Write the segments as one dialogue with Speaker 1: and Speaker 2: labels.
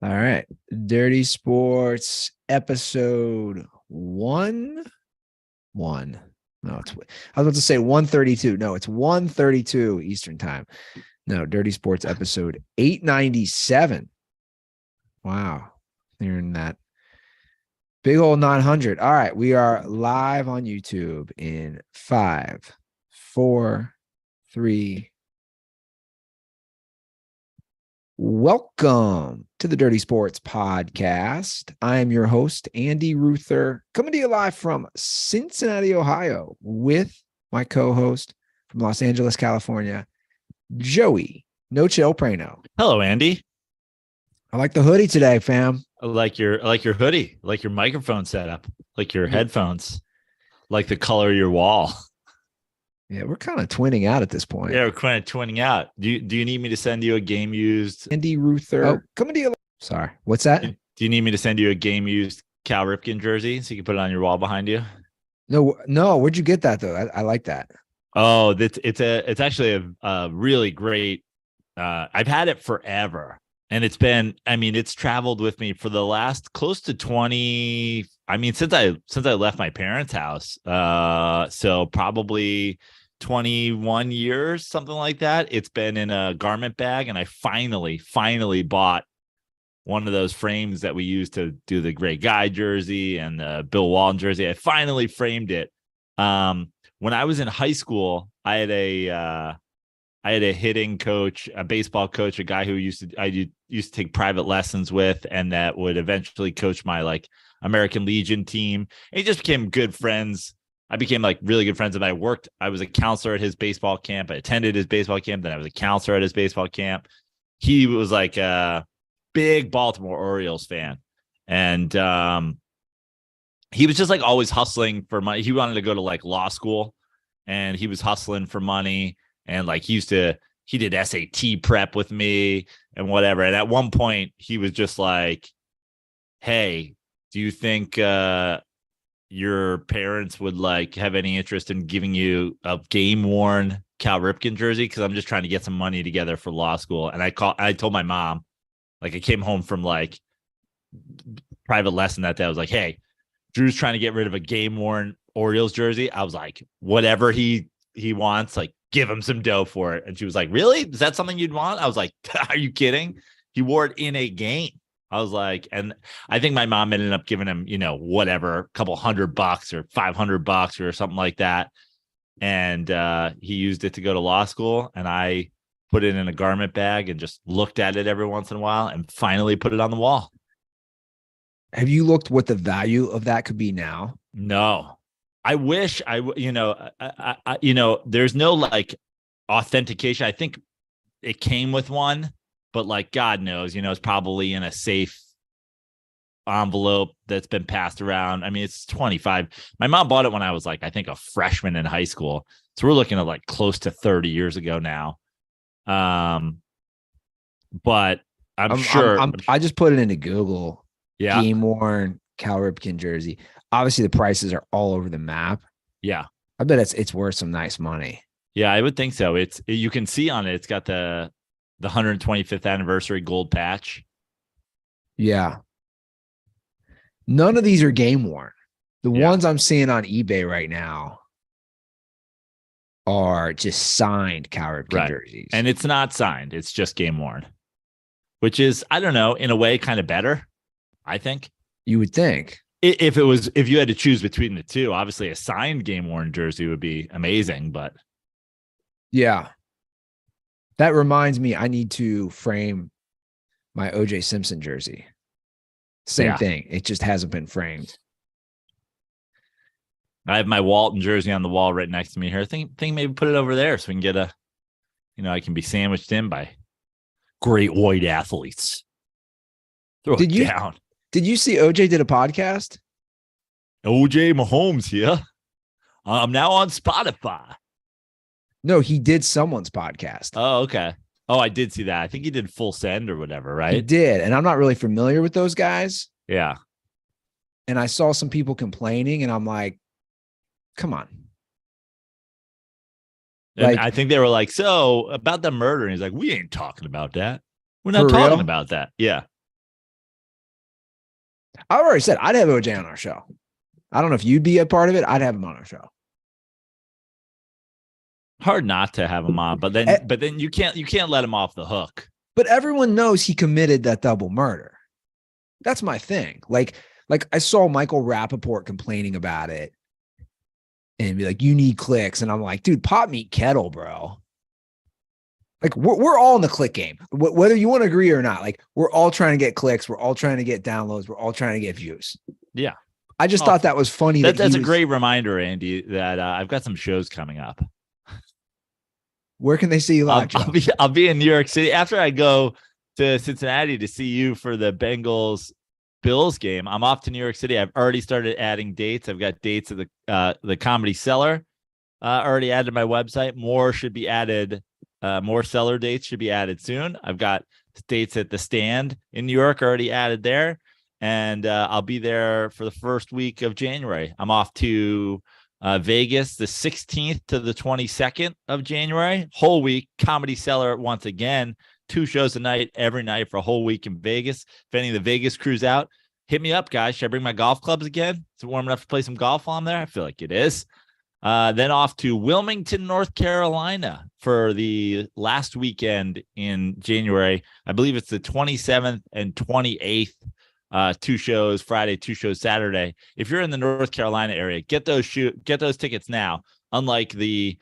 Speaker 1: All right. Dirty Sports episode 1. No, I was about to say 132. No, it's 132 Eastern time. No, Dirty Sports episode 897. Wow. Hearing that big old 900. All right. We are live on YouTube in 5, 4, 3. Welcome to the Dirty Sports Podcast. I am your host, Andy Ruther, coming to you live from Cincinnati, Ohio, with my co-host from Los Angeles, California, Joey No Chill Praino.
Speaker 2: Hello, Andy.
Speaker 1: I like the hoodie today, fam.
Speaker 2: I like your hoodie, like your microphone setup, like your headphones, like the color of your wall.
Speaker 1: Yeah, we're kind of twinning out at this point.
Speaker 2: Yeah, we're kind of twinning out. Do you need me to send you a game used
Speaker 1: Andy Ruther. Oh, coming to you. Sorry, what's that?
Speaker 2: Do you need me to send you a game used Cal Ripken jersey so you can put it on your wall behind you?
Speaker 1: No. Where'd you get that though? I like that.
Speaker 2: Oh, it's actually a really great. I've had it forever, and it's traveled with me for the last close to 20. I mean, since I left my parents' house. So probably 21 years, something like that. It's been in a garment bag, and I finally bought one of those frames that we use to do the Great Guy jersey and the Bill Walton jersey. I finally framed it. When I was in high school, I had a hitting coach, a baseball coach, a guy who I used to take private lessons with, and that would eventually coach my American Legion team. And he just became good friends. I became really good friends, and I was a counselor at his baseball camp. I attended his baseball camp. Then I was a counselor at his baseball camp. He was like a big Baltimore Orioles fan. And he was just always hustling for money. He wanted to go to law school, and he was hustling for money. And he did SAT prep with me and whatever. And at one point he was just like, "Hey, do you think your parents would have any interest in giving you a game worn Cal Ripken jersey? Because I'm just trying to get some money together for law school." And I told my mom, I came home from private lesson that day. I was like, "Hey, Drew's trying to get rid of a game worn Orioles jersey." I was like, "Whatever he wants, give him some dough for it." And she was like, "Really? Is that something you'd want?" I was like, "Are you kidding? He wore it in a game." I was like, and I think my mom ended up giving him, whatever, a couple $100 or $500 or something like that. And he used it to go to law school. And I put it in a garment bag and just looked at it every once in a while and finally put it on the wall.
Speaker 1: Have you looked what the value of that could be now?
Speaker 2: No. I wish there's no authentication. I think it came with one, but God knows, it's probably in a safe envelope that's been passed around. I mean, it's 25. My mom bought it when I was I think a freshman in high school. So we're looking at close to 30 years ago now. But I'm sure.
Speaker 1: I just put it into Google.
Speaker 2: Yeah.
Speaker 1: Game worn Cal Ripken jersey. Obviously, the prices are all over the map.
Speaker 2: Yeah.
Speaker 1: I bet it's worth some nice money.
Speaker 2: Yeah, I would think so. You can see on it, it's got the 125th anniversary gold patch.
Speaker 1: Yeah. None of these are game worn. The ones I'm seeing on eBay right now are just signed Cal Ripken jerseys.
Speaker 2: And it's not signed. It's just game worn, which is, I don't know, in a way kind of better, I think.
Speaker 1: You would think.
Speaker 2: If you had to choose between the two, obviously a signed game worn jersey would be amazing, but
Speaker 1: yeah. That reminds me, I need to frame my OJ Simpson jersey. Same thing. It just hasn't been framed.
Speaker 2: I have my Walton jersey on the wall right next to me here. I think maybe put it over there so we can get I can be sandwiched in by great white athletes. Throw it down.
Speaker 1: Did you see OJ did a podcast?
Speaker 2: OJ Mahomes here. I'm now on Spotify.
Speaker 1: No, he did someone's podcast.
Speaker 2: Oh, okay. Oh, I did see that. I think he did Full Send or whatever, right?
Speaker 1: He did. And I'm not really familiar with those guys.
Speaker 2: Yeah.
Speaker 1: And I saw some people complaining, and I'm like, come on.
Speaker 2: And I think they were like, so about the murder. And he's like, we ain't talking about that. We're not talking about that. Yeah.
Speaker 1: I already said I'd have OJ on our show. I don't know if you'd be a part of it. I'd have him on our show.
Speaker 2: Hard not to have him on, but then you can't let him off the hook.
Speaker 1: But everyone knows he committed that double murder. That's my thing. Like I saw Michael Rappaport complaining about it and be like, you need clicks. And I'm like, dude, pot meat kettle, bro. Like we're all in the click game, whether you want to agree or not. Like we're all trying to get clicks. We're all trying to get downloads. We're all trying to get views.
Speaker 2: Yeah.
Speaker 1: I just thought that was funny.
Speaker 2: That's a great reminder, Andy, that I've got some shows coming up.
Speaker 1: Where can they see you live?
Speaker 2: I'll be in New York City after I go to Cincinnati to see you for the Bengals Bills game. I'm off to New York City. I've already started adding dates. I've got dates at the Comedy Cellar already added to my website. More should be added. More Cellar dates should be added soon. I've got dates at the Stand in New York already added there. And I'll be there for the first week of January. I'm off to Vegas the 16th to the 22nd of January. Whole week, Comedy Cellar once again. 2 shows a night, every night for a whole week in Vegas. If any of the Vegas crew's out, hit me up, guys. Should I bring my golf clubs again? Is it warm enough to play some golf while I'm there? I feel like it is. Then off to Wilmington, North Carolina for the last weekend in January. I believe it's the 27th and 28th. 2 shows Friday, 2 shows Saturday. If you're in the North Carolina area, get those tickets now. Unlike the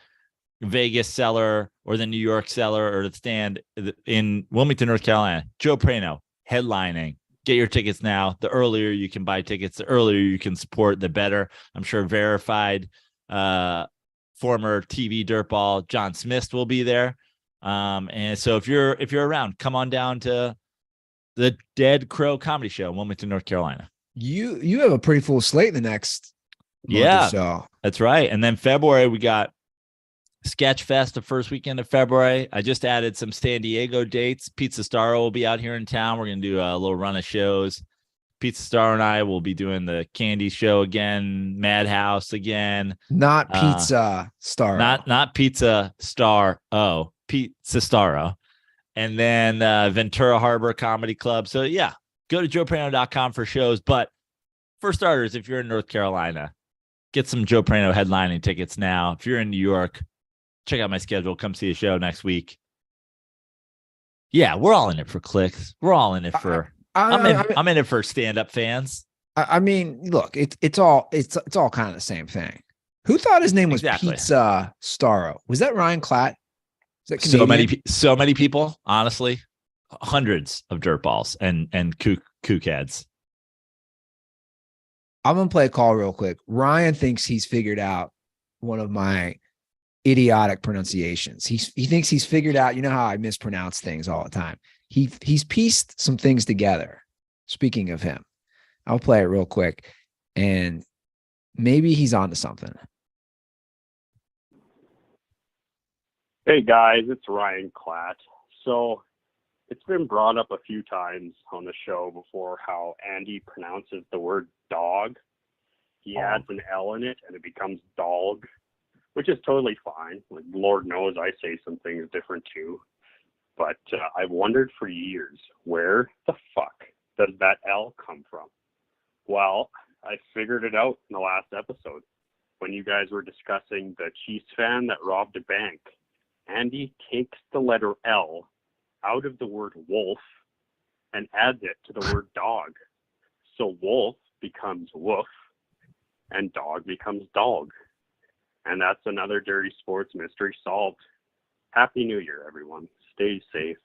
Speaker 2: Vegas Cellar or the New York Cellar or the Stand in Wilmington, North Carolina, Joe Praino headlining. Get your tickets now. The earlier you can buy tickets, the earlier you can support, the better. I'm sure verified former TV dirtball John Smith will be there. And so if you're around, come on down to the Dead Crow Comedy Show in Wilmington, North Carolina.
Speaker 1: You have a pretty full slate the next month or so.
Speaker 2: That's right. And then February we got Sketch Fest the first weekend of February. I just added some San Diego dates. Pizza Star will be out here in town. We're going to do a little run of shows. Pizza Star and I will be doing the Candy Show again, Madhouse again.
Speaker 1: Not Pizza Star.
Speaker 2: Not Pizza Star. Oh, Pizza Staro. And then Ventura Harbor Comedy Club. So yeah, go to joeprano.com for shows. But for starters, if you're in North Carolina, get some Joe Praino headlining tickets now. If you're in New York, check out my schedule. Come see a show next week. Yeah, we're all in it for clicks. We're all in it for. I'm in it for stand-up fans.
Speaker 1: I mean, look, it's all kind of the same thing. Who thought his name was Pizza Staro? Was that Ryan Klatt? Is that Canadian?
Speaker 2: So many people, honestly, hundreds of dirtballs and kook heads.
Speaker 1: I'm gonna play a call real quick. Ryan thinks he's figured out one of my idiotic pronunciations. He thinks he's figured out. You know how I mispronounce things all the time. He's pieced some things together. Speaking of him, I'll play it real quick, and maybe he's onto something.
Speaker 3: Hey guys, it's Ryan Klatt. So it's been brought up a few times on the show before how Andy pronounces the word dog. He adds an L in it and it becomes dog, which is totally fine. Like, Lord knows I say some things different too. But I've wondered for years, where the fuck does that L come from? Well, I figured it out in the last episode when you guys were discussing the Chiefs fan that robbed a bank. Andy takes the letter L out of the word wolf and adds it to the word dog. So wolf becomes woof and dog becomes dog. And that's another dirty sports mystery solved. Happy New Year, everyone. Stay safe.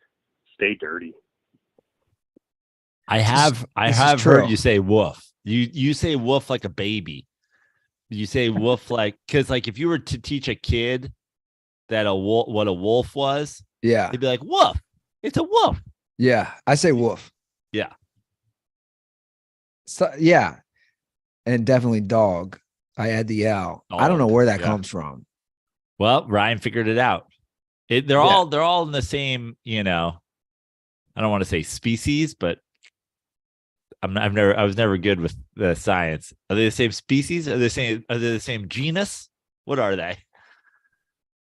Speaker 3: Stay dirty.
Speaker 2: I have heard you say woof. You say woof like a baby. You say woof like, because like if you were to teach a kid that what a wolf was,
Speaker 1: yeah,
Speaker 2: they'd be like, woof. It's a wolf.
Speaker 1: Yeah, I say wolf.
Speaker 2: Yeah.
Speaker 1: So, yeah, and definitely dog. I add the L. I don't know where that comes from.
Speaker 2: Well, Ryan figured it out. They're all in the same, I don't want to say species, but I was never good with the science. Are they the same species? Are they the same genus? What are they?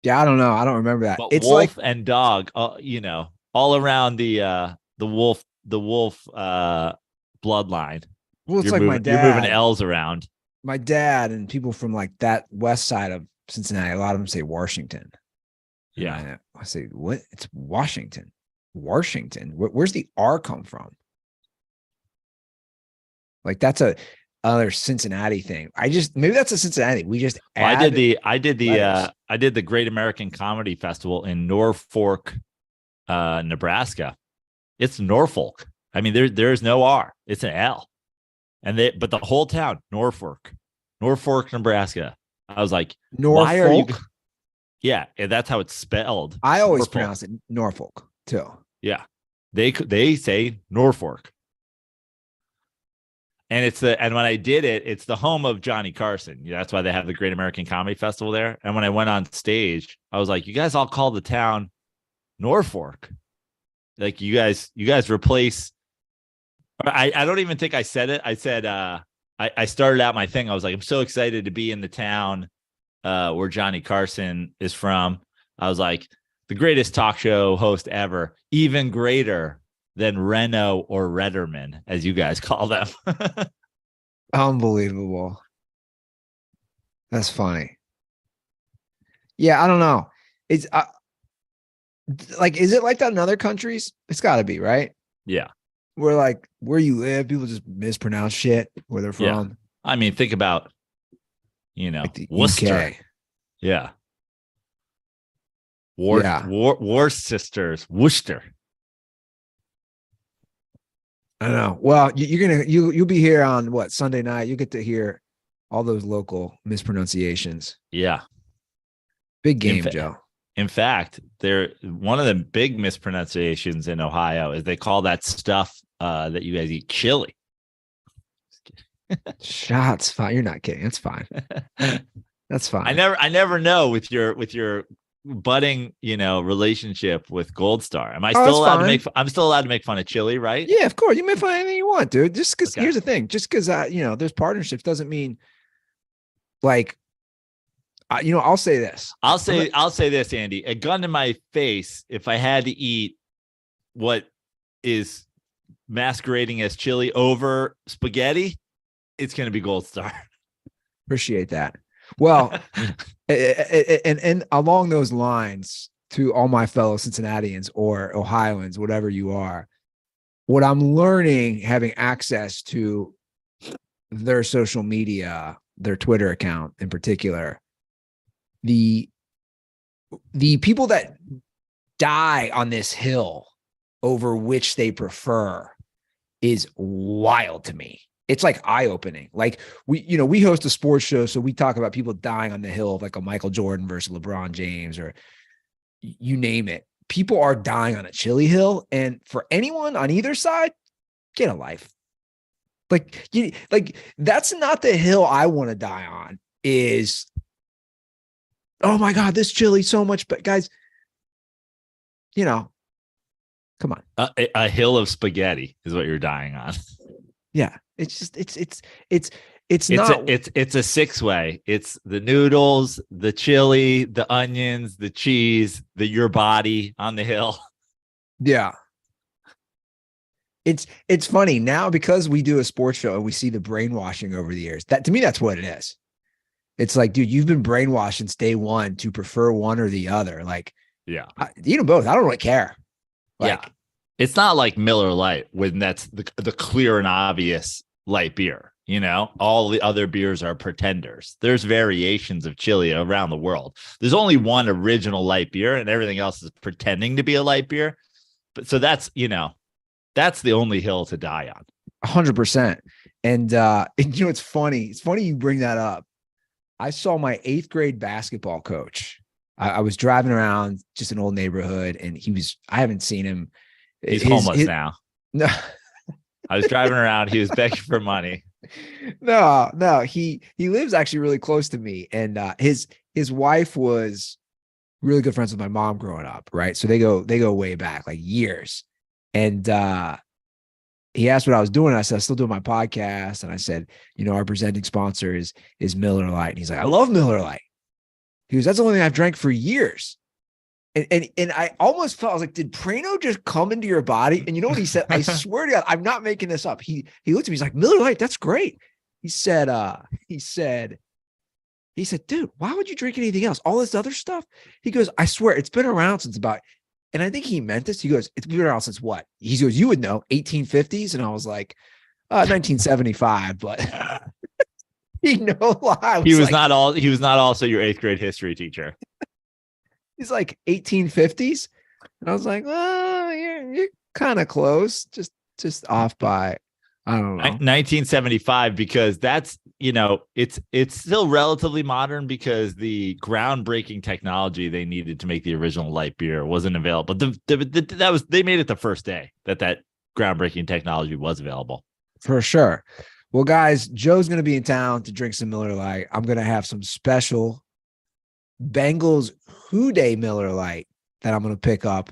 Speaker 1: Yeah, I don't know. I don't remember that.
Speaker 2: But it's wolf like, and dog, all around the wolf bloodline.
Speaker 1: Well, it's
Speaker 2: You're
Speaker 1: like
Speaker 2: moving, you're moving L's around.
Speaker 1: my dad and people from like that west side of Cincinnati, a lot of them say Washington.
Speaker 2: Yeah.
Speaker 1: And I say, what? It's Washington. Washington. Where's the R come from? Like that's a other Cincinnati thing. Maybe that's a Cincinnati. We just
Speaker 2: I did
Speaker 1: letters.
Speaker 2: the Great American Comedy Festival in Norfolk, Nebraska. It's Norfolk. I mean, there's no R. It's an L. But the whole town, Norfolk, Nebraska. I was like, why are you?
Speaker 1: Norfolk.
Speaker 2: Yeah, and that's how it's spelled.
Speaker 1: I always
Speaker 2: Norfolk.
Speaker 1: pronounce it Norfolk too.
Speaker 2: Yeah, they say Norfolk, and when I did it, it's the home of Johnny Carson. Yeah, that's why they have the Great American Comedy Festival there. And when I went on stage, I was like, you guys all call the town Norfolk. Like you guys replace. I don't even think I said it. I said I started out my thing. I was like, I'm so excited to be in the town where Johnny Carson is from. I was like, the greatest talk show host ever, even greater than Reno or Retterman, as you guys call them.
Speaker 1: Unbelievable. That's funny. Yeah, I don't know. It's like, is it like that in other countries? It's got to be, right?
Speaker 2: Yeah.
Speaker 1: Where like where you live, people just mispronounce shit where they're from.
Speaker 2: Yeah. I mean, think about,
Speaker 1: like the
Speaker 2: Worcester.
Speaker 1: UK.
Speaker 2: Yeah. Worcester's Worcester.
Speaker 1: I know. Well, you'll be here on what, Sunday night. You get to hear all those local mispronunciations.
Speaker 2: Yeah.
Speaker 1: Big game, Joe.
Speaker 2: In fact, one of the big mispronunciations in Ohio is they call that stuff that you guys eat chili.
Speaker 1: Shots fine. You're not kidding. That's fine. That's fine.
Speaker 2: I never know with your budding, relationship with Gold Star. Am I still allowed to I'm still allowed to make fun of chili, right?
Speaker 1: Yeah, of course. You may find anything you want, dude. Just because here's the thing, just because there's partnerships doesn't mean like I'll say this.
Speaker 2: I'll say this, Andy. A gun to my face, if I had to eat what is masquerading as chili over spaghetti, it's going to be Gold Star.
Speaker 1: Appreciate that. Well, and along those lines, to all my fellow Cincinnatians or Ohioans, whatever you are, what I'm learning, having access to their social media, their Twitter account in particular, the people that die on this hill over which they prefer is wild to me. It's like eye-opening. Like we host a sports show, so we talk about people dying on the hill of like a Michael Jordan versus LeBron James, or you name it. People are dying on a chili hill, and for anyone on either side, get a life. Like that's not the hill I want to die on. Is, oh my God, this chili so much, but guys, come on.
Speaker 2: A hill of spaghetti is what you're dying on.
Speaker 1: Yeah. It's just, it's
Speaker 2: a six-way. It's the noodles, the chili, the onions, the cheese, your body on the hill.
Speaker 1: Yeah. It's funny now because we do a sports show and we see the brainwashing over the years. That to me, that's what it is. It's like, dude, you've been brainwashed since day one to prefer one or the other. Like,
Speaker 2: yeah,
Speaker 1: eat them both. I don't really care. Like,
Speaker 2: yeah. It's not like Miller Lite when that's the clear and obvious light beer. All the other beers are pretenders. There's variations of chili around the world. There's only one original light beer and everything else is pretending to be a light beer. But so that's the only hill to die on.
Speaker 1: 100%. And it's funny. It's funny you bring that up. I saw my 8th grade basketball coach. I was driving around just an old neighborhood and I haven't seen him.
Speaker 2: He's homeless now.
Speaker 1: No,
Speaker 2: I was driving around. He was begging for money.
Speaker 1: No, he lives actually really close to me. And his wife was really good friends with my mom growing up. Right. So they go way back, like years. And he asked what I was doing. I said, I'm still doing my podcast. And I said, our presenting sponsor is Miller Lite. And he's like, I love Miller Lite. He goes, that's the only thing I've drank for years. And I almost felt, I was like, did Praino just come into your body? And you know what he said? I swear to God, I'm not making this up. He looked at me, he's like, Miller Lite, that's great. He said, dude, why would you drink anything else? All this other stuff. He goes, I swear it's been around since about, and I think he meant this. He goes, it's been around since what? He goes, you would know, 1850s. And I was like, 1975, but he no lie.
Speaker 2: He was not also your 8th grade history teacher.
Speaker 1: He's like 1850s. And I was like, oh, you're kind of close. Just off by, I don't know.
Speaker 2: 1975, because that's, it's still relatively modern because the groundbreaking technology they needed to make the original light beer wasn't available. But they made it the first day that groundbreaking technology was available.
Speaker 1: For sure. Well, guys, Joe's going to be in town to drink some Miller Lite. I'm going to have some special Bengals Who Day Miller Lite that I'm going to pick up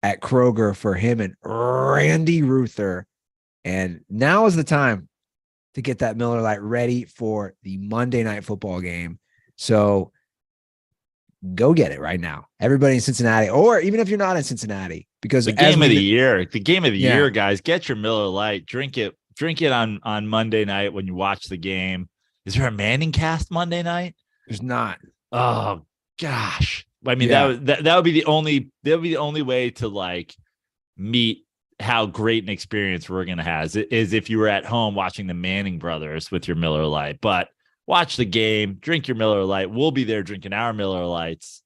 Speaker 1: at Kroger for him and Randy Ruther. And now is the time to get that Miller Lite ready for the Monday Night Football game. So go get it right now. Everybody in Cincinnati, or even if you're not in Cincinnati, because
Speaker 2: the game of the year, guys, get your Miller Lite, drink it on Monday night when you watch the game. Is there a Manning cast Monday night?
Speaker 1: There's not.
Speaker 2: Oh gosh. I mean, that would be the only way to like meet how great an experience we're going to have is if you were at home watching the Manning brothers with your Miller Lite. But watch the game, drink your Miller Lite. We'll be there drinking our Miller Lites.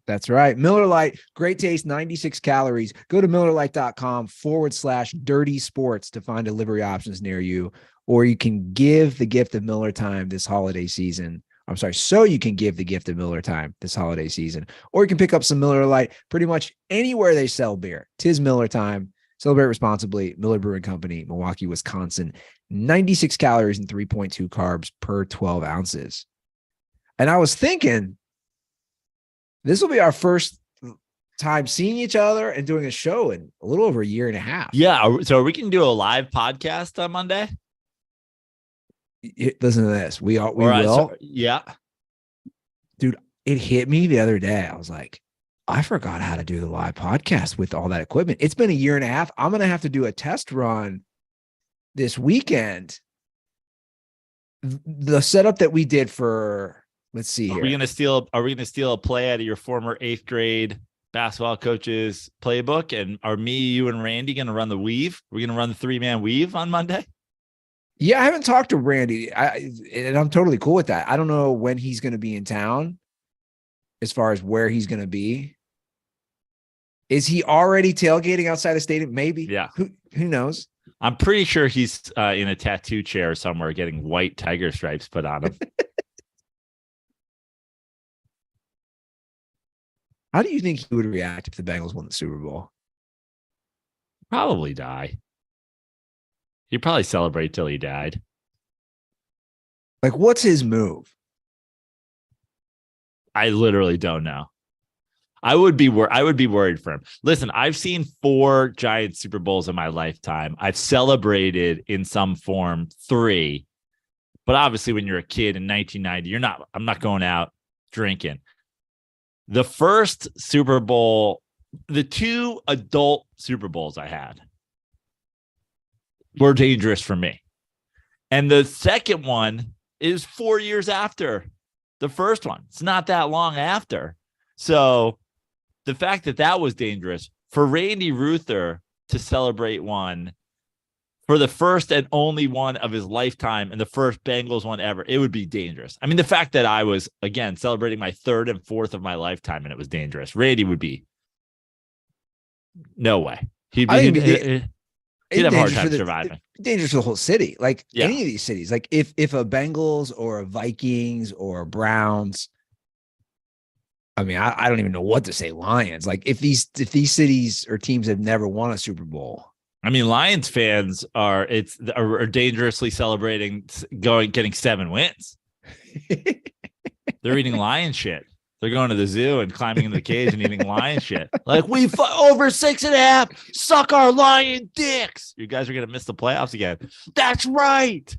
Speaker 1: That's right. Miller Lite, great taste, 96 calories. Go to MillerLite.com/dirty sports to find delivery options near you, or you can give the gift of Miller time this holiday season. I'm sorry. So you can give the gift of Miller time this holiday season, or you can pick up some Miller Lite pretty much anywhere they sell beer. 'Tis Miller time. Celebrate responsibly. Miller Brewing Company, Milwaukee, Wisconsin. 96 calories and 3.2 carbs per 12 ounces. And I was thinking, this will be our first time seeing each other and doing a show in a little over a year and a half.
Speaker 2: Yeah. So we can do a live podcast on Monday.
Speaker 1: Listen to this. We will.
Speaker 2: So, yeah.
Speaker 1: Dude, it hit me the other day. I was like, I forgot how to do the live podcast with all that equipment. It's been a year and a half. I'm going to have to do a test run this weekend. The setup that we did for, let's see here.
Speaker 2: Are we going to steal a play out of your former 8th grade basketball coach's playbook? And are me, you, and Randy going to run the weave? We're going to run the 3-man weave on Monday?
Speaker 1: Yeah, I haven't talked to Randy, and I'm totally cool with that. I don't know when he's going to be in town as far as where he's going to be. Is he already tailgating outside the stadium? Maybe.
Speaker 2: Yeah.
Speaker 1: Who knows?
Speaker 2: I'm pretty sure he's in a tattoo chair somewhere getting white tiger stripes put on him.
Speaker 1: How do you think he would react if the Bengals won the Super Bowl?
Speaker 2: Probably die. He'd probably celebrate till he died.
Speaker 1: Like, what's his move?
Speaker 2: I literally don't know. I would be worried for him. Listen, I've seen 4 Giants Super Bowls in my lifetime. I've celebrated in some form 3. But obviously when you're a kid in 1990, I'm not going out drinking. The first Super Bowl, the 2 adult Super Bowls I had were dangerous for me. And the second one is 4 years after the first one. It's not that long after. So the fact that was dangerous for Randy Ruther to celebrate one for the first and only one of his lifetime and the first Bengals one ever, it would be dangerous. I mean, the fact that I was, again, celebrating my 3rd and 4th of my lifetime and it was dangerous. Randy would be no way. He'd have a hard time surviving.
Speaker 1: Dangerous for the whole city. Like any of these cities. Like if a Bengals or a Vikings or a Browns, I mean, I don't even know what to say. Lions. Like if these cities or teams have never won a Super Bowl.
Speaker 2: I mean, Lions fans are dangerously celebrating getting 7 wins. They're eating lion shit. They're going to the zoo and climbing in the cage and eating lion shit. Like, we over 6.5. Suck our lion dicks. You guys are going to miss the playoffs again. That's right.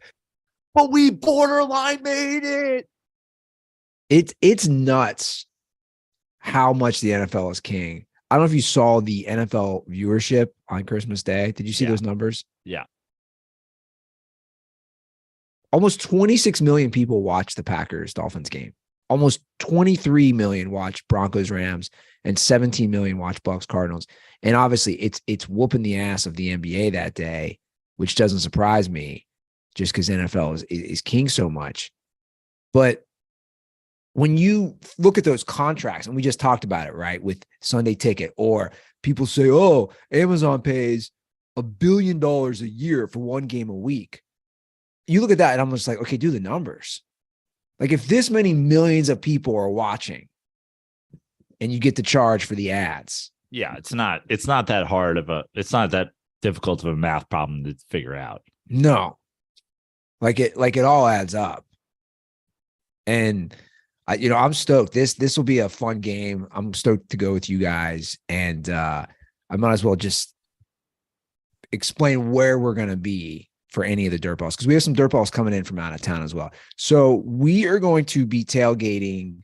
Speaker 2: But we borderline made it.
Speaker 1: It's nuts how much the NFL is king. I don't know if you saw the NFL viewership on Christmas Day. Did you see those numbers?
Speaker 2: Yeah.
Speaker 1: Almost 26 million people watched the Packers-Dolphins game. Almost 23 million watched Broncos-Rams, and 17 million watched Bucks-Cardinals. And obviously, it's whooping the ass of the NBA that day, which doesn't surprise me, just because NFL is king so much. But when you look at those contracts, and we just talked about it, right, with Sunday Ticket, or people say, oh, Amazon pays $1 billion a year for one game a week. You look at that, and I'm just like, okay, do the numbers. Like, if this many millions of people are watching and you get to charge for the ads.
Speaker 2: Yeah, it's not that hard it's not that difficult of a math problem to figure out.
Speaker 1: No. Like it all adds up. And I'm stoked. This will be a fun game. I'm stoked to go with you guys. And I might as well just explain where we're going to be for any of the dirt balls, because we have some dirt balls coming in from out of town as well. So we are going to be tailgating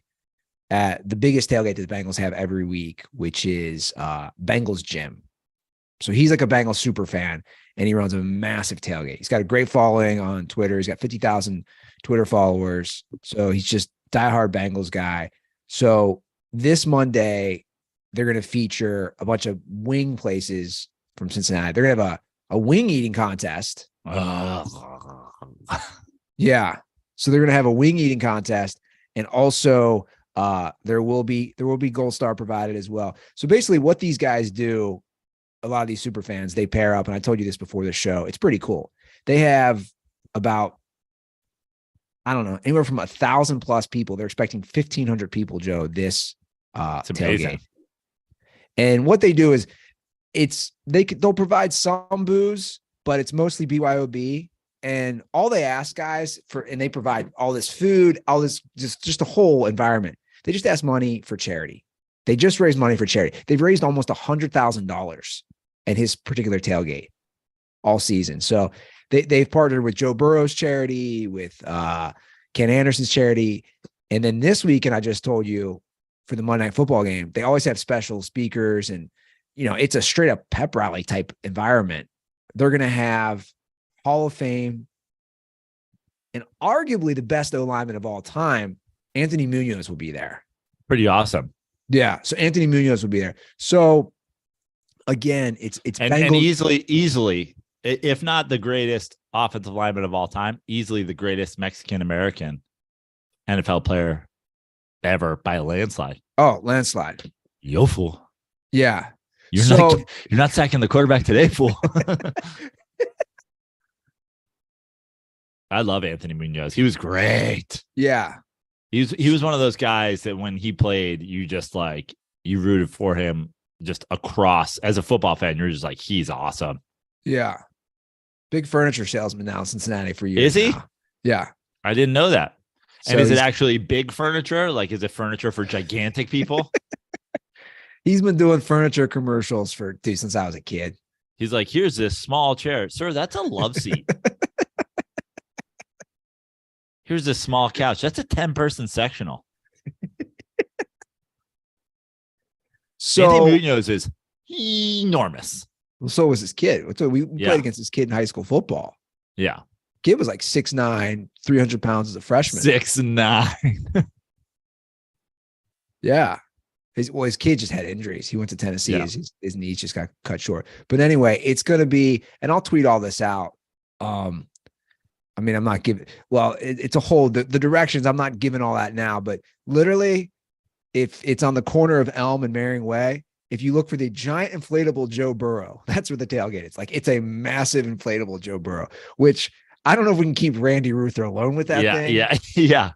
Speaker 1: at the biggest tailgate that the Bengals have every week, which is Bengals Gym. So he's like a Bengals super fan, and he runs a massive tailgate. He's got a great following on Twitter. He's got 50,000 Twitter followers. So he's just diehard Bengals guy. So this Monday, they're going to feature a bunch of wing places from Cincinnati. They're going to have a wing eating contest. Yeah. So they're going to have a wing eating contest, and also there will be Gold Star provided as well. So basically what these guys do, a lot of these super fans, they pair up, and I told you this before the show. It's pretty cool. They have about, I don't know, anywhere from 1,000 plus people. They're expecting 1,500 people, Joe, this tailgate. And what they do is they'll provide some booze, but it's mostly BYOB. And all they ask guys and they provide all this food, all this, just a whole environment. They just ask money for charity. They just raised money for charity. They've raised almost $100,000 at his particular tailgate all season. So they've partnered with Joe Burrow's charity, with Ken Anderson's charity. And then this weekend, I just told you, for the Monday Night Football game, they always have special speakers, and, it's a straight up pep rally type environment. They're going to have Hall of Fame and arguably the best O-lineman of all time, Anthony Munoz, will be there.
Speaker 2: Pretty awesome.
Speaker 1: Yeah. So Anthony Munoz will be there. So again, it's
Speaker 2: and easily, if not the greatest offensive lineman of all time, easily the greatest Mexican-American NFL player ever by a landslide.
Speaker 1: Oh, landslide.
Speaker 2: Yo, fool.
Speaker 1: Yeah.
Speaker 2: You're not sacking the quarterback today, fool. I love Anthony Munoz. He was great.
Speaker 1: Yeah.
Speaker 2: He was one of those guys that when he played, you just you rooted for him just across. As a football fan, you're just like, he's awesome.
Speaker 1: Yeah. Big furniture salesman now in Cincinnati for years.
Speaker 2: Is he?
Speaker 1: Now. Yeah.
Speaker 2: I didn't know that.
Speaker 1: So
Speaker 2: and is it actually big furniture? Like, is it furniture for gigantic people?
Speaker 1: He's been doing furniture commercials since I was a kid.
Speaker 2: He's like, here's this small chair. Sir, that's a love seat. Here's this small couch. That's a 10-person sectional.
Speaker 1: So
Speaker 2: Anthony Munoz is enormous.
Speaker 1: Well, so was his kid. So we played against his kid in his school football.
Speaker 2: Yeah.
Speaker 1: Kid was like 6'9", 300 pounds as a freshman.
Speaker 2: 6'9".
Speaker 1: Yeah. His kid just had injuries. He went to Tennessee.
Speaker 2: Yeah.
Speaker 1: His knees just got cut short. But anyway, it's going to be, and I'll tweet all this out. I mean, I'm not giving, it's a whole, the directions, I'm not giving all that now, but literally, if it's on the corner of Elm and Marion Way, if you look for the giant inflatable Joe Burrow, that's where the tailgate is. Like, it's a massive inflatable Joe Burrow, which I don't know if we can keep Randy Ruther alone with that thing.
Speaker 2: Yeah.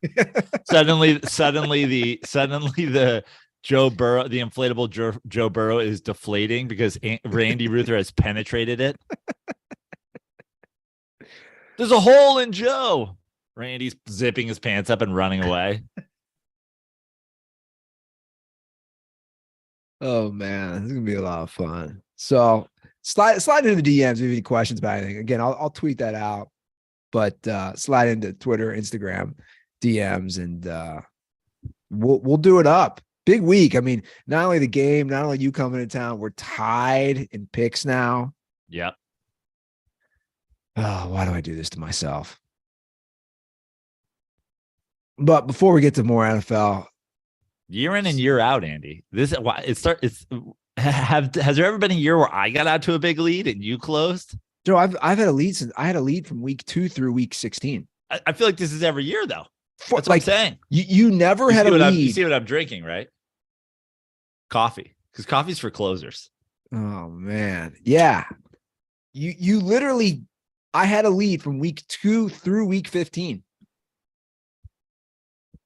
Speaker 2: Suddenly the Joe Burrow, the inflatable Joe Burrow is deflating because Randy Ruther has penetrated it. There's a hole in Joe. Randy's zipping his pants up and running away.
Speaker 1: Oh man, this is gonna be a lot of fun. So slide into the DMs if you have any questions about anything. Again, I'll tweet that out, but slide into Twitter, Instagram, DMs, and we'll do it up. Big week. I mean, not only the game, not only you coming to town, we're tied in picks now.
Speaker 2: Yep.
Speaker 1: Oh, why do I do this to myself? But before we get to more NFL,
Speaker 2: Year in and year out, Andy. This has there ever been a year where I got out to a big lead and you closed?
Speaker 1: Joe, I've had a lead since I had a lead from week 2 through week 16.
Speaker 2: I feel like this is every year though. That's what
Speaker 1: like
Speaker 2: I'm saying.
Speaker 1: You never had a lead.
Speaker 2: You see what I'm drinking, right? Coffee, because coffee's for closers.
Speaker 1: Oh man, yeah. You literally, I had a lead from week 2 through week 15.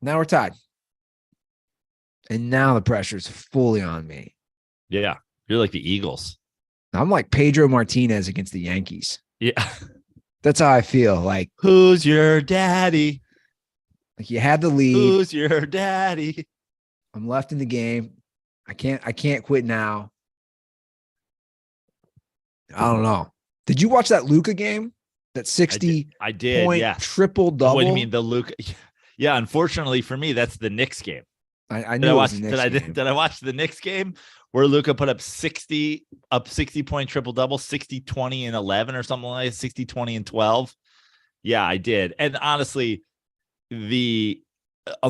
Speaker 1: Now we're tied. And now the pressure's fully on me.
Speaker 2: Yeah. You're like the Eagles.
Speaker 1: I'm like Pedro Martinez against the Yankees.
Speaker 2: Yeah.
Speaker 1: That's how I feel. Like,
Speaker 2: who's your daddy?
Speaker 1: Like you had the lead.
Speaker 2: Who's your daddy?
Speaker 1: I'm left in the game. I can't quit now. I don't know. Did you watch that Luka game? That 60
Speaker 2: I did,
Speaker 1: point
Speaker 2: yes.
Speaker 1: triple double?
Speaker 2: What do you mean the Luka? Yeah, unfortunately for me, that's the Knicks game.
Speaker 1: I knew
Speaker 2: did I watch the Knicks game where Luka put up 60 point triple double, 60, 20, and 11 or something like that, 60, 20, and 12? Yeah, I did. And honestly,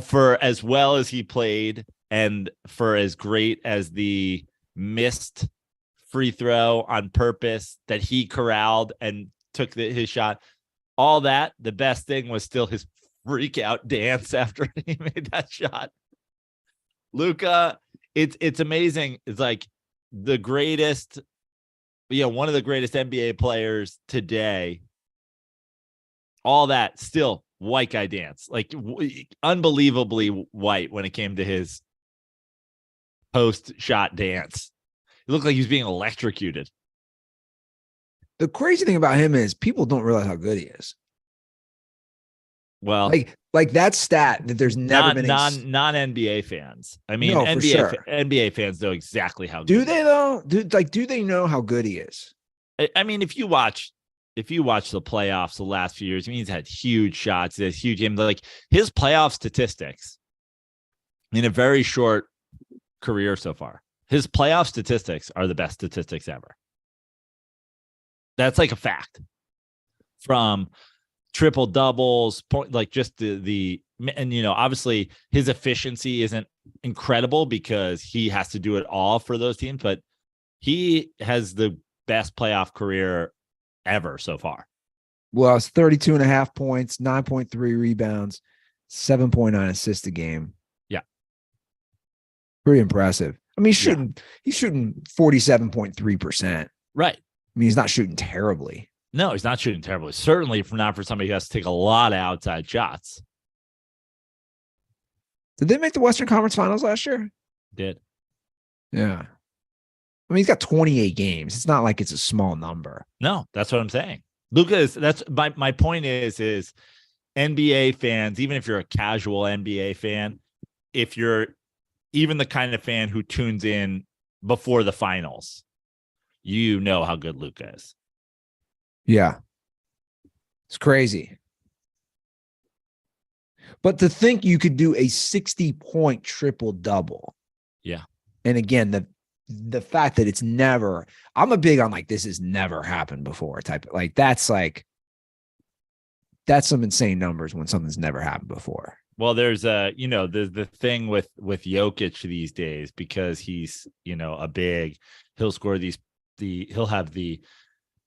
Speaker 2: for as well as he played and for as great as the missed free throw on purpose that he corralled and took his shot, all that, the best thing was still his freak out dance after he made that shot. Luka, it's amazing. It's like the greatest, one of the greatest NBA players today. All that still white guy dance, like unbelievably white when it came to his post shot dance. It looked like he was being electrocuted.
Speaker 1: The crazy thing about him is people don't realize how good he is.
Speaker 2: Well,
Speaker 1: like that stat that there's never been
Speaker 2: non NBA fans. I mean,
Speaker 1: no,
Speaker 2: NBA fans know exactly how.
Speaker 1: Do
Speaker 2: good
Speaker 1: they though? Do they know how good he is?
Speaker 2: I mean, if you watch the playoffs the last few years, I mean, he's had huge shots. He has huge games. Like his playoff statistics in a very short career so far, his playoff statistics are the best statistics ever. That's like a fact. From triple doubles, like just the and obviously his efficiency isn't incredible because he has to do it all for those teams, but he has the best playoff career ever so far.
Speaker 1: Well, it's 32.5 points, 9.3 rebounds, 7.9 assists a game.
Speaker 2: Yeah.
Speaker 1: Pretty impressive. I mean, he's shooting 47.3%.
Speaker 2: Right.
Speaker 1: I mean, he's not shooting terribly.
Speaker 2: No, he's not shooting terribly. Certainly not for somebody who has to take a lot of outside shots.
Speaker 1: Did they make the Western Conference Finals last year?
Speaker 2: Did.
Speaker 1: Yeah. I mean, he's got 28 games. It's not like it's a small number.
Speaker 2: No, that's what I'm saying. Luka is, that's my point is NBA fans, even if you're a casual NBA fan, if you're even the kind of fan who tunes in before the finals, you know how good Luka is.
Speaker 1: Yeah. It's crazy. But to think you could do a 60-point triple double.
Speaker 2: Yeah.
Speaker 1: And again, the fact that it's never, I'm a big on like, this has never happened before type of, like, that's some insane numbers when something's never happened before.
Speaker 2: Well, there's the thing with Jokic these days, because he's, a big, he'll score he'll have the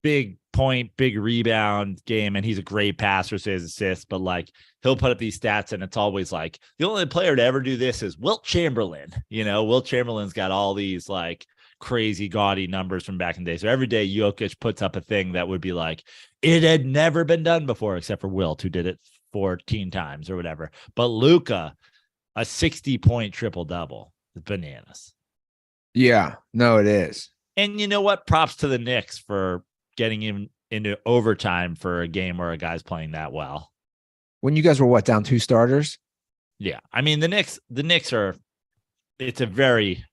Speaker 2: big point, big rebound game, and he's a great passer, so his assists, but like he'll put up these stats and it's always like the only player to ever do this is Wilt Chamberlain. Wilt Chamberlain's got all these like crazy gaudy numbers from back in the day. So every day Jokic puts up a thing that would be like it had never been done before, except for Wilt, who did it 14 times or whatever. But Luka, a 60-point triple double, bananas.
Speaker 1: Yeah, no, it is.
Speaker 2: And you know what? Props to the Knicks for getting him into overtime for a game where a guy's playing that well.
Speaker 1: When you guys were down 2 starters?
Speaker 2: Yeah. I mean, the Knicks are, it's a very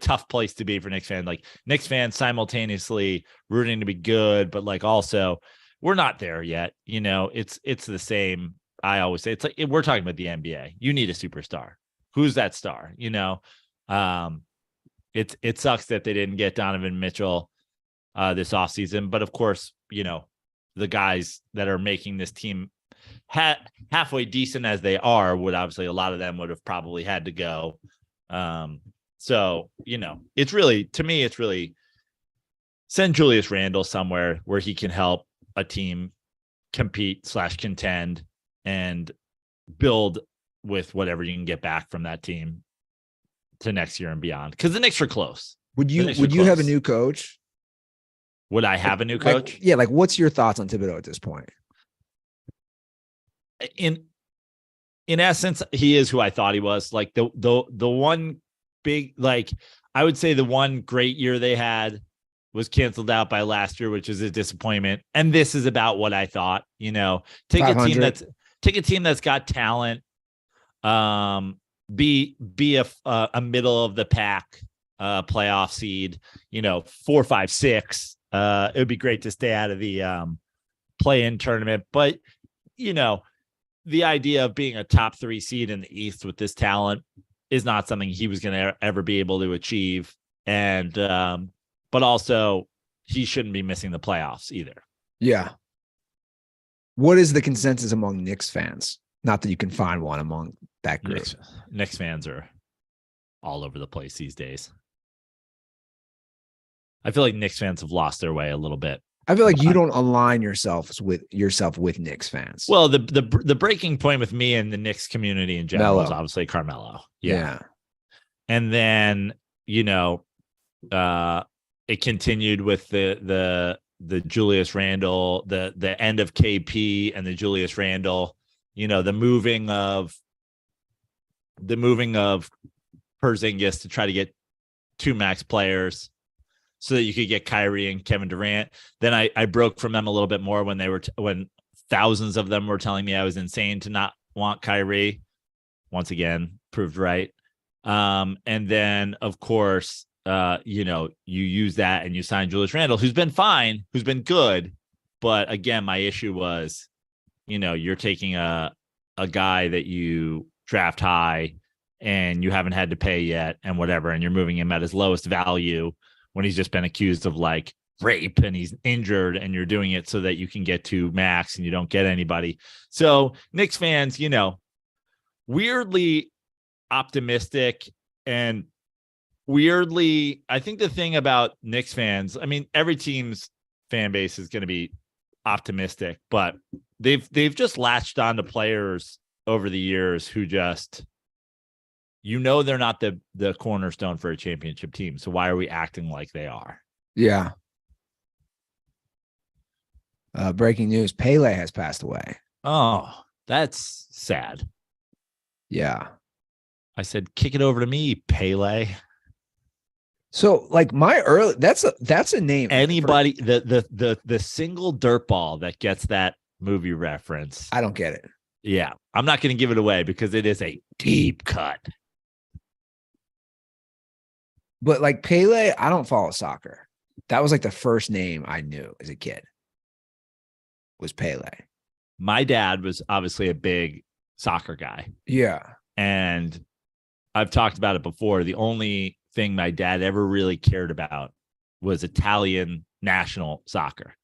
Speaker 2: tough place to be for Knicks fans. Like Knicks fans simultaneously rooting to be good, but like also we're not there yet. It's the same. I always say it's like, we're talking about the NBA. You need a superstar. who's that star? It sucks that they didn't get Donovan Mitchell this offseason, but of course, the guys that are making this team halfway decent as they are would obviously, a lot of them would have probably had to go. So, it's really, to me, it's really send Julius Randle somewhere where he can help a team compete/contend and build with whatever you can get back from that team to next year and beyond. Because the Knicks are close.
Speaker 1: Would you have a new coach?
Speaker 2: Would I have a new coach?
Speaker 1: What's your thoughts on Thibodeau at this point?
Speaker 2: In essence, he is who I thought he was. Like the one big, I would say the one great year they had was canceled out by last year, which is a disappointment. And this is about what I thought. Take a team that's got talent, be a middle of the pack playoff seed, 4, 5, 6. It would be great to stay out of the play-in tournament, but the idea of being a top 3 seed in the East with this talent is not something he was going to ever be able to achieve. And, but also he shouldn't be missing the playoffs either.
Speaker 1: Yeah. What is the consensus among Knicks fans? Not that you can find one among that group.
Speaker 2: Knicks fans are all over the place these days. I feel like Knicks fans have lost their way a little bit.
Speaker 1: I feel like you don't align yourself with Knicks fans.
Speaker 2: Well, the breaking point with me and the Knicks community in general is obviously Carmelo.
Speaker 1: Yeah.
Speaker 2: And then, it continued with the Julius Randle, the end of KP and the Julius Randle, the moving of Porzingis to try to get 2 max players so that you could get Kyrie and Kevin Durant. Then I broke from them a little bit more when when thousands of them were telling me I was insane to not want Kyrie. Once again, proved right. And then of course, you use that and you sign Julius Randle, who's been fine, who's been good. But again, my issue was, you're taking a guy that you draft high and you haven't had to pay yet and whatever, and you're moving him at his lowest value when he's just been accused of rape and he's injured, and you're doing it so that you can get to max and you don't get anybody. So Knicks fans, weirdly optimistic, and weirdly, I think the thing about Knicks fans, every team's fan base is going to be optimistic, but they've just latched on to players over the years who just, they're not the cornerstone for a championship team. So why are we acting like they are?
Speaker 1: Yeah. Breaking news: Pele has passed away.
Speaker 2: Oh, that's sad.
Speaker 1: Yeah.
Speaker 2: I said, kick it over to me, Pele.
Speaker 1: So that's a name.
Speaker 2: Anybody, the single dirt ball that gets that movie reference.
Speaker 1: I don't get it.
Speaker 2: Yeah. I'm not going to give it away because it is a deep cut.
Speaker 1: But Pele, I don't follow soccer. That was the first name I knew as a kid was Pele.
Speaker 2: My dad was obviously a big soccer guy.
Speaker 1: Yeah.
Speaker 2: And I've talked about it before. The only thing my dad ever really cared about was Italian national soccer.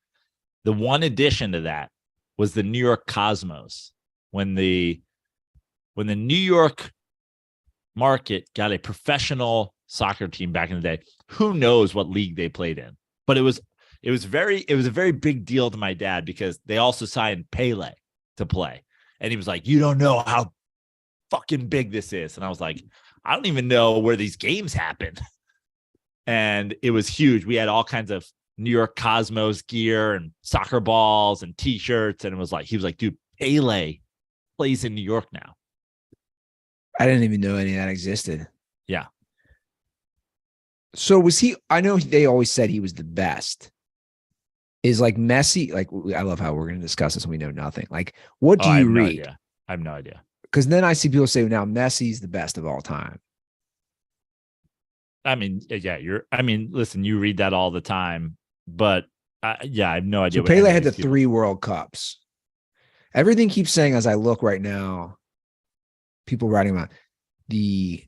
Speaker 2: The one addition to that was the New York Cosmos. When the New York market got a professional soccer team back in the day, who knows what league they played in, but it was a very big deal to my dad because they also signed Pele to play. And he was like, you don't know how fucking big this is. And I was like, I don't even know where these games happen. And it was huge. We had all kinds of New York Cosmos gear and soccer balls and t-shirts. And he was like, dude, Pele plays in New York now.
Speaker 1: I didn't even know any of that existed.
Speaker 2: Yeah.
Speaker 1: So was he, I know they always said he was the best. Is Messi, I love how we're going to discuss this and we know nothing. What do you read?
Speaker 2: No, I have no idea.
Speaker 1: Because then I see people say now Messi's the best of all time.
Speaker 2: Listen, you read that all the time, but I have no idea.
Speaker 1: So Pele had the 3 World Cups. Everything keeps saying, as I look right now, people writing about they're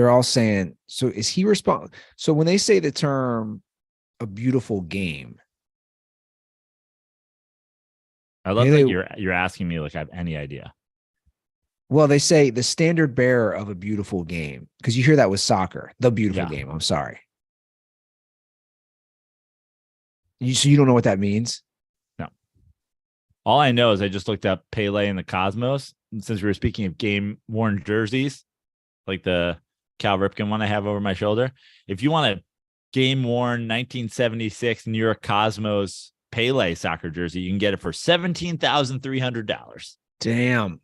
Speaker 1: all saying, so is he responsible? So when they say the term a beautiful game,
Speaker 2: I love that you're asking me like I have any idea.
Speaker 1: Well, they say the standard bearer of a beautiful game, because you hear that with soccer, the beautiful game. I'm sorry. So you don't know what that means?
Speaker 2: No. All I know is I just looked up Pele and the Cosmos. And since we were speaking of game-worn jerseys, like the Cal Ripken one I have over my shoulder, if you want a game-worn 1976 New York Cosmos Pele soccer jersey, you can get it for $17,300.
Speaker 1: Damn.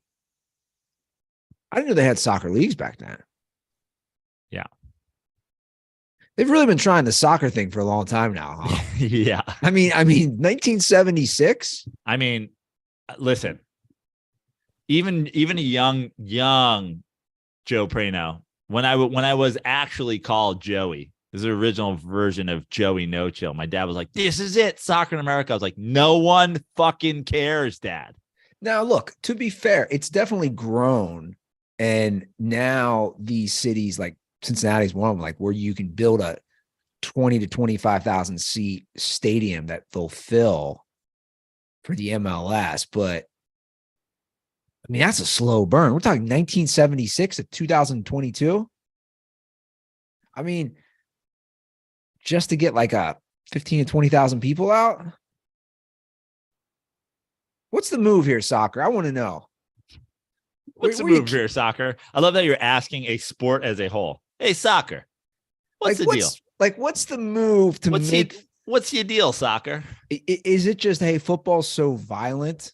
Speaker 1: I didn't know they had soccer leagues back then.
Speaker 2: Yeah.
Speaker 1: They've really been trying the soccer thing for a long time now, huh?
Speaker 2: Yeah.
Speaker 1: I mean, 1976.
Speaker 2: I mean, listen, even a young Joe Praino, when I was actually called Joey, this is the original version of Joey No Chill. My dad was like, "This is it, soccer in America." I was like, "No one fucking cares, Dad."
Speaker 1: Now, look, to be fair, it's definitely grown, and now these cities like Cincinnati's one of them, like where you can build a 20 to 25,000 seat stadium that they'll fill for the MLS. But I mean, that's a slow burn. We're talking 1976 to 2022. I mean, just to get like a 15 to 20,000 people out. What's the move here, soccer? I want to know.
Speaker 2: What's the move here, soccer? I love that you're asking a sport as a whole. Hey, soccer. What's the deal?
Speaker 1: Like, what's the move to
Speaker 2: what's your deal, soccer?
Speaker 1: Is it just, hey, football's so violent,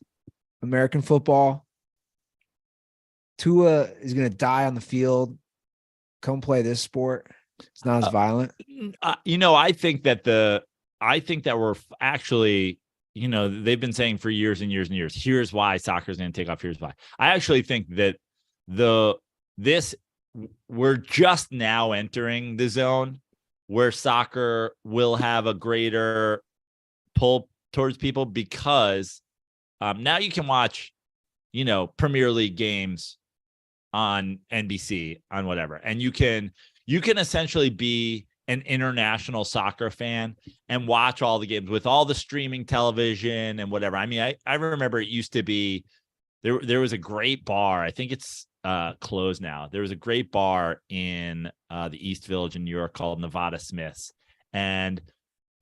Speaker 1: American football? Tua is going to die on the field. Come play this sport. It's not as violent.
Speaker 2: I think that we're actually, they've been saying for years and years and years, here's why soccer is going to take off. Here's why. I actually think that we're just now entering the zone where soccer will have a greater pull towards people because now you can watch, Premier League games on NBC, on whatever, and you can essentially be an international soccer fan and watch all the games with all the streaming television and whatever. I mean, I remember it used to be there was a great bar. I think it's closed now. There was a great bar in the East Village in New York called Nevada Smith's, and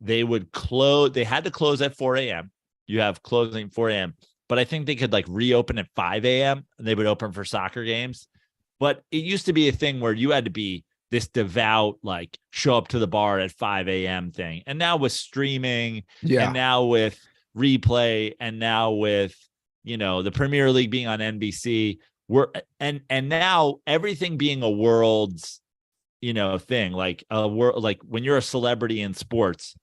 Speaker 2: they had to close at 4 a.m. You have closing 4 a.m. But I think they could like reopen at 5 a.m. and they would open for soccer games. But it used to be a thing where you had to be this devout, like show up to the bar at 5 a.m. thing. And now with streaming, and now with replay, and now with, the Premier League being on NBC, and now everything being a world's, thing, like a world, like when you're a celebrity in sports,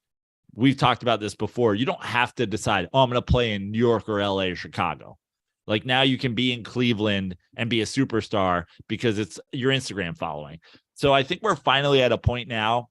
Speaker 2: we've talked about this before. You don't have to decide, I'm going to play in New York or LA or Chicago. Like now you can be in Cleveland and be a superstar because it's your Instagram following. So I think we're finally at a point now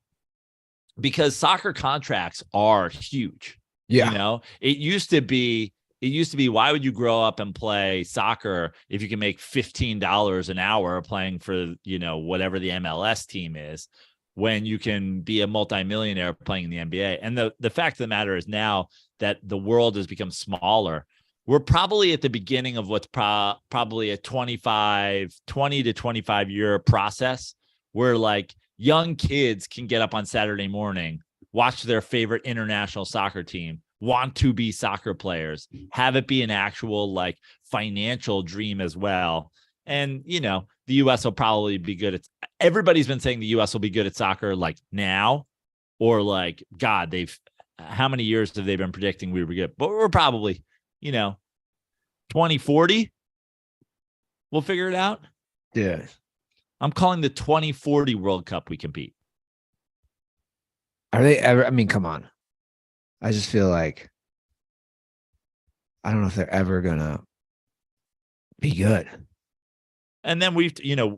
Speaker 2: because soccer contracts are huge.
Speaker 1: Yeah.
Speaker 2: It used to be, why would you grow up and play soccer if you can make $15 an hour playing for, whatever the MLS team is, when you can be a multimillionaire playing in the NBA. And the fact of the matter is now that the world has become smaller, we're probably at the beginning of what's probably a 20 to 25 year process where like young kids can get up on Saturday morning, watch their favorite international soccer team, want to be soccer players, have it be an actual like financial dream as well. And, the U.S. will probably be good at, everybody's been saying the U.S. will be good at soccer like now, or like, God, how many years have they been predicting we were good? But we're probably, 2040. We'll figure it out.
Speaker 1: Yeah.
Speaker 2: I'm calling the 2040 World Cup we compete.
Speaker 1: Are they ever? I mean, come on. I just feel like I don't know if they're ever gonna be good.
Speaker 2: And then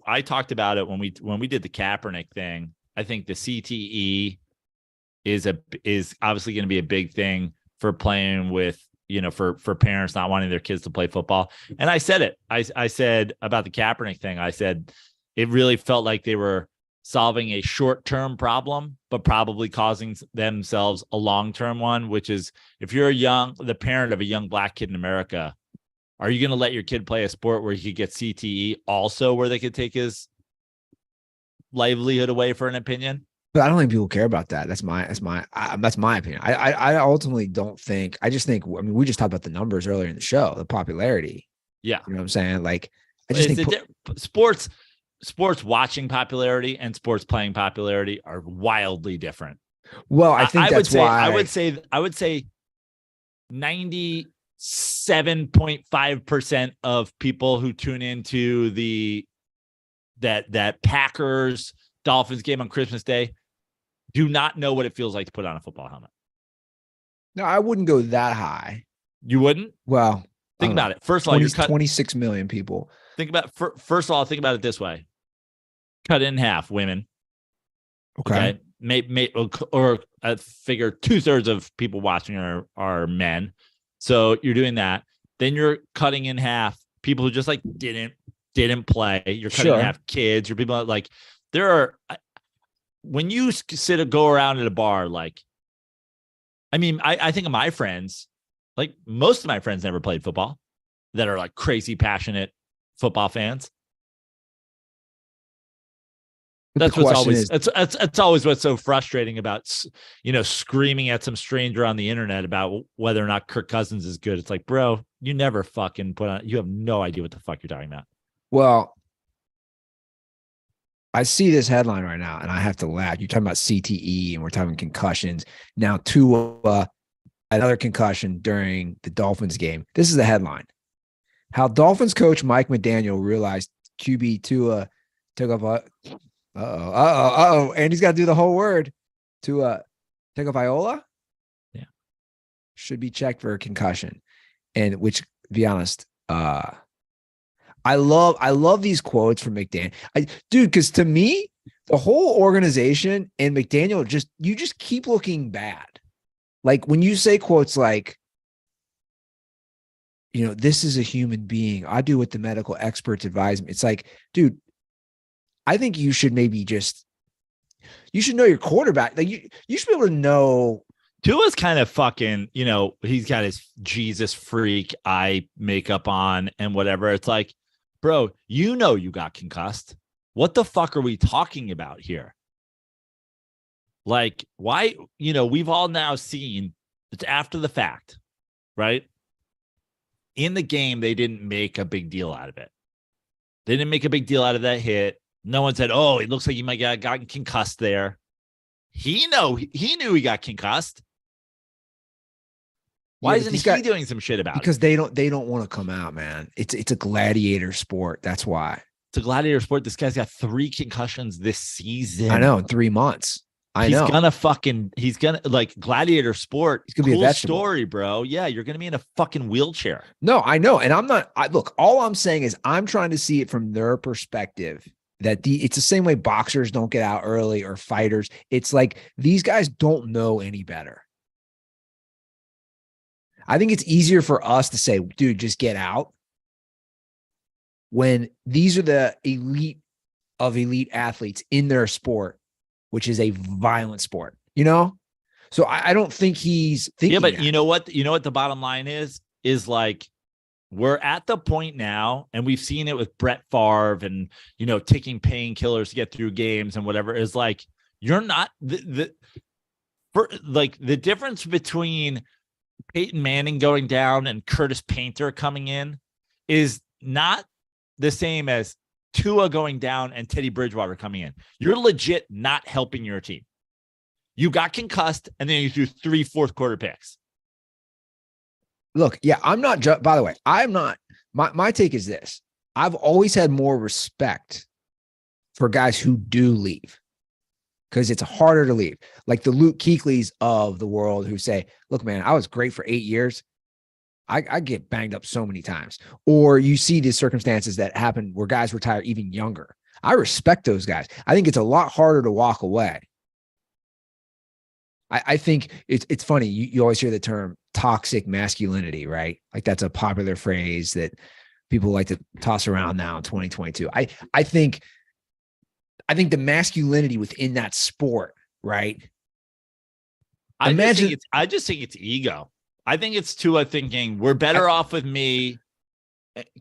Speaker 2: I talked about it when we did the Kaepernick thing. I think the CTE is obviously going to be a big thing for playing with for parents not wanting their kids to play football. And I said it. I said about the Kaepernick thing. I said it really felt like they were solving a short-term problem, but probably causing themselves a long-term one, which is if you're the parent of a young black kid in America, are you going to let your kid play a sport where he could get CTE also, where they could take his livelihood away for an opinion?
Speaker 1: But I don't think people care about that. That's my opinion. I ultimately don't think. I just think. I mean, we just talked about the numbers earlier in the show, the popularity.
Speaker 2: Yeah,
Speaker 1: you know what I'm saying. Like, I just think
Speaker 2: sports watching popularity and sports playing popularity are wildly different.
Speaker 1: Well, I think that's why
Speaker 2: I would say 97.5% of people who tune into that Packers Dolphins game on Christmas Day do not know what it feels like to put on a football helmet.
Speaker 1: No, I wouldn't go that high.
Speaker 2: You wouldn't?
Speaker 1: Well,
Speaker 2: think about it. First of all, you're
Speaker 1: 26 million people.
Speaker 2: Think about first of all, think about it this way: cut it in half, women.
Speaker 1: Okay.
Speaker 2: Or I figure 2/3 of people watching are men. So you're doing that. Then you're cutting in half people who just like didn't play. You're cutting in half kids. Or people like there are. When you go around at a bar, like, I mean, I think of my friends, like most of my friends never played football that are like crazy passionate football fans. That's what's always it's always what's so frustrating about, screaming at some stranger on the internet about whether or not Kirk Cousins is good. It's like, bro, you never fucking you have no idea what the fuck you're talking about.
Speaker 1: Well, I see this headline right now and I have to laugh. You're talking about CTE and we're talking concussions. Now, Tua, another concussion during the Dolphins game. This is the headline. How Dolphins coach Mike McDaniel realized QB Tua took up and he's got to do the whole word. Tua Tagovailoa?
Speaker 2: Yeah.
Speaker 1: Should be checked for a concussion. And which, to be honest, I love these quotes from McDaniel. Dude, because to me, the whole organization and McDaniel you just keep looking bad. Like when you say quotes like, this is a human being. I do what the medical experts advise me. It's like, dude, I think you should maybe you should know your quarterback. Like you should be able to know.
Speaker 2: Tua's kind of fucking, he's got his Jesus freak eye makeup on and whatever. It's like, bro, you got concussed. What the fuck are we talking about here? Like, why, we've all now seen it's after the fact, right? In the game, they didn't make a big deal out of it. They didn't make a big deal out of that hit. No one said, oh, it looks like you might have gotten concussed there. He knew he got concussed. Why isn't he doing some shit about it?
Speaker 1: Because they don't want to come out, man. It's a gladiator sport. That's why.
Speaker 2: It's a gladiator sport. This guy's got 3 concussions this season.
Speaker 1: I know, in 3 months. He's gonna like gladiator sport. He's gonna be a vegetable.
Speaker 2: Story, bro. Yeah, you're gonna be in a fucking wheelchair.
Speaker 1: No, I know. And I'm not. Look, all I'm saying is I'm trying to see it from their perspective. That it's the same way boxers don't get out early or fighters. It's like these guys don't know any better. I think it's easier for us to say, dude, just get out. When these are the elite of elite athletes in their sport, which is a violent sport, So I don't think he's thinking.
Speaker 2: Yeah, but
Speaker 1: that.
Speaker 2: You know what the bottom line is like, we're at the point now, and we've seen it with Brett Favre and, taking painkillers to get through games and whatever, is like, you're not the difference between Peyton Manning going down and Curtis Painter coming in is not the same as Tua going down and Teddy Bridgewater coming in. You're legit not helping your team. You got concussed, and then you threw 3 fourth-quarter picks.
Speaker 1: Look, yeah, I'm not. By the way, I'm not. My take is this: I've always had more respect for guys who do leave, because it's harder to leave. Like the Luke Kuechly's of the world who say, "Look, man, I was great for 8 years. I get banged up so many times." Or you see these circumstances that happen where guys retire even younger. I respect those guys. I think it's a lot harder to walk away. I think it's funny. You always hear the term toxic masculinity, right? Like that's a popular phrase that people like to toss around now in 2022. I think the masculinity within that sport, right?
Speaker 2: I just think it's ego. I think it's Tua thinking we're better off with me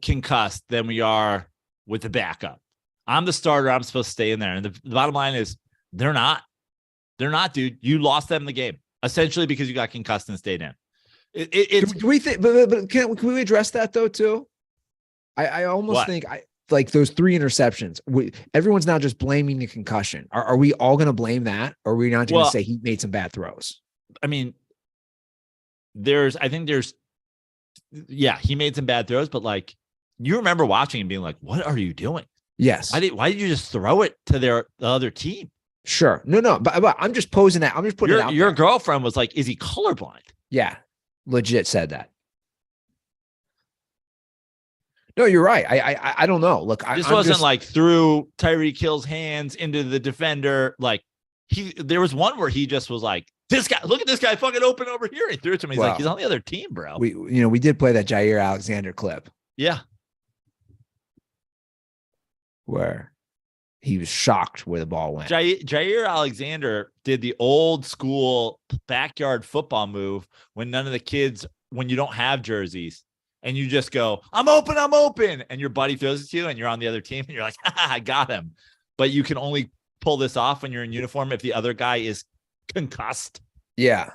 Speaker 2: concussed than we are with the backup. I'm the starter. I'm supposed to stay in there. And the bottom line is they're not. They're not, dude. You lost them the game essentially because you got concussed and stayed in.
Speaker 1: Do we think? But can we address that though too? I almost think like those 3 interceptions. Everyone's now just blaming the concussion. Are we all going to blame that, or are we not going to say he made some bad throws?
Speaker 2: I mean, he made some bad throws, but like you remember watching and being like, "What are you doing?"
Speaker 1: Yes.
Speaker 2: Why did you just throw it to the other team?
Speaker 1: Sure. No. But I'm just posing that. I'm just putting it out.
Speaker 2: Your girlfriend was like, "Is he colorblind?"
Speaker 1: Yeah, legit said that. No, you're right. I don't know. Look,
Speaker 2: this wasn't like through Tyreek Hill's hands into the defender. Like there was one where he just was like, "This guy, look at this guy, fucking open over here." He threw it to me. He's like, he's on the other team, bro.
Speaker 1: We did play that Jair Alexander clip.
Speaker 2: Yeah.
Speaker 1: Where he was shocked where the ball went.
Speaker 2: Jair Alexander did the old school backyard football move when you don't have jerseys and you just go, I'm open. And your buddy throws it to you and you're on the other team and you're like, I got him. But you can only pull this off when you're in uniform if the other guy is concussed.
Speaker 1: Yeah.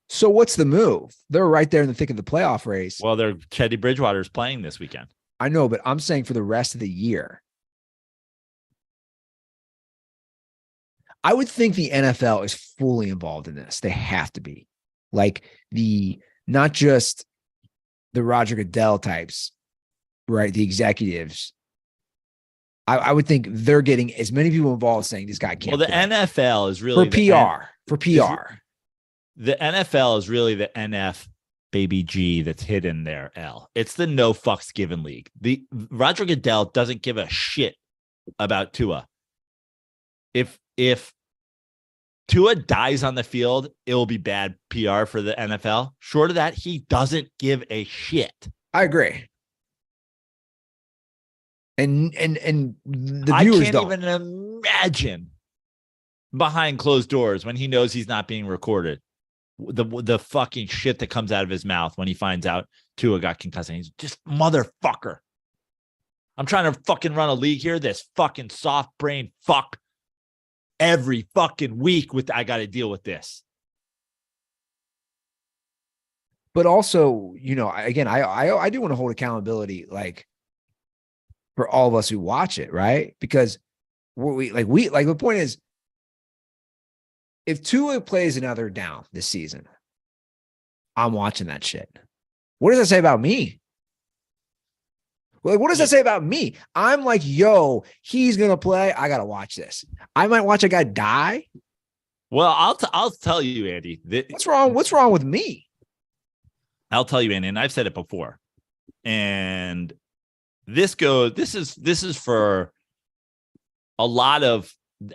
Speaker 1: So what's the move? They're right there in the thick of the playoff race.
Speaker 2: Well, Teddy Bridgewater's playing this weekend.
Speaker 1: I know, but I'm saying for the rest of the year. I would think the NFL is fully involved in this. They have to be. Like not just the Roger Goodell types, right? The executives. I would think they're getting as many people involved saying this guy can't.
Speaker 2: Well, the NFL is really
Speaker 1: for PR.
Speaker 2: The NFL is really the NF baby G that's hidden there, L. It's the no fucks given league. The Roger Goodell doesn't give a shit about Tua. If Tua dies on the field, it will be bad PR for the NFL. Short of that, he doesn't give a shit.
Speaker 1: I agree. And the
Speaker 2: I
Speaker 1: viewers
Speaker 2: can't even imagine behind closed doors when he knows he's not being recorded. The fucking shit that comes out of his mouth when he finds out Tua got concussed. He's just motherfucker. I'm trying to fucking run a league here. This fucking soft brain fuck every fucking week I got to deal with this.
Speaker 1: But also, again, I do want to hold accountability, like for all of us who watch it, right? Because the point is, if Tua plays another down this season, I'm watching that shit. What does that say about me? Well, what does that say about me? I'm like, yo, he's going to play. I got to watch this. I might watch a guy die.
Speaker 2: Well, I'll tell you, Andy.
Speaker 1: What's wrong? What's wrong with me?
Speaker 2: I'll tell you, Andy, and I've said it before. And this is for a lot of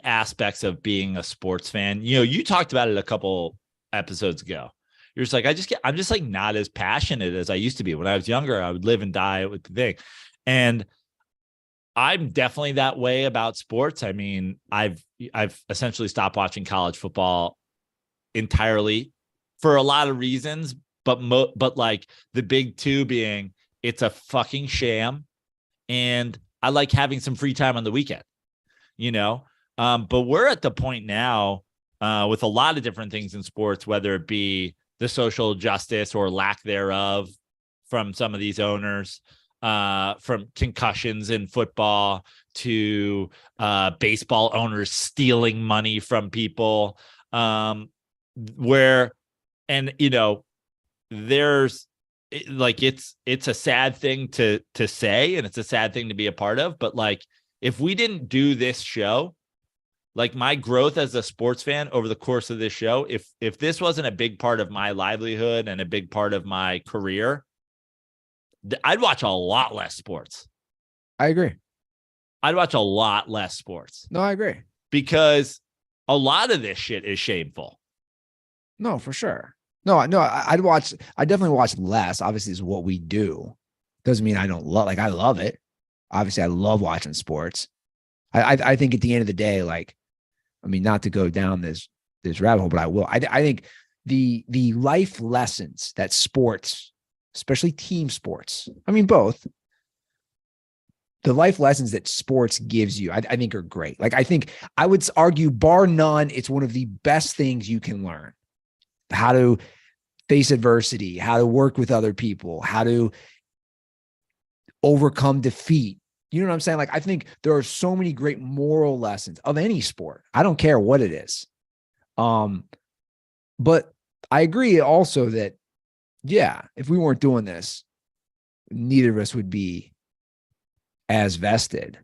Speaker 2: aspects of being a sports fan. You talked about it a couple episodes ago. You're just like, I'm just like not as passionate as I used to be. When I was younger, I would live and die with the thing. And I'm definitely that way about sports. I mean, I've essentially stopped watching college football entirely for a lot of reasons, but like the big two being it's a fucking sham. And I like having some free time on the weekend, but we're at the point now with a lot of different things in sports, whether it be the social justice or lack thereof from some of these owners, from concussions in football to baseball owners stealing money from people, there's like, it's a sad thing to say, and it's a sad thing to be a part of. But like, if we didn't do this show, like my growth as a sports fan over the course of this show, if this wasn't a big part of my livelihood and a big part of my career, I'd watch a lot less sports.
Speaker 1: I agree.
Speaker 2: I'd watch a lot less sports.
Speaker 1: No, I agree.
Speaker 2: Because a lot of this shit is shameful.
Speaker 1: No, for sure. No, I definitely watch less. Obviously, is what we do. Doesn't mean I don't love, like, I love it. Obviously, I love watching sports. I think at the end of the day, like, I mean, not to go down this rabbit hole, but I will. I think the life lessons that sports, especially team sports, I mean, both, the life lessons that sports gives you, I think are great. Like, I think I would argue, bar none, it's one of the best things you can learn. How to face adversity, how to work with other people, how to overcome defeat. You know what I'm saying? Like, I think there are so many great moral lessons of any sport. I don't care what it is. But I agree also that, yeah, if we weren't doing this, neither of us would be as vested.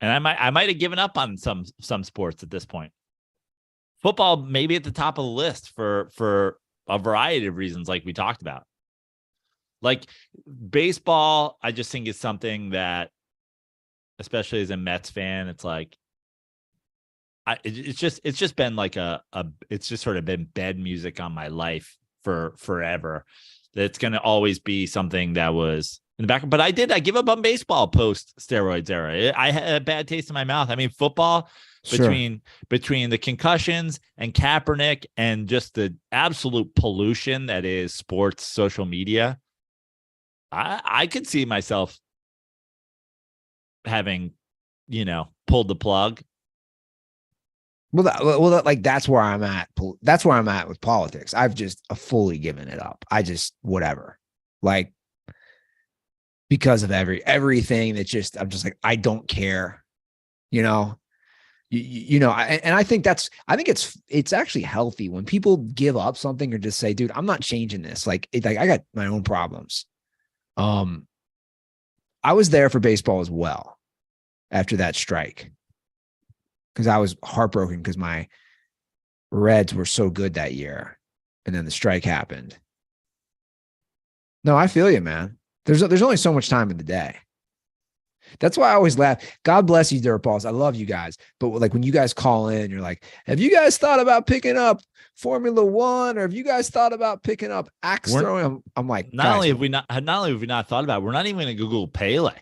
Speaker 2: And I might have given up on some sports at this point. Football maybe at the top of the list for a variety of reasons, like we talked about. Like baseball, I just think is something that, especially as a Mets fan, it's like, it's just been like it's just sort of been bed music on my life for forever. That's going to always be something that was in the back. But I give up on baseball post steroids era. I had a bad taste in my mouth. I mean, football, between the concussions and Kaepernick and just the absolute pollution that is sports social media, I could see myself having, pulled the plug.
Speaker 1: Well, like, that's where I'm at. That's where I'm at with politics. I've just fully given it up. I just, whatever, like, because of everything that I'm just like, I don't care, and I think it's actually healthy when people give up something or just say, dude, I'm not changing this. Like, I got my own problems. I was there for baseball as well after that strike, because I was heartbroken because my Reds were so good that year, and then the strike happened. No, I feel you, man. There's only so much time in the day. That's why I always laugh. God bless you, dirt balls. I love you guys. But like, when you guys call in, you're like, have you guys thought about picking up Formula One, or have you guys thought about picking up axe throwing? I'm like,
Speaker 2: not only have we not thought about it, we're not even going to Google Pele.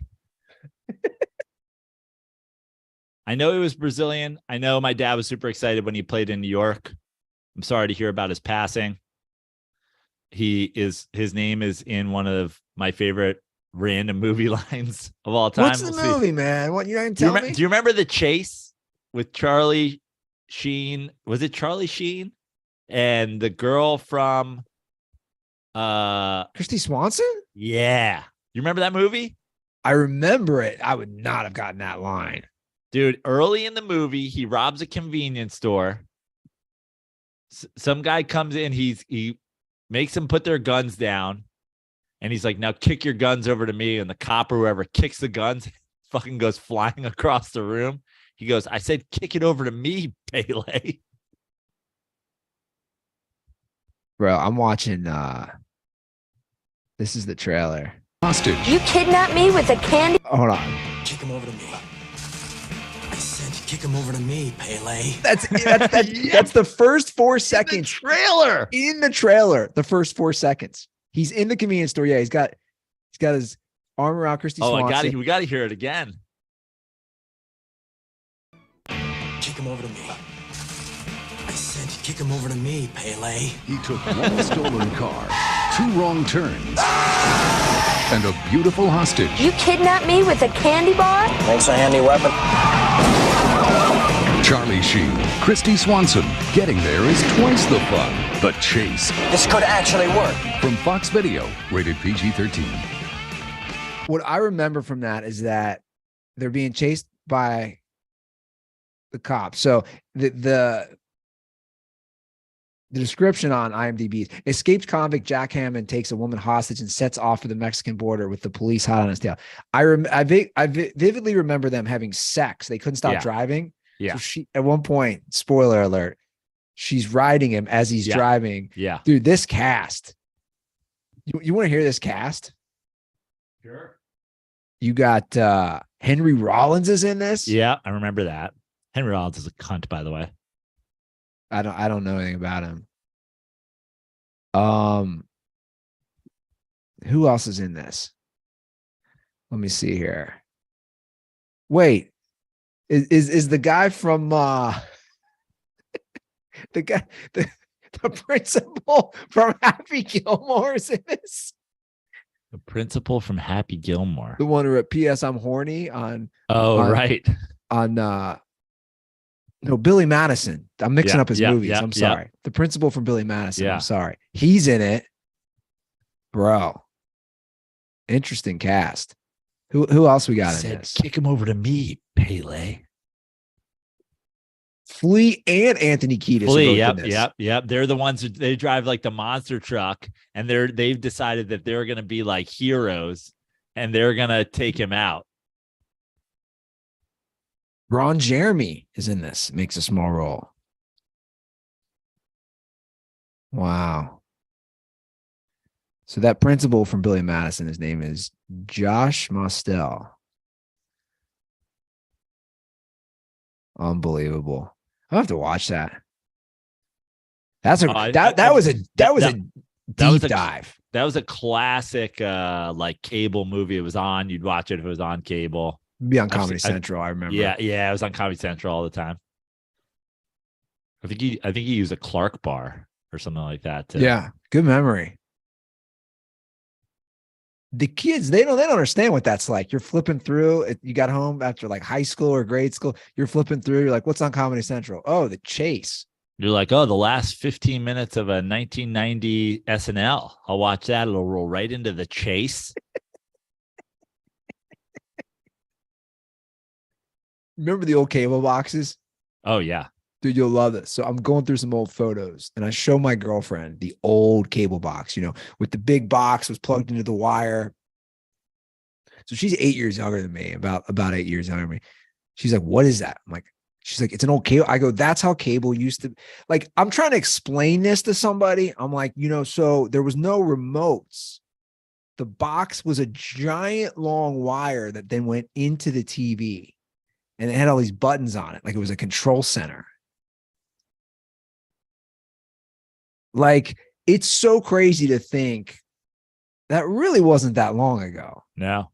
Speaker 2: I know he was Brazilian. I know my dad was super excited when he played in New York. I'm sorry to hear about his passing. His name is in one of my favorite random movie lines of all time.
Speaker 1: What's the movie, man? What, you don't even tell me?
Speaker 2: Do you remember The Chase with Charlie Sheen? Was it Charlie Sheen and the girl from
Speaker 1: Christy Swanson?
Speaker 2: Yeah. You remember that movie?
Speaker 1: I remember it. I would not have gotten that line.
Speaker 2: Dude, early in the movie, he robs a convenience store. Some guy comes in, he makes them put their guns down, and he's like, now kick your guns over to me. And the cop or whoever kicks the guns, fucking goes flying across the room. He goes, I said, kick it over to me, Pele.
Speaker 1: Bro, I'm watching, this is the trailer.
Speaker 4: Hostage. You kidnapped me with a candy.
Speaker 1: Hold on.
Speaker 5: Kick him over to me. I said, kick him over to me, Pele.
Speaker 1: That's the first 4 seconds. In the trailer, the first 4 seconds. He's in the convenience store. Yeah, he's got his arm around Christy Swanson.
Speaker 2: We got to hear it again.
Speaker 5: Kick him over to me. I said, kick him over to me, Pele.
Speaker 4: He took one stolen car, 2 wrong turns, and a beautiful hostage.
Speaker 6: You kidnapped me with a candy bar?
Speaker 5: Thanks a handy weapon.
Speaker 4: Charlie Sheen, Christy Swanson. Getting there is twice the fun. The Chase.
Speaker 5: This could actually work.
Speaker 4: From Fox Video, rated PG-13.
Speaker 1: What I remember from that is that they're being chased by the cops. So the description on IMDb is, escaped convict Jack Hammond takes a woman hostage and sets off for the Mexican border with the police hot on his tail. I vividly remember them having sex. They couldn't stop driving.
Speaker 2: Yeah.
Speaker 1: So she, at one point, spoiler alert, she's riding him as he's driving.
Speaker 2: Yeah.
Speaker 1: Dude, this cast. You want to hear this cast?
Speaker 2: Sure.
Speaker 1: You got Henry Rollins is in this.
Speaker 2: Yeah, I remember that. Henry Rollins is a cunt, by the way.
Speaker 1: I don't know anything about him. Who else is in this? Let me see here. Wait, is the guy from the guy the principal from Happy Gilmore is in this?
Speaker 2: The principal from Happy Gilmore.
Speaker 1: The one who at PS I'm horny on.
Speaker 2: Oh, right.
Speaker 1: On no, Billy Madison. I'm mixing up his movies. I'm sorry.
Speaker 2: Yeah.
Speaker 1: The principal from Billy Madison.
Speaker 2: Yeah.
Speaker 1: I'm sorry. He's in it. Bro. Interesting cast. Who else we got in this?
Speaker 2: Kick him over to me, Pele.
Speaker 1: Flea and Anthony Kiedis.
Speaker 2: Flea, yep. They're the ones who they drive like the monster truck, and they've decided that they're gonna be like heroes and they're gonna take him out.
Speaker 1: Ron Jeremy is in this. Makes a small role. Wow. So that principal from Billy Madison, his name is Josh Mostel. Unbelievable. I'll have to watch that. That was a deep dive.
Speaker 2: That was a classic like cable movie. It was on. You'd watch it if it was on cable.
Speaker 1: It'd be on Comedy Central, I remember.
Speaker 2: Yeah, it was on Comedy Central all the time. I think he used a Clark bar or something like that too.
Speaker 1: Yeah, good memory. The kids, they don't understand what that's like. You're flipping through. You got home after like high school or grade school. You're flipping through. You're like, what's on Comedy Central? Oh, The Chase.
Speaker 2: You're like, oh, the last 15 minutes of a 1990 SNL. I'll watch that. It'll roll right into The Chase.
Speaker 1: Remember the old cable boxes?
Speaker 2: Oh, yeah.
Speaker 1: Dude, you'll love this. So I'm going through some old photos and I show my girlfriend the old cable box, with the big box was plugged into the wire. So she's 8 years younger than me, about 8 years younger than me. She's like, what is that? I'm like, she's like, it's an old cable. I go, that's how cable used to, like, I'm trying to explain this to somebody. I'm like, so there was no remotes. The box was a giant long wire that then went into the TV and it had all these buttons on it. Like it was a control center. Like, it's so crazy to think that really wasn't that long ago.
Speaker 2: No.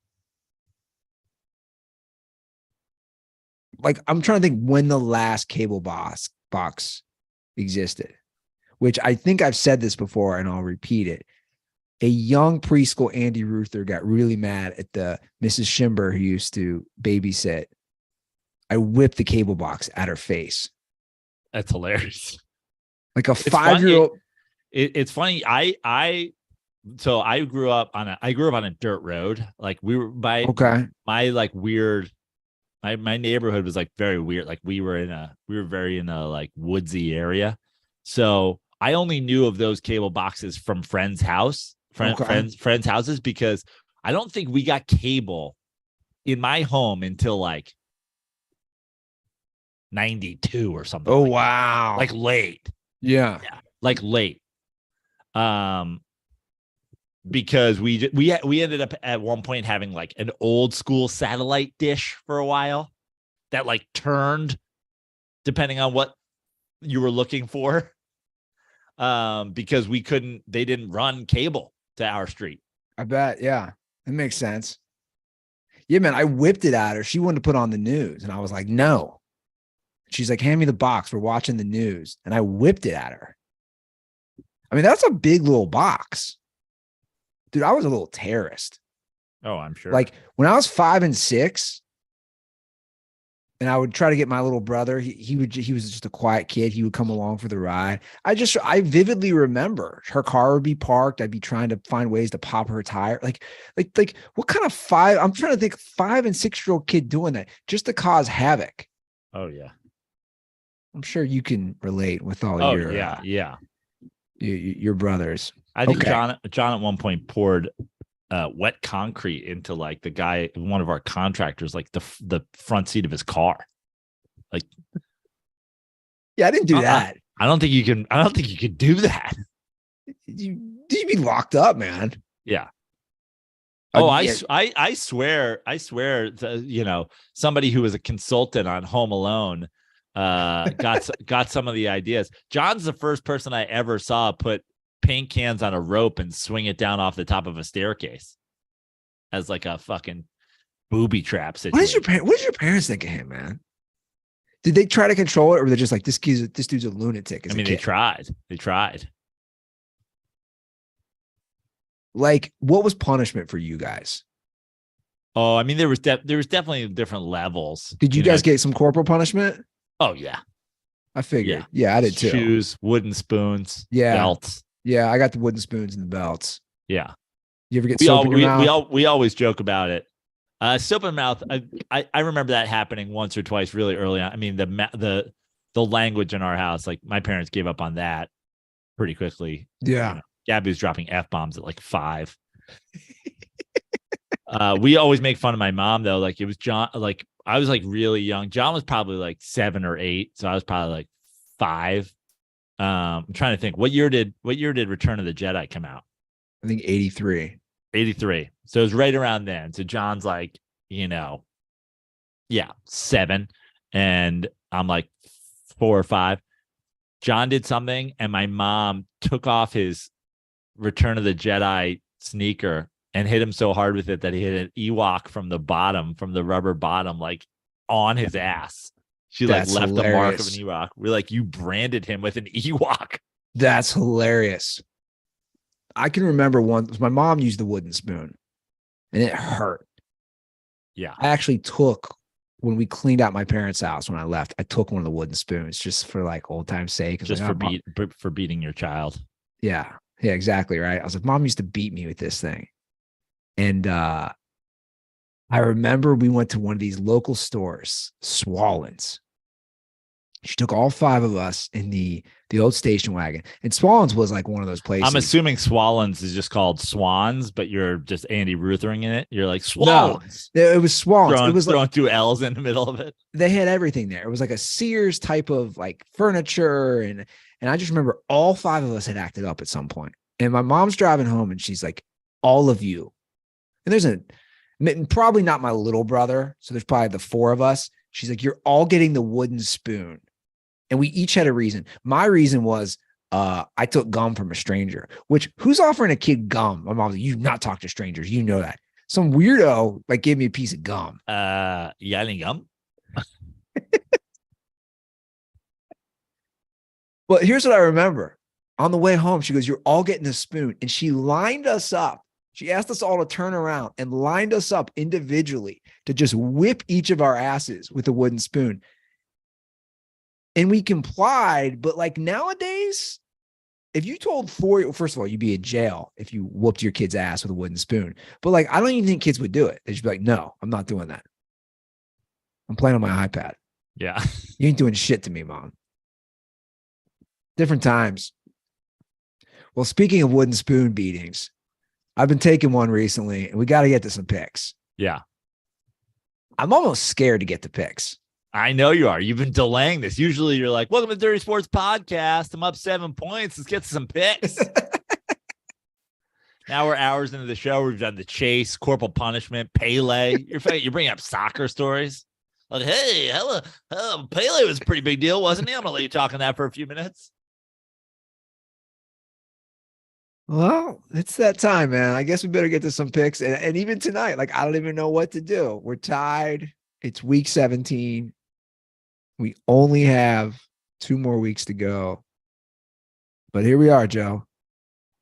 Speaker 1: Like, I'm trying to think when the last cable box existed, which I think I've said this before and I'll repeat it. A young preschool Andy Ruther got really mad at the Mrs. Schimber who used to babysit. I whipped the cable box at her face.
Speaker 2: That's hilarious.
Speaker 1: Like a 5-year-old.
Speaker 2: It's funny. I grew up on a dirt road. Like we were my like weird. My neighborhood was like very weird. Like we were very in a like woodsy area. So I only knew of those cable boxes from friends' houses because I don't think we got cable in my home until like 92 or something.
Speaker 1: Oh, wow.
Speaker 2: Like late.
Speaker 1: Yeah.
Speaker 2: Like late. Because we ended up at one point having like an old school satellite dish for a while that like turned depending on what you were looking for. Because they didn't run cable to our street.
Speaker 1: I bet. Yeah. It makes sense. Yeah, man. I whipped it at her. She wanted to put on the news and I was like, no. She's like, hand me the box. We're watching the news. And I whipped it at her. I mean, that's a big little box. Dude, I was a little terrorist.
Speaker 2: Oh, I'm sure.
Speaker 1: Like when I was 5 and 6, and I would try to get my little brother, he was just a quiet kid. He would come along for the ride. I vividly remember her car would be parked. I'd be trying to find ways to pop her tire. Like what kind of I'm trying to think 5 and 6-year-old kid doing that just to cause havoc.
Speaker 2: Oh yeah.
Speaker 1: I'm sure you can relate with all your brothers.
Speaker 2: I think John at one point poured wet concrete into like the guy, one of our contractors, like the front seat of his car. Like,
Speaker 1: yeah, I didn't do that.
Speaker 2: I don't think you can do that.
Speaker 1: You'd be locked up, man.
Speaker 2: Yeah. Oh, I swear, somebody who was a consultant on Home Alone got some of the ideas. John's the first person I ever saw put paint cans on a rope and swing it down off the top of a staircase as like a fucking booby trap situation.
Speaker 1: What did your parents think of him, man? Did they try to control it, or were they just like, this dude's a lunatic?
Speaker 2: I mean, they tried.
Speaker 1: Like, what was punishment for you guys?
Speaker 2: Oh, I mean, there was definitely different levels.
Speaker 1: Did you guys get some corporal punishment?
Speaker 2: Oh yeah,
Speaker 1: I figured. Yeah, I did too.
Speaker 2: Shoes, wooden spoons,
Speaker 1: yeah,
Speaker 2: belts.
Speaker 1: Yeah, I got the wooden spoons and the belts.
Speaker 2: Yeah.
Speaker 1: You ever get soap in your mouth?
Speaker 2: We always joke about it. Soap in mouth. I remember that happening once or twice really early on. I mean, the language in our house, like my parents gave up on that pretty quickly.
Speaker 1: Yeah.
Speaker 2: You know, Gabby was dropping F-bombs at like 5. We always make fun of my mom though. Like it was John, like I was like really young. John was probably like 7 or 8. So I was probably like 5. I'm trying to think what year did Return of the Jedi come out?
Speaker 1: I think 83.
Speaker 2: 83. So it was right around then. So John's like, 7, and I'm like 4 or 5. John did something, and my mom took off his Return of the Jedi sneaker and hit him so hard with it that he hit an Ewok from the rubber bottom, like on his ass. She left hilarious. The mark of an Ewok. We're like, you branded him with an Ewok.
Speaker 1: That's hilarious. I can remember once my mom used the wooden spoon and it hurt.
Speaker 2: Yeah.
Speaker 1: I actually took, when we cleaned out my parents' house when I left, I took one of the wooden spoons just for like old time's sake.
Speaker 2: Just
Speaker 1: like,
Speaker 2: for beating your child.
Speaker 1: Yeah. Yeah, exactly. Right. I was like, Mom used to beat me with this thing. And I remember we went to one of these local stores, Swallens. She took all 5 of us in the old station wagon. And Swallens was like one of those places.
Speaker 2: I'm assuming Swallens is just called Swans, but you're just Andy Ruthering in it. You're like, Swallens.
Speaker 1: No, it was Swallens. It was
Speaker 2: throwing
Speaker 1: like
Speaker 2: 2 L's in the middle of it.
Speaker 1: They had everything there. It was like a Sears type of like furniture. And I just remember all 5 of us had acted up at some point. And my mom's driving home and she's like, all of you. And there's probably not my little brother. So there's probably the 4 of us. She's like, you're all getting the wooden spoon. And we each had a reason. My reason was I took gum from a stranger, which who's offering a kid gum? My mom's like, you do not talk to strangers. You know that. Some weirdo like gave me a piece of gum.
Speaker 2: You got any gum?
Speaker 1: But here's what I remember. On the way home, she goes, you're all getting a spoon. And she lined us up. She asked us all to turn around and lined us up individually to just whip each of our asses with a wooden spoon. And we complied, but like nowadays, if you told 4, first of all, you'd be in jail if you whooped your kid's ass with a wooden spoon. But like, I don't even think kids would do it. They'd just be like, no, I'm not doing that. I'm playing on my iPad.
Speaker 2: Yeah.
Speaker 1: You ain't doing shit to me, Mom. Different times. Well, speaking of wooden spoon beatings, I've been taking one recently and we got to get to some picks.
Speaker 2: Yeah.
Speaker 1: I'm almost scared to get to picks.
Speaker 2: I know you are. You've been delaying this. Usually you're like, welcome to Dirty Sports Podcast. I'm up 7 points. Let's get to some picks. Now we're hours into the show. We've done the chase, corporal punishment, Pele. You're bringing up soccer stories. Like, hey, hello, Pele was a pretty big deal, wasn't he? I'm going to let you talk on that for a few minutes.
Speaker 1: Well, it's that time, man. I guess we better get to some picks. And even tonight, like, I don't even know what to do. We're tied. It's week 17. We only have 2 more weeks to go. But here we are, Joe.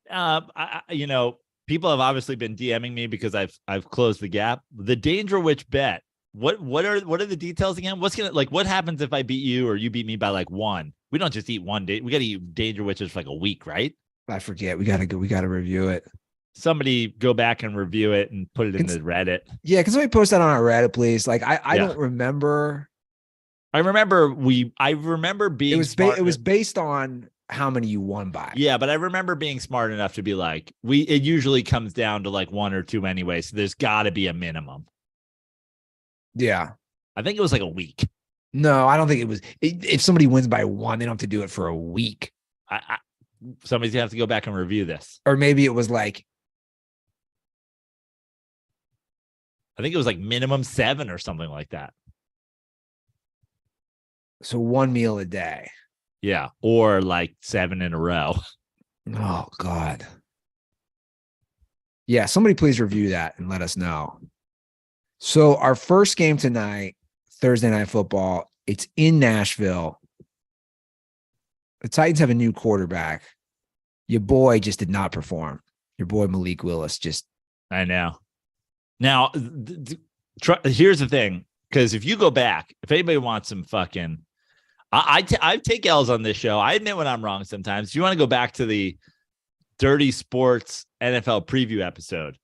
Speaker 2: People have obviously been DMing me because I've closed the gap. The Danger Witch bet. What are the details again? What happens if I beat you or you beat me by like 1? We don't just eat 1 day. We got to eat Danger Witches for like a week, right?
Speaker 1: I forget. We got to review it.
Speaker 2: Somebody go back and review it and put it in the Reddit.
Speaker 1: Yeah, can somebody post that on our Reddit, please? Like, I don't remember.
Speaker 2: I remember being.
Speaker 1: It was based on how many you won by.
Speaker 2: Yeah, but I remember being smart enough to be like, it usually comes down to like 1 or 2 anyway. So there's got to be a minimum.
Speaker 1: Yeah,
Speaker 2: I think it was like a week.
Speaker 1: No, I don't think it was. If somebody wins by 1, they don't have to do it for a week.
Speaker 2: Somebody's gonna have to go back and review this.
Speaker 1: Or maybe it was like,
Speaker 2: I think it was like minimum 7 or something like that.
Speaker 1: So 1 meal a day.
Speaker 2: Yeah. Or like 7 in a row.
Speaker 1: Oh, God. Yeah. Somebody please review that and let us know. So our first game tonight, Thursday Night Football, it's in Nashville. The Titans have a new quarterback. Your boy just did not perform. Your boy Malik Willis just.
Speaker 2: I know. Now, here's the thing. Because if you go back, if anybody wants some fucking, I take L's on this show. I admit when I'm wrong sometimes. If you want to go back to the Dirty Sports NFL preview episode,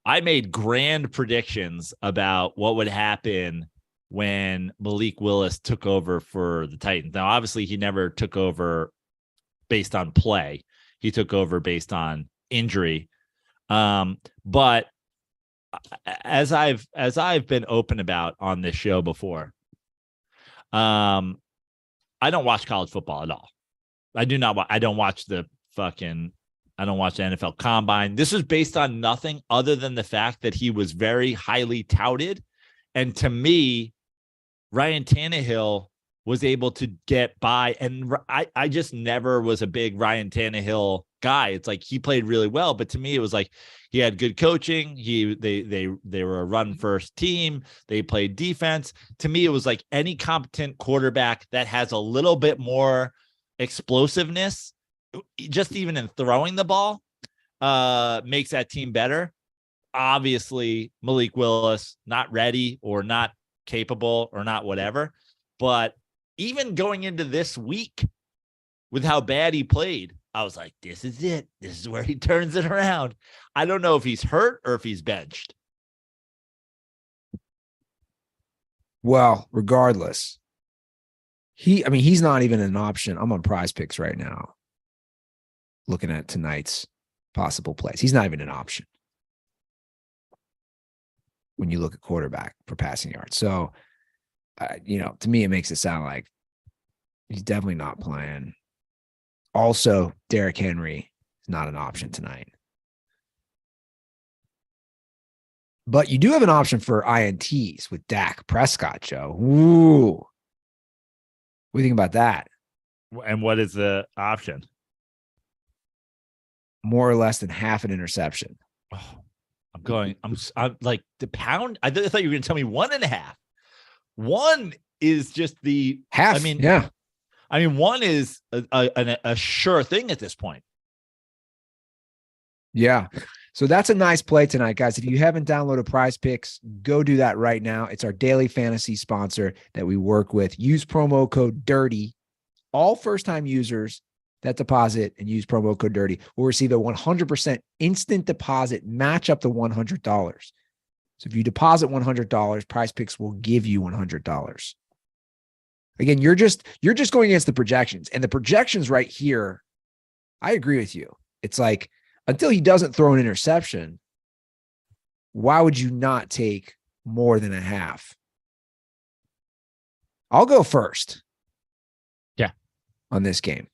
Speaker 2: I made grand predictions about what would happen when Malik Willis took over for the Titans. Now, obviously, he never took over based on play. He took over based on injury. But as I've been open about on this show before, I don't watch college football at all. I don't watch the NFL Combine. This was based on nothing other than the fact that he was very highly touted. And to me, Ryan Tannehill was able to get by. And I just never was a big Ryan Tannehill guy. It's like he played really well. But to me, it was like he had good coaching. They were a run first team. They played defense. To me, it was like any competent quarterback that has a little bit more explosiveness, just even in throwing the ball, makes that team better. Obviously, Malik Willis, not ready or not capable or not whatever. But even going into this week with how bad he played, I was like, this is it. This is where he turns it around. I don't know if he's hurt or if he's benched.
Speaker 1: Well, regardless, he's not even an option. I'm on Prize Picks right now, looking at tonight's possible plays. He's not even an option when you look at quarterback for passing yards. So, to me, it makes it sound like he's definitely not playing. Also, Derrick Henry is not an option tonight. But you do have an option for INTs with Dak Prescott, Joe. Ooh. What do you think about that?
Speaker 2: And what is the option?
Speaker 1: More or less than half an interception.
Speaker 2: Oh, I'm like the pound. I thought you were going to tell me 1.5. One is just the
Speaker 1: half. Yeah.
Speaker 2: One is a sure thing at this point.
Speaker 1: Yeah. So that's a nice play tonight, guys. If you haven't downloaded Prize Picks, go do that right now. It's our daily fantasy sponsor that we work with. Use promo code DIRTY. All first-time users that deposit and use promo code DIRTY will receive a 100% instant deposit match up to $100. So if you deposit $100, Prize Picks will give you $100. Again, you're just going against the projections. And the projections right here, I agree with you. It's like, until he doesn't throw an interception, why would you not take more than a half? I'll go first.
Speaker 2: Yeah.
Speaker 1: On this game.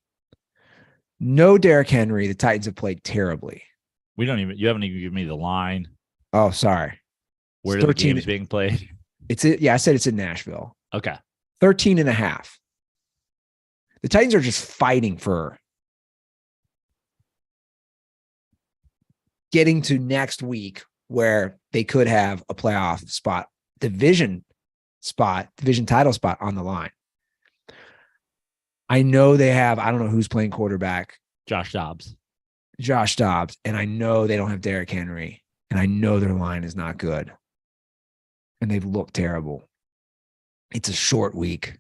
Speaker 1: No Derrick Henry. The Titans have played terribly.
Speaker 2: You haven't even given me the line.
Speaker 1: Oh, sorry.
Speaker 2: Where the game is being played.
Speaker 1: I said it's in Nashville.
Speaker 2: Okay.
Speaker 1: 13.5. The Titans are just fighting for getting to next week where they could have a playoff spot, division title spot on the line. I know they have, I don't know who's playing quarterback.
Speaker 2: Josh Dobbs.
Speaker 1: And I know they don't have Derrick Henry. And I know their line is not good. And they've looked terrible. It's a short week.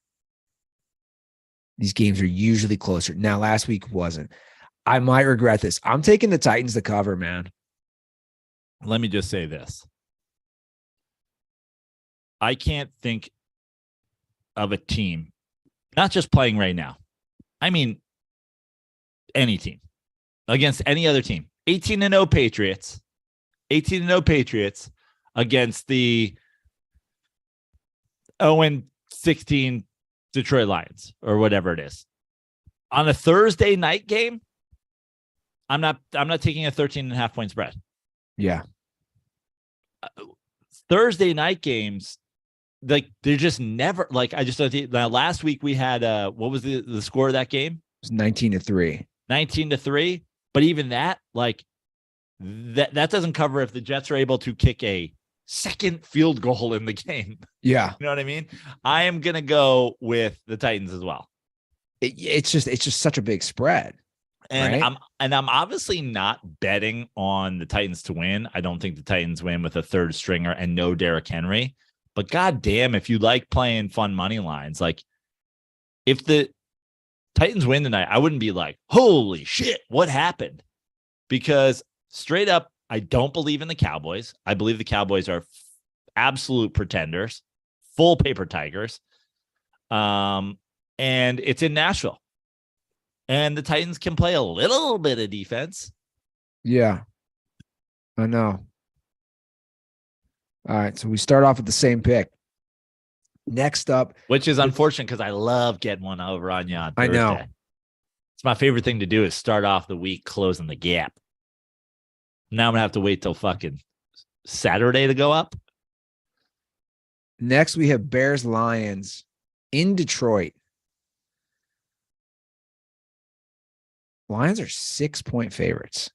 Speaker 1: These games are usually closer. Now, last week wasn't. I might regret this. I'm taking the Titans to cover, man.
Speaker 2: Let me just say this. I can't think of a team, not just playing right now. I mean, any team against any other team. 18-0 Patriots. 18-0 Patriots against the 0-16 Detroit Lions or whatever it is. On a Thursday night game, I'm not taking a 13.5 point spread.
Speaker 1: Yeah.
Speaker 2: Thursday night games like they're just never like. I just don't think. Now, last week we had what was the score of that game?
Speaker 1: It was 19-3.
Speaker 2: 19-3. But even that, like that doesn't cover if the Jets are able to kick a second field goal in the game.
Speaker 1: Yeah.
Speaker 2: You know what I mean? I am gonna go with the Titans as well.
Speaker 1: It's just such a big spread.
Speaker 2: And
Speaker 1: right?
Speaker 2: I'm obviously not betting on the Titans to win. I don't think the Titans win with a third stringer and no Derrick Henry. But goddamn, if you like playing fun money lines, like if the Titans win tonight, I wouldn't be like, holy shit, what happened? Because straight up, I don't believe in the Cowboys. I believe the Cowboys are absolute pretenders, full paper tigers. And it's in Nashville. And the Titans can play a little bit of defense.
Speaker 1: Yeah, I know. All right, so we start off with the same pick. Next up,
Speaker 2: which is unfortunate because I love getting one over on you on Thursday.
Speaker 1: I know.
Speaker 2: It's my favorite thing to do is start off the week closing the gap. Now I'm going to have to wait till fucking Saturday to go up.
Speaker 1: Next, we have Bears-Lions in Detroit. Lions are 6-point favorites.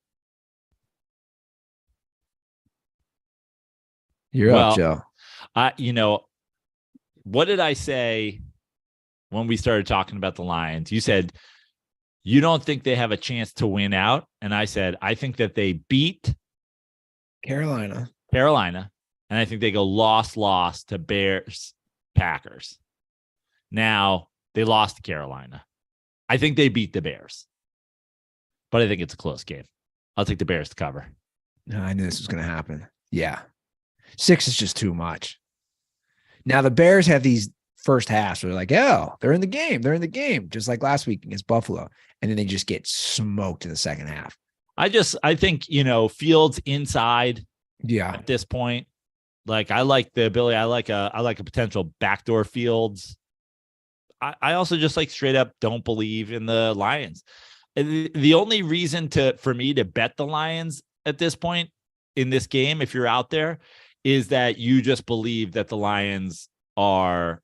Speaker 1: You're up, Joe.
Speaker 2: What did I say when we started talking about the Lions? You said you don't think they have a chance to win out. And I said, I think that they beat
Speaker 1: Carolina.
Speaker 2: And I think they go loss to Bears, Packers. Now they lost to Carolina. I think they beat the Bears, but I think it's a close game. I'll take the Bears to cover.
Speaker 1: No, I knew this was going to happen. Yeah. 6 is just too much. Now the Bears have these first halves where they're like, oh, they're in the game. They're in the game. Just like last week against Buffalo. And then they just get smoked in the second half.
Speaker 2: I think, Fields inside.
Speaker 1: Yeah.
Speaker 2: At this point, like I like the ability. I like a potential backdoor Fields. I also just like straight up don't believe in the Lions. The only reason for me to bet the Lions at this point in this game, if you're out there, is that you just believe that the Lions are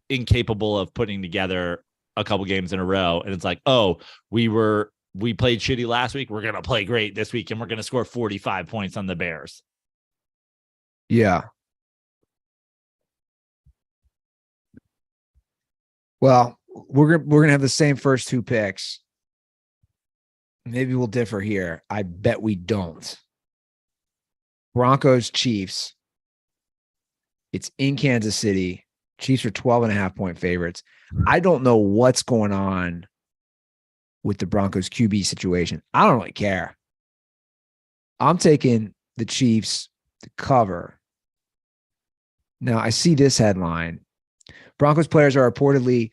Speaker 2: incapable of putting together a couple games in a row. And it's like, oh, we played shitty last week. We're going to play great this week. And we're going to score 45 points on the Bears.
Speaker 1: Yeah. Well, we're going to have the same first two picks. Maybe we'll differ here. I bet we don't. Broncos, Chiefs. It's in Kansas City. Chiefs are 12.5-point favorites. I don't know what's going on with the Broncos QB situation. I don't really care. I'm taking the Chiefs to cover. Now, I see this headline. Broncos players are reportedly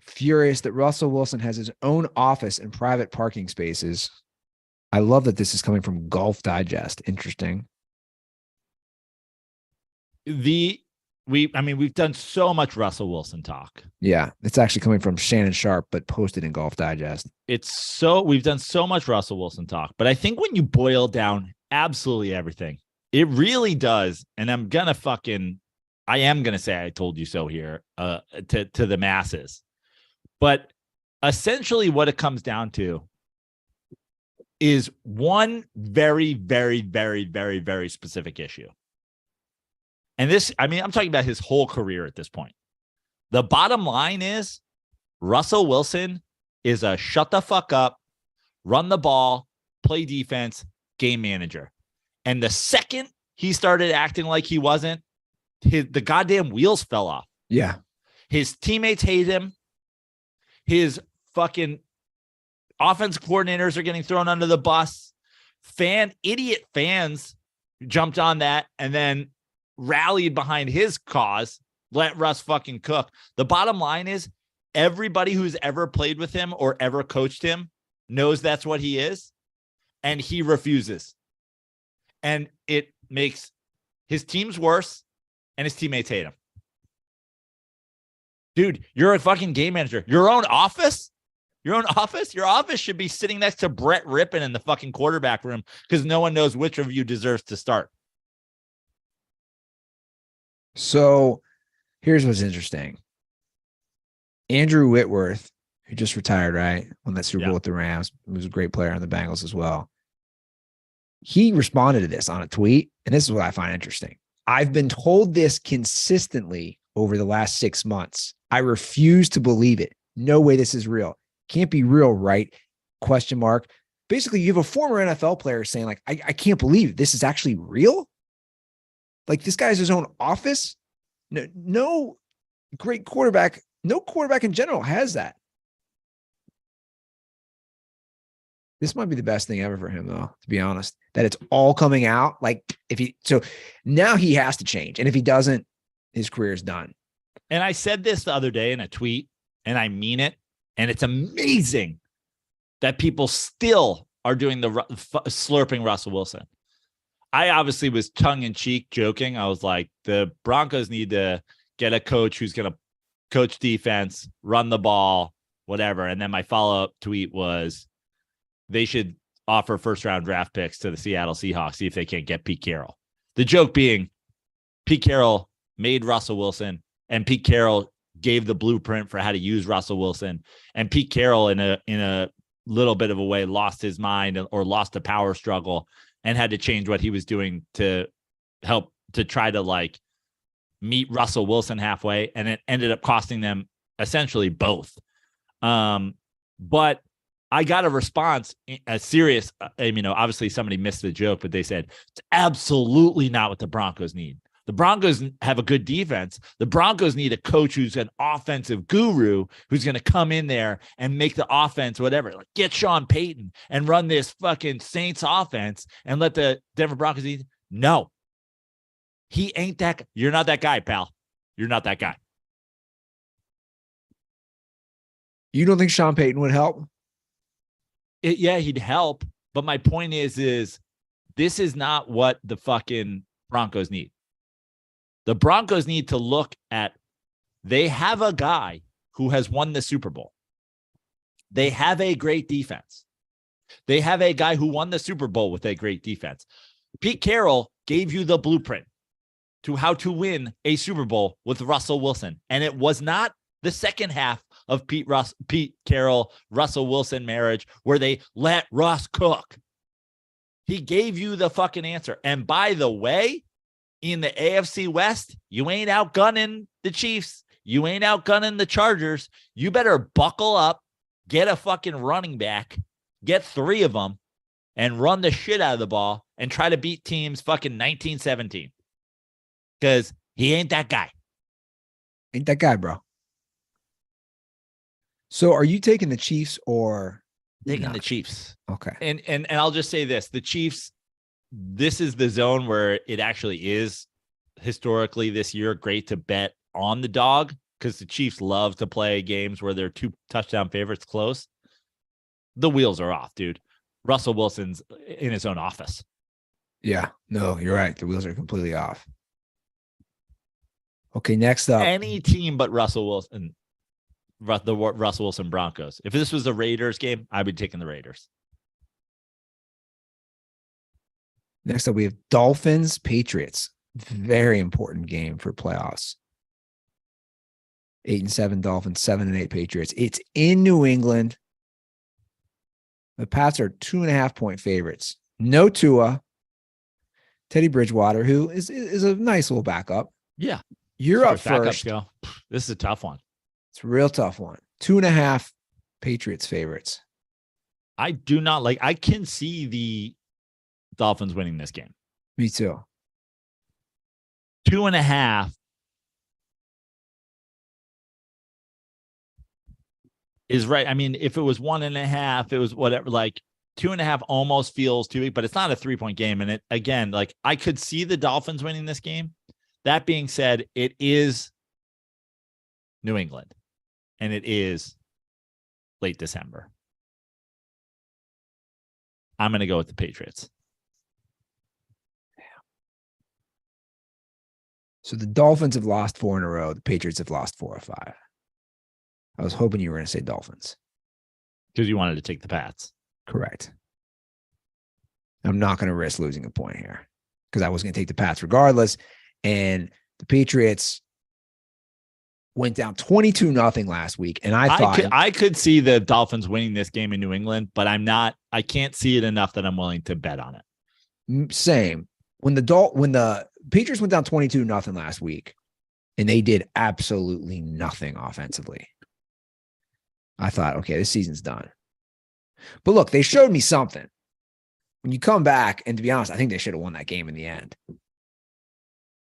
Speaker 1: furious that Russell Wilson has his own office and private parking spaces. I love that this is coming from Golf Digest. Interesting.
Speaker 2: We've done so much Russell Wilson talk.
Speaker 1: Yeah, it's actually coming from Shannon Sharp, but posted in Golf Digest.
Speaker 2: We've done so much Russell Wilson talk, but I think when you boil down absolutely everything, it really does. And I am going to say I told you so here to the masses. But essentially what it comes down to is one very, very, very, very, very specific issue. And I'm talking about his whole career at this point. The bottom line is Russell Wilson is a shut the fuck up, run the ball, play defense, game manager. And the second he started acting like he wasn't, the goddamn wheels fell off.
Speaker 1: Yeah.
Speaker 2: His teammates hate him. His fucking offense coordinators are getting thrown under the bus. Idiot fans jumped on that and then rallied behind his cause. Let Russ fucking cook. The bottom line is everybody who's ever played with him or ever coached him knows that's what he is. And he refuses. And it makes his teams worse and his teammates hate him. Dude, you're a fucking game manager. Your office should be sitting next to Brett Rippon in the fucking quarterback room because no one knows which of you deserves to start.
Speaker 1: So here's what's interesting. Andrew Whitworth, who just retired, right? Won that Super Bowl with the Rams. He was a great player on the Bengals as well. He responded to this on a tweet, and this is what I find interesting. I've been told this consistently over the last 6 months. I refuse to believe it. No way this is real. Can't be real, right? Question mark. Basically, you have a former NFL player saying, like, I can't believe this is actually real. Like, this guy has his own office. No great quarterback. No quarterback in general has that. This might be the best thing ever for him, though, to be honest, that it's all coming out. Like, so now he has to change. And if he doesn't, his career is done.
Speaker 2: And I said this the other day in a tweet, and I mean it. And it's amazing that people still are doing the slurping Russell Wilson. I obviously was tongue in cheek joking. I was like, the Broncos need to get a coach who's going to coach defense, run the ball, whatever. And then my follow-up tweet was, they should offer first-round draft picks to the Seattle Seahawks, see if they can't get Pete Carroll. The joke being, Pete Carroll made Russell Wilson, and Pete Carroll gave the blueprint for how to use Russell Wilson. And Pete Carroll, in a little bit of a way, lost his mind or lost a power struggle and had to change what he was doing to help to try to like meet Russell Wilson halfway. And it ended up costing them essentially both. But I got a response, a serious, obviously somebody missed the joke, but they said, it's absolutely not what the Broncos need. The Broncos have a good defense. The Broncos need a coach who's an offensive guru, who's going to come in there and make the offense whatever. Like, get Sean Payton and run this fucking Saints offense and let the Denver Broncos eat. No, he ain't that. You're not that guy, pal. You're not that guy.
Speaker 1: You don't think Sean Payton would help?
Speaker 2: Yeah, he'd help. But my point is this is not what the fucking Broncos need. The Broncos need to look at, they have a guy who has won the Super Bowl. They have a great defense. They have a guy who won the Super Bowl with a great defense. Pete Carroll gave you the blueprint to how to win a Super Bowl with Russell Wilson. And it was not the second half of Pete Carroll, Russell Wilson marriage where they let Russ cook. He gave you the fucking answer. And by the way, in the AFC West, you ain't outgunning the Chiefs. You ain't outgunning the Chargers. You better buckle up, get a fucking running back, get 3 of them, and run the shit out of the ball and try to beat teams fucking 19-17. Because he ain't that guy.
Speaker 1: Ain't that guy, bro. So are you taking the Chiefs or
Speaker 2: taking the Chiefs?
Speaker 1: Okay.
Speaker 2: And I'll just say this. The Chiefs, this is the zone where it actually is historically this year great to bet on the dog, because the Chiefs love to play games where they're 2 touchdown favorites close. The wheels are off, dude. Russell Wilson's in his own office.
Speaker 1: Yeah, no, you're right. The wheels are completely off. Okay, next up.
Speaker 2: Any team but Russell Wilson, the Russell Wilson Broncos. If this was the Raiders game, I'd be taking the Raiders.
Speaker 1: Next up, we have Dolphins, Patriots. Very important game for playoffs. 8-7 Dolphins, 7-8 Patriots. It's in New England. The Pats are 2.5-point favorites. No Tua. Teddy Bridgewater, who is a nice little backup.
Speaker 2: Yeah.
Speaker 1: You're up first.
Speaker 2: Go. This is a tough one.
Speaker 1: It's a real tough one. 2.5 Patriots favorites.
Speaker 2: I do not like, I can see the Dolphins winning this game.
Speaker 1: Me too.
Speaker 2: 2.5 is right. I mean, if it was 1.5, it was whatever, like 2.5 almost feels too big, but it's not a 3-point game. And it, again, like I could see the Dolphins winning this game. That being said, it is New England and it is late December. I'm going to go with the Patriots.
Speaker 1: So the Dolphins have lost 4 in a row. The Patriots have lost 4 or 5. I was hoping you were going to say Dolphins.
Speaker 2: Because you wanted to take the Pats.
Speaker 1: Correct. I'm not going to risk losing a point here because I was going to take the Pats regardless. And The Patriots went down 22-0 last week, and
Speaker 2: I could see the Dolphins winning this game in New England, but I can't see it enough that I'm willing to bet on it.
Speaker 1: Same. When the Patriots went down 22-0 last week, and they did absolutely nothing offensively, I thought, okay, this season's done. But look, they showed me something. When you come back, and to be honest, I think they should have won that game in the end.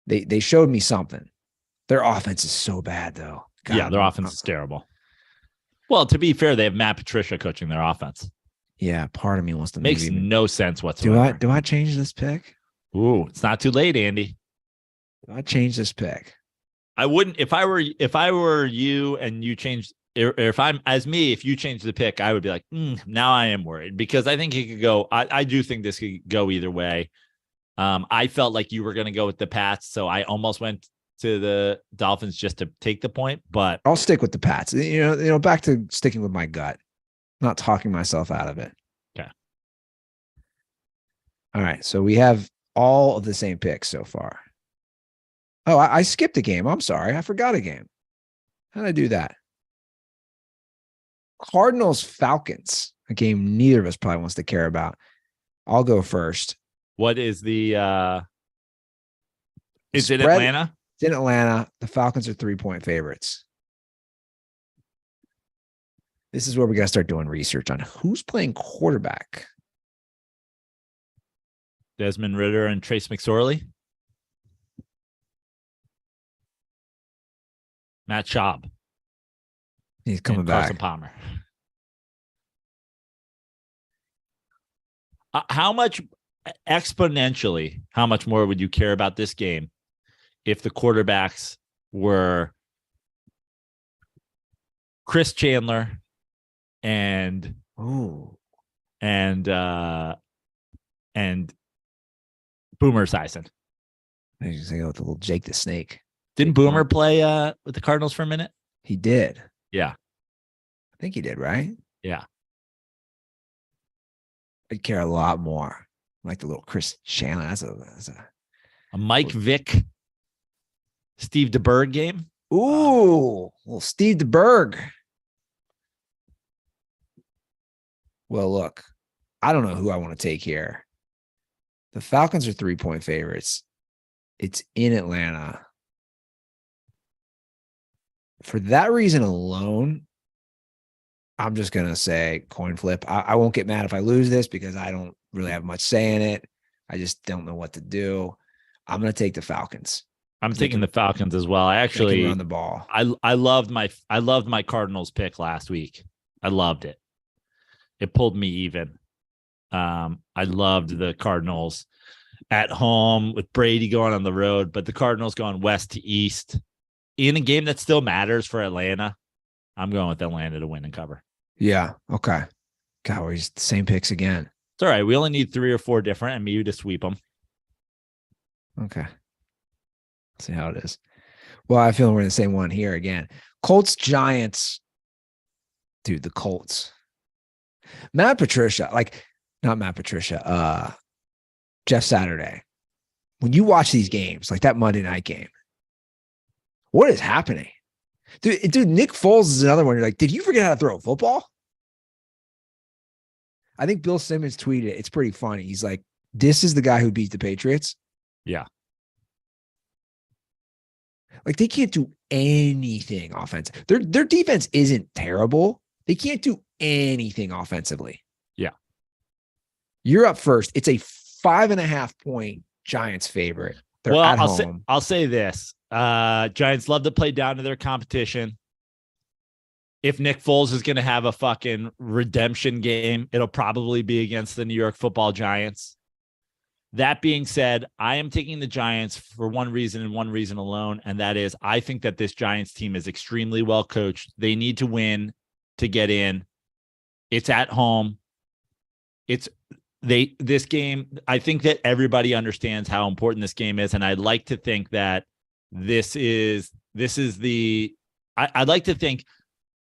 Speaker 1: They showed me something. Their offense is so bad, though. God,
Speaker 2: yeah, their offense is terrible. Well, to be fair, they have Matt Patricia coaching their offense.
Speaker 1: Yeah, part of me wants to
Speaker 2: makes no sense whatsoever.
Speaker 1: Do I change this pick?
Speaker 2: Ooh, it's not too late, Andy.
Speaker 1: Do I change this pick?
Speaker 2: I wouldn't. If I were you and you changed, or if you changed the pick, I would be like, now I am worried, because I think it could go. I do think this could go either way. I felt like you were going to go with the Pats, so I almost went to the Dolphins just to take the point, but
Speaker 1: I'll stick with the Pats. You know, back to sticking with my gut, not talking myself out of it.
Speaker 2: Okay.
Speaker 1: All right. So we have all of the same picks so far. Oh, I skipped a game. I'm sorry. I forgot a game. How did I do that? Cardinals Falcons, a game neither of us probably wants to care about. I'll go first.
Speaker 2: What is the is it
Speaker 1: Spread,
Speaker 2: Atlanta?
Speaker 1: It's in Atlanta. The Falcons are 3-point favorites. This is where we got to start doing research on who's playing quarterback.
Speaker 2: Desmond Ridder and Trace McSorley. Matt Schaub.
Speaker 1: He's coming
Speaker 2: and
Speaker 1: back.
Speaker 2: Carson Palmer. How much more would you care about this game if the quarterbacks were Chris Chandler and Boomer Esiason?
Speaker 1: I was going to go with the little Jake the Snake.
Speaker 2: Didn't Boomer play with the Cardinals for a minute?
Speaker 1: He did.
Speaker 2: Yeah.
Speaker 1: I think he did, right?
Speaker 2: Yeah.
Speaker 1: I'd care a lot more. Like the little Chris Chandler. That's
Speaker 2: a Mike Vick, Steve DeBerg game.
Speaker 1: Ooh, little Steve DeBerg. Well, look, I don't know who I want to take here. The Falcons are 3-point favorites. It's in Atlanta. For that reason alone, I'm just going to say coin flip. I won't get mad if I lose this because I don't really have much say in it. I just don't know what to do. I'm going to take the Falcons.
Speaker 2: I'm taking the Falcons as well. I actually
Speaker 1: run the ball.
Speaker 2: I loved my Cardinals pick last week. I loved it. It pulled me even. I loved the Cardinals at home with Brady going on the road, but the Cardinals going west to east in a game that still matters for Atlanta. I'm going with Atlanta to win and cover.
Speaker 1: Yeah. Okay. God, we're the same picks again.
Speaker 2: It's all right. We only need 3 or 4 different and me to sweep them.
Speaker 1: Okay. Let's see how it is. Well, I feel we're in the same one here again. Colts, Giants. Dude, the Colts. Not Matt Patricia. Jeff Saturday. When you watch these games, like that Monday night game, what is happening? Dude, Nick Foles is another one. You're like, did you forget how to throw a football? I think Bill Simmons tweeted it. It's pretty funny. He's like, this is the guy who beat the Patriots.
Speaker 2: Yeah.
Speaker 1: Like they can't do anything offensive. Their defense isn't terrible. They can't do anything offensively.
Speaker 2: Yeah.
Speaker 1: You're up first. It's a 5.5-point Giants favorite. They're at home.
Speaker 2: I'll say this. Giants love to play down to their competition. If Nick Foles is going to have a fucking redemption game, it'll probably be against the New York Football Giants. That being said, I am taking the Giants for one reason and one reason alone, and that is I think that this Giants team is extremely well coached. They need to win to get in. It's at home. This game, I think that everybody understands how important this game is, and I'd like to think that I'd like to think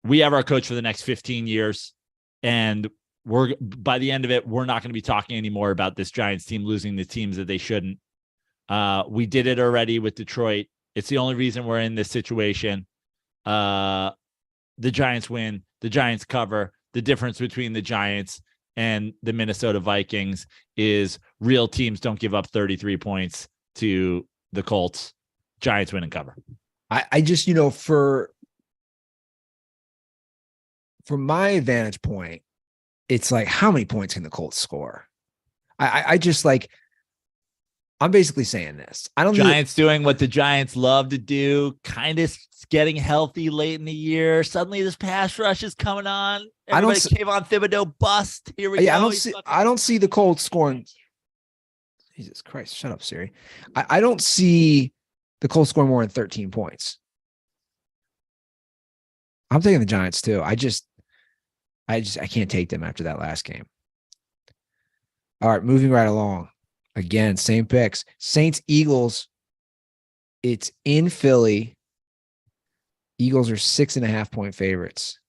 Speaker 2: we have our coach for the next 15 years, and by the end of it, we're not going to be talking anymore about this Giants team losing the teams that they shouldn't. We did it already with Detroit. It's the only reason we're in this situation. The Giants win. The Giants cover. The difference between the Giants and the Minnesota Vikings is real teams don't give up 33 points to the Colts. Giants win and cover.
Speaker 1: I just, from my vantage point, it's like, how many points can the Colts score? I just like, I'm basically saying this. I don't
Speaker 2: Giants doing what the Giants love to do, kind of getting healthy late in the year. Suddenly this pass rush is coming on. Everybody came on Thibodeau bust. Here we go.
Speaker 1: I don't see the Colts scoring. Jesus Christ, shut up, Siri. I don't see the Colts scoring more than 13 points. I'm taking the Giants too. I can't take them after that last game. All right, moving right along. Again, same picks. Saints, Eagles. It's in Philly. Eagles are 6.5-point favorites.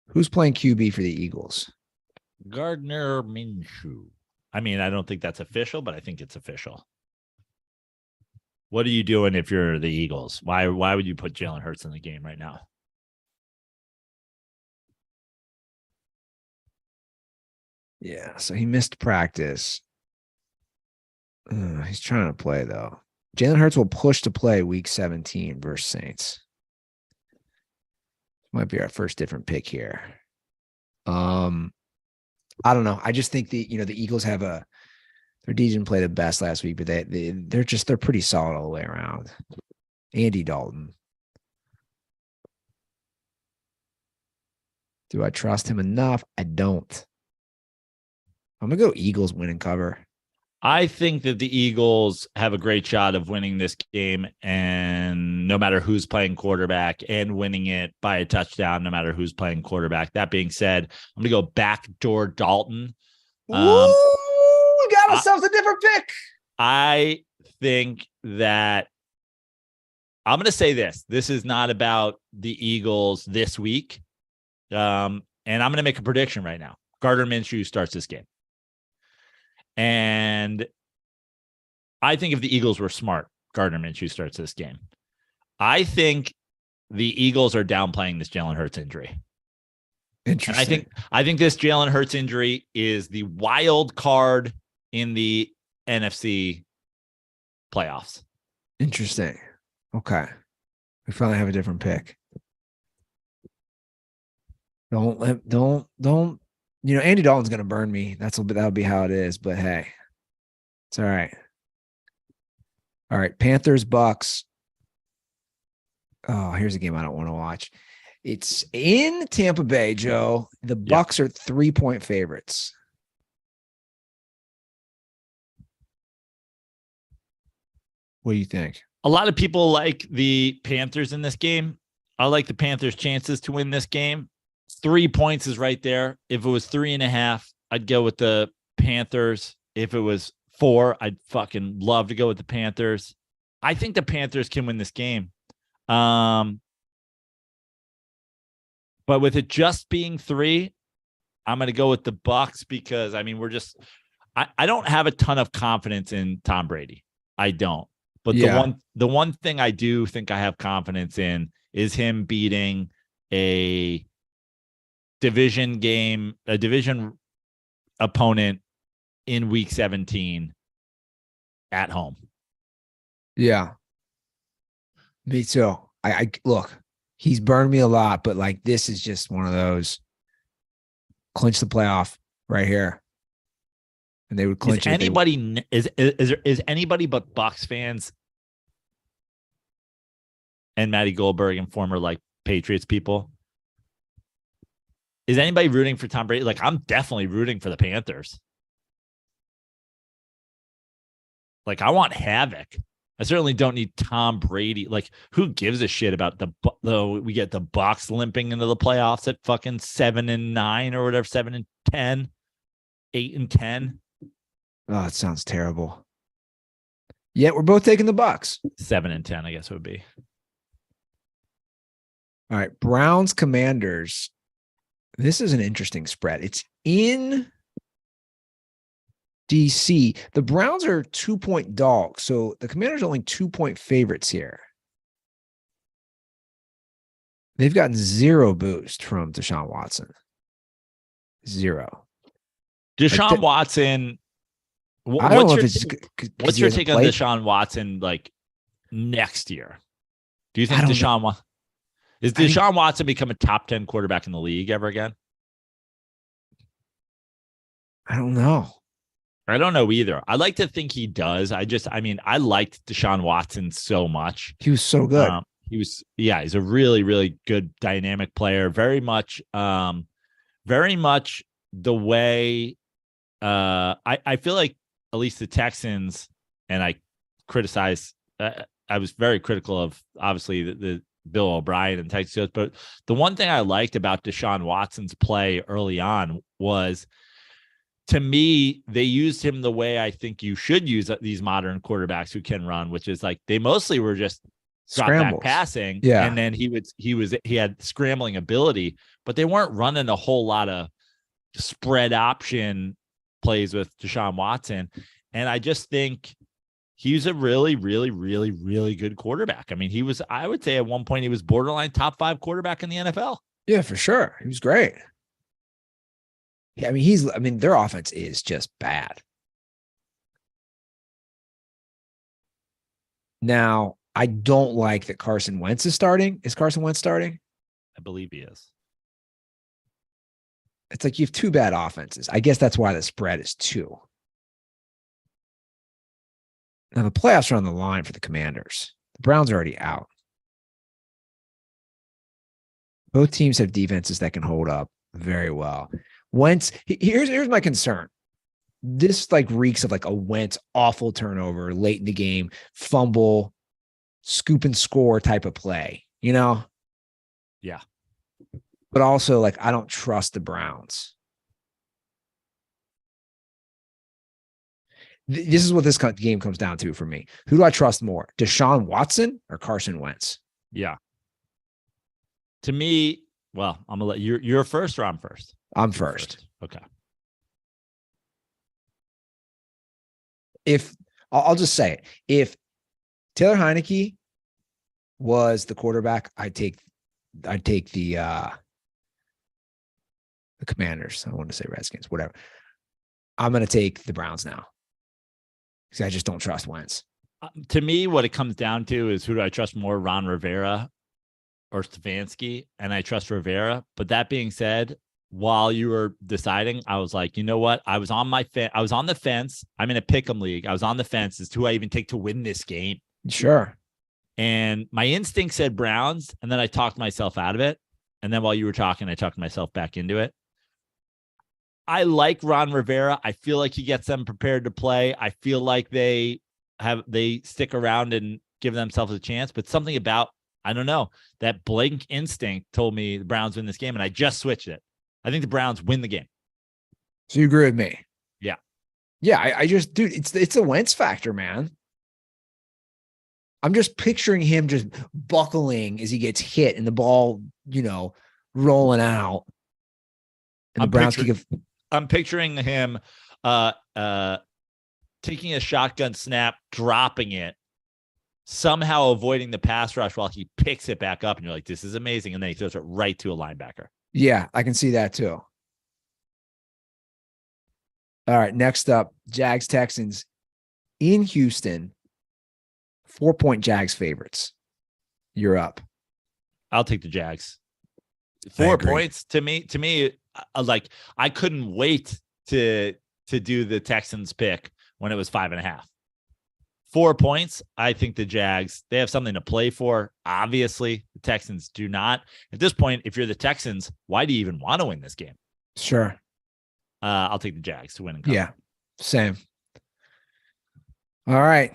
Speaker 1: Who's playing QB for the Eagles?
Speaker 2: Gardner Minshew. I mean, I don't think that's official, but I think it's official. What are you doing if you're the Eagles? Why would you put Jalen Hurts in the game right now?
Speaker 1: Yeah, so he missed practice. He's trying to play, though. Jalen Hurts will push to play week 17 versus Saints. Might be our first different pick here. I don't know. I just think the Eagles have their D didn't play the best last week, but they're pretty solid all the way around. Andy Dalton. Do I trust him enough? I don't. I'm going to go Eagles win and cover.
Speaker 2: I think that the Eagles have a great shot of winning this game, and no matter who's playing quarterback, and winning it by a touchdown, no matter who's playing quarterback. That being said, I'm going to go backdoor Dalton.
Speaker 1: We got ourselves a different pick.
Speaker 2: I think that I'm going to say this. This is not about the Eagles this week. And I'm going to make a prediction right now. Gardner Minshew starts this game. And I think if the Eagles were smart, Gardner Minshew starts this game. I think the Eagles are downplaying this Jalen Hurts injury.
Speaker 1: Interesting.
Speaker 2: And I think this Jalen Hurts injury is the wild card in the NFC playoffs.
Speaker 1: Interesting. Okay. We finally have a different pick. Don't. Andy Dalton's going to burn me. That'll be how it is. But hey, it's all right. All right. Panthers, Bucks. Oh, here's a game I don't want to watch. It's in Tampa Bay, Joe. The Bucks are 3-point favorites. What do you think?
Speaker 2: A lot of people like the Panthers in this game. I like the Panthers' chances to win this game. 3 points is right there. If it was 3.5, I'd go with the Panthers. If it was 4, I'd fucking love to go with the Panthers. I think the Panthers can win this game. But with it just being 3, I'm going to go with the Bucks because, I mean, I don't have a ton of confidence in Tom Brady. I don't. But the one thing I do think I have confidence in is him beating a division opponent in week 17 at home.
Speaker 1: Yeah. Me too. I look, he's burned me a lot, but like this is just one of those clinch the playoff right here. And they would clinch it.
Speaker 2: Is anybody but Bucs fans and Matty Goldberg and former like Patriots people? Is anybody rooting for Tom Brady? Like, I'm definitely rooting for the Panthers. Like, I want havoc. I certainly don't need Tom Brady. Like, who gives a shit about we get the Bucs limping into the playoffs at fucking 7-9 or whatever, 7-10, 8-10.
Speaker 1: Oh, it sounds terrible. Yeah, we're both taking the Bucs.
Speaker 2: 7-10, I guess it would be.
Speaker 1: All right, Browns, Commanders. This is an interesting spread. It's in DC. The Browns are 2-point dogs, so the Commanders are only 2-point favorites here. They've gotten 0 boost from Deshaun Watson. 0.
Speaker 2: Deshaun Watson.
Speaker 1: I don't know if it's
Speaker 2: what's your take on Deshaun Watson like next year? Do you think Deshaun Watson become a top 10 quarterback in the league ever again?
Speaker 1: I don't know.
Speaker 2: I don't know either. I like to think he does. I liked Deshaun Watson so much.
Speaker 1: He was so good.
Speaker 2: He's a really, really good dynamic player. Very much the way I feel like at least the Texans, and I criticize, I was very critical of obviously the Bill O'Brien and Texas, but the one thing I liked about Deshaun Watson's play early on was, to me, they used him the way I think you should use these modern quarterbacks who can run, which is like they mostly were just drop back passing.
Speaker 1: Yeah.
Speaker 2: And then he had scrambling ability, but they weren't running a whole lot of spread option plays with Deshaun Watson. And I just think he's a really, really, really, really good quarterback. I mean, I would say at one point he was borderline top 5 quarterback in the NFL.
Speaker 1: Yeah, for sure. He was great. Yeah, I mean, their offense is just bad. Now, I don't like that Carson Wentz is starting. Is Carson Wentz starting?
Speaker 2: I believe he is.
Speaker 1: It's like you have 2 bad offenses. I guess that's why the spread is 2. Now, the playoffs are on the line for the Commanders. The Browns are already out. Both teams have defenses that can hold up very well. Wentz, here's my concern. This like reeks of like a Wentz awful turnover late in the game, fumble, scoop and score type of play, you know?
Speaker 2: Yeah.
Speaker 1: But also like, I don't trust the Browns. This is what this game comes down to for me. Who do I trust more? Deshaun Watson or Carson Wentz?
Speaker 2: Yeah. To me, well, I'm gonna let you're first or I'm first?
Speaker 1: I'm first.
Speaker 2: Okay.
Speaker 1: If I'll just say it. If Taylor Heineke was the quarterback, I'd take the Commanders. I want to say Redskins, whatever. I'm going to take the Browns now because I just don't trust Wentz.
Speaker 2: To me, what it comes down to is who do I trust more, Ron Rivera or Stefanski? And I trust Rivera. But that being said, while you were deciding, I was like, you know what? I was on the fence. I'm in a pick'em league. I was on the fence as to who I even take to win this game.
Speaker 1: Sure.
Speaker 2: And my instinct said Browns, and then I talked myself out of it. And then while you were talking, I talked myself back into it. I like Ron Rivera. I feel like he gets them prepared to play. I feel like they stick around and give themselves a chance. But something about, I don't know, that blank instinct told me the Browns win this game, and I just switched it. I think the Browns win the game.
Speaker 1: So you agree with me?
Speaker 2: Yeah.
Speaker 1: Yeah, I just, dude, it's a Wentz factor, man. I'm just picturing him just buckling as he gets hit and the ball, rolling out. And the Browns
Speaker 2: I'm picturing him taking a shotgun snap, dropping it, somehow avoiding the pass rush while he picks it back up. And you're like, this is amazing. And then he throws it right to a linebacker.
Speaker 1: Yeah, I can see that too. All right, next up, Jags Texans in Houston. 4-point Jags favorites. You're up.
Speaker 2: I'll take the Jags. 4 points to me, like I couldn't wait to do the Texans pick when it was 5.5. 4 points. I think the Jags, they have something to play for. Obviously, the Texans do not. At this point, if you're the Texans, why do you even want to win this game?
Speaker 1: Sure.
Speaker 2: I'll take the Jags to win and cover.
Speaker 1: Yeah, same. All right.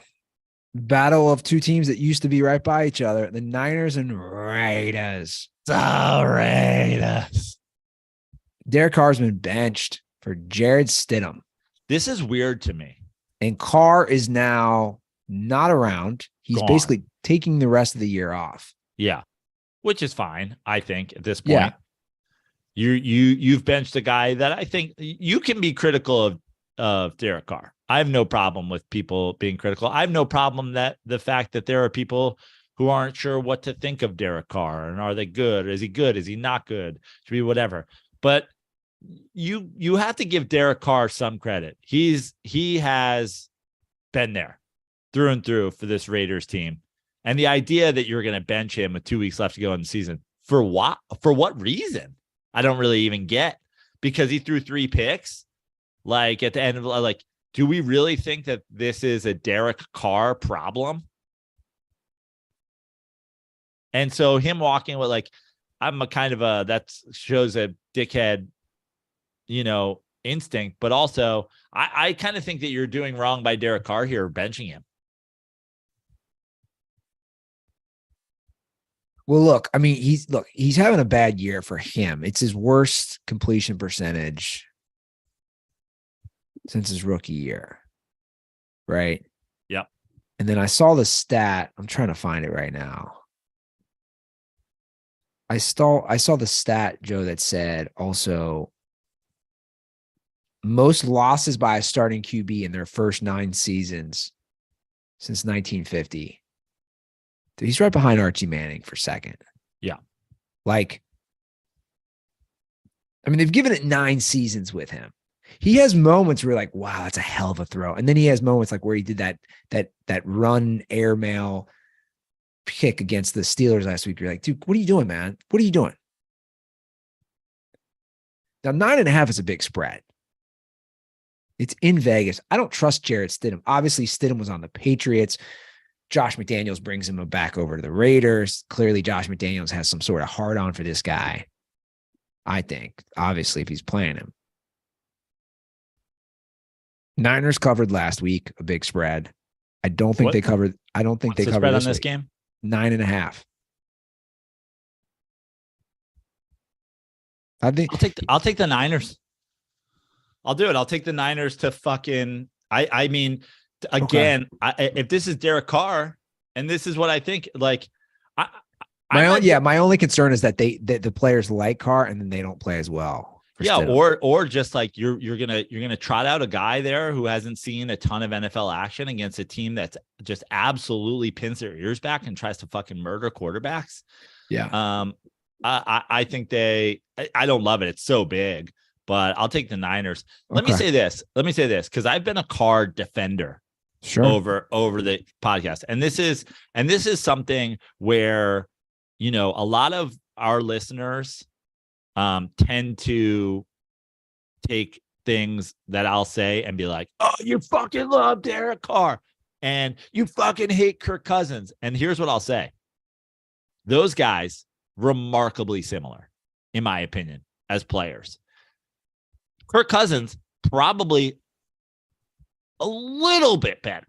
Speaker 1: Battle of 2 teams that used to be right by each other. The Niners and Raiders.
Speaker 2: Raiders.
Speaker 1: Derek Carr's been benched for Jared Stidham.
Speaker 2: This is weird to me.
Speaker 1: And Carr is now not around. He's
Speaker 2: Gone.
Speaker 1: Basically taking the rest of the year off.
Speaker 2: Yeah, which is fine, I think, at this point. Yeah. You've benched a guy that I think you can be critical of of Derek Carr. I have no problem with people being critical. I have no problem that the fact that there are people who aren't sure what to think of Derek Carr, and are they good? Is he good? Is he not good? Should be whatever. But you have to give Derek Carr some credit. He has been there through and through for this Raiders team. And the idea that you're going to bench him with 2 weeks left to go in the season, for what? For what reason? I don't really even get, because he threw 3 picks. Like at the end of, like, do we really think that this is a Derek Carr problem? And so him walking with, like, I'm a kind of a, that shows a dickhead, instinct, but also I kind of think that you're doing wrong by Derek Carr here, benching him.
Speaker 1: Well, look, I mean, he's having a bad year for him. It's his worst completion percentage since his rookie year. Right?
Speaker 2: Yep.
Speaker 1: And then I saw the stat. I'm trying to find it right now. I saw the stat, Joe, that said also most losses by a starting QB in their first 9 seasons since 1950. He's right behind Archie Manning for second.
Speaker 2: Yeah.
Speaker 1: Like, I mean, they've given it 9 seasons with him. He has moments where you're like, wow, that's a hell of a throw. And then he has moments like where he did that run airmail kick against the Steelers last week. You're like, dude, what are you doing, man? What are you doing? Now, 9.5 is a big spread. It's in Vegas. I don't trust Jarrett Stidham. Obviously, Stidham was on the Patriots. Josh McDaniels brings him back over to the Raiders. Clearly, Josh McDaniels has some sort of hard on for this guy. I think, obviously, if he's playing him. Niners covered last week, a big spread. I don't think they covered. I don't think they covered
Speaker 2: spread on this game.
Speaker 1: 9.5. I think
Speaker 2: I'll take the Niners. I'll do it. I'll take the Niners to fucking. I mean, again, okay. If this is Derek Carr, and this is what I think, like,
Speaker 1: my only concern is that the players like Carr and then they don't play as well.
Speaker 2: Yeah, or just like you're gonna trot out a guy there who hasn't seen a ton of NFL action against a team that's just absolutely pins their ears back and tries to fucking murder quarterbacks.
Speaker 1: Yeah.
Speaker 2: I think I don't love it. It's so big, but I'll take the Niners. Let me say this, because I've been a Carr defender over the podcast. And this is something where, a lot of our listeners tend to take things that I'll say and be like, oh, you fucking love Derek Carr and you fucking hate Kirk Cousins. And here's what I'll say. Those guys, remarkably similar, in my opinion, as players. Kirk Cousins, probably a little bit better,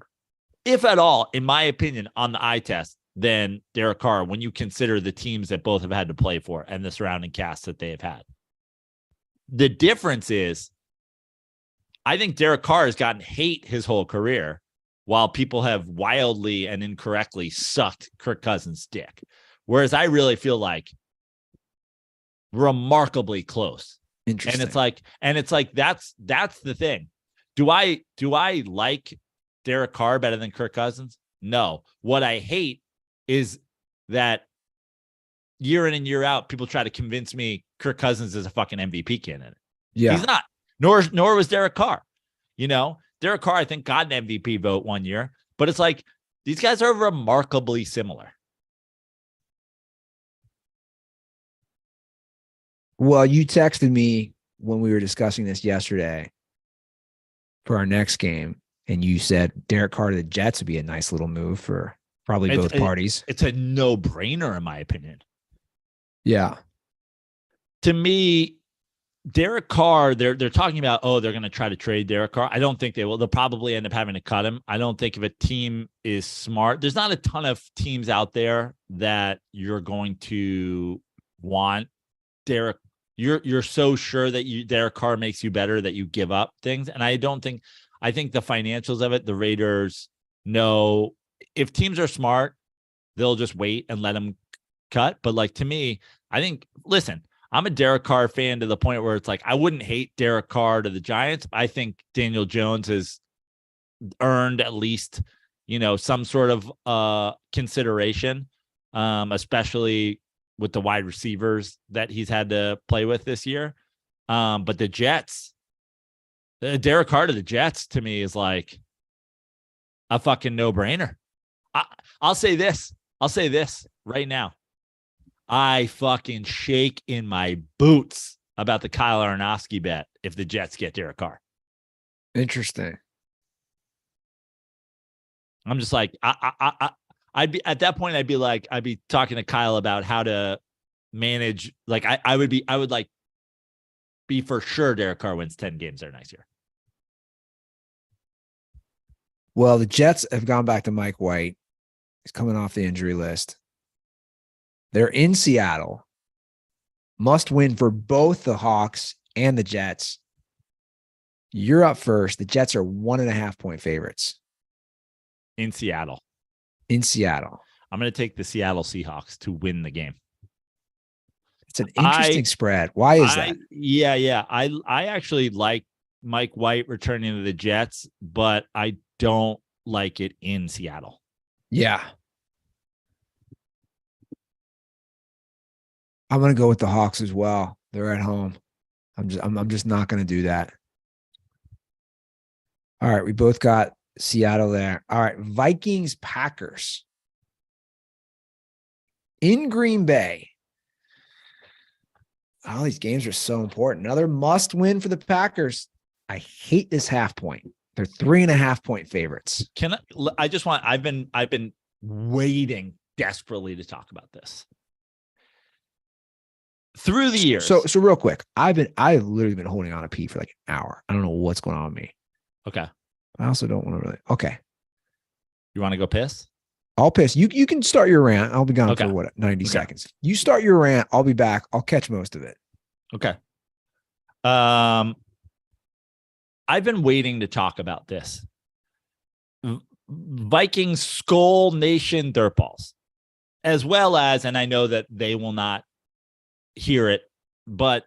Speaker 2: if at all, in my opinion, on the eye test than Derek Carr when you consider the teams that both have had to play for and the surrounding cast that they have had. The difference is, I think Derek Carr has gotten hate his whole career, while people have wildly and incorrectly sucked Kirk Cousins' dick. Whereas I really feel like remarkably close.
Speaker 1: Interesting.
Speaker 2: And it's like that's the thing. Do I like Derek Carr better than Kirk Cousins? No. What I hate is that year in and year out, people try to convince me Kirk Cousins is a fucking MVP candidate.
Speaker 1: Yeah.
Speaker 2: He's not. Nor was Derek Carr. Derek Carr, I think, got an MVP vote one year, but it's like these guys are remarkably similar.
Speaker 1: Well, you texted me when we were discussing this yesterday for our next game, and you said Derek Carr to the Jets would be a nice little move for probably both parties.
Speaker 2: It's a no-brainer, in my opinion.
Speaker 1: Yeah.
Speaker 2: To me, Derek Carr, they're talking about, they're going to try to trade Derek Carr. I don't think they will. They'll probably end up having to cut him. I don't think if a team is smart, there's not a ton of teams out there that you're going to want Derek. You're so sure that Derek Carr makes you better that you give up things. And I think the financials of it, the Raiders know if teams are smart, they'll just wait and let them cut. But like, to me, I think, listen, I'm a Derek Carr fan to the point where it's like I wouldn't hate Derek Carr to the Giants. I think Daniel Jones has earned at least, some sort of consideration, especially with the wide receivers that he's had to play with this year. But the Jets, Derek Carr to the Jets to me is like a fucking no-brainer. I'll say this right now. I fucking shake in my boots about the Kyle Aronofsky bet if the Jets get Derek Carr.
Speaker 1: Interesting.
Speaker 2: I'm just like, I'd be at that point. I'd be talking to Kyle about how to manage. Like, I would be for sure Derek Carr wins 10 games there next year.
Speaker 1: Well, the Jets have gone back to Mike White. He's coming off the injury list. They're in Seattle. Must win for both the Hawks and the Jets. You're up first. The Jets are 1.5 point favorites.
Speaker 2: In Seattle.
Speaker 1: I'm
Speaker 2: going to take the Seattle Seahawks to win the game.
Speaker 1: It's an interesting spread. Why is that?
Speaker 2: Yeah. I actually like Mike White returning to the Jets, but I don't like it in Seattle.
Speaker 1: Yeah. I'm going to go with the Hawks as well. They're at home. I'm just not going to do that. All right. We both got Seattle there. All right. Vikings, Packers. In Green Bay. All these games are so important. Another must win for the Packers. I hate this half point. They're 3.5 point favorites.
Speaker 2: I've been waiting desperately to talk about this. Through the years.
Speaker 1: So real quick, I've literally been holding on a pee for like an hour. I don't know what's going on with me.
Speaker 2: Okay.
Speaker 1: I also don't want to really. Okay.
Speaker 2: You want to go piss?
Speaker 1: I'll piss. You can start your rant. I'll be gone for 90 seconds. You start your rant. I'll be back. I'll catch most of it.
Speaker 2: Okay. I've been waiting to talk about this. Vikings Skull Nation dirtballs, as well as, and I know that they will not hear it, but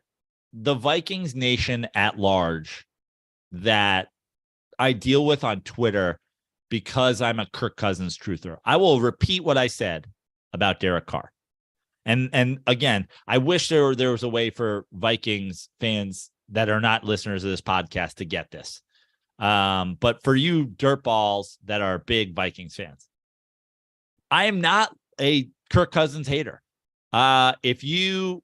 Speaker 2: the Vikings Nation at large that I deal with on Twitter because I'm a Kirk Cousins truther. I will repeat what I said about Derek Carr. And again, I wish there was a way for Vikings fans that are not listeners of this podcast to get this. But for you dirtballs that are big Vikings fans, I am not a Kirk Cousins hater. If you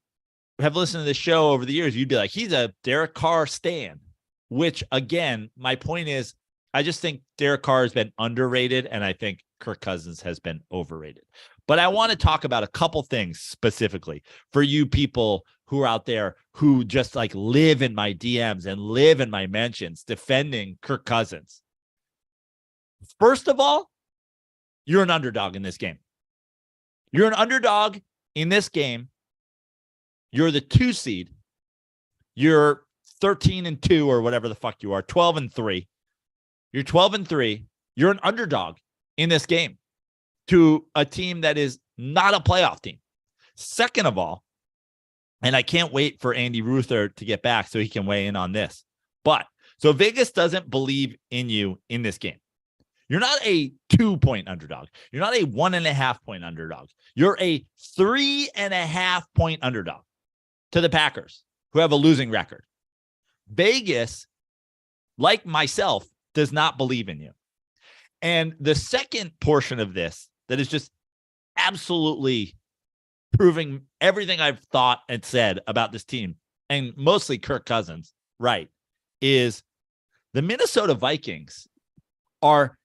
Speaker 2: have listened to this show over the years, you'd be like, he's a Derek Carr stan, which again, my point is, I just think Derek Carr has been underrated, and I think Kirk Cousins has been overrated. But I want to talk about a couple things specifically for you people who are out there who just like live in my DMs and live in my mentions defending Kirk Cousins. First of all, you're an underdog in this game. You're an underdog in this game. You're the 2 seed. You're 13-2 or whatever the fuck you are, 12-3. You're 12-3. You're an underdog in this game to a team that is not a playoff team. Second of all, and I can't wait for Andy Ruther to get back so he can weigh in on this. But so Vegas doesn't believe in you in this game. You're not a 2-point underdog. You're not a 1.5 point underdog. You're a 3.5 point underdog to the Packers, who have a losing record. Vegas, like myself, does not believe in you. And the second portion of this that is just absolutely proving everything I've thought and said about this team, and mostly Kirk Cousins, right, is the Minnesota Vikings are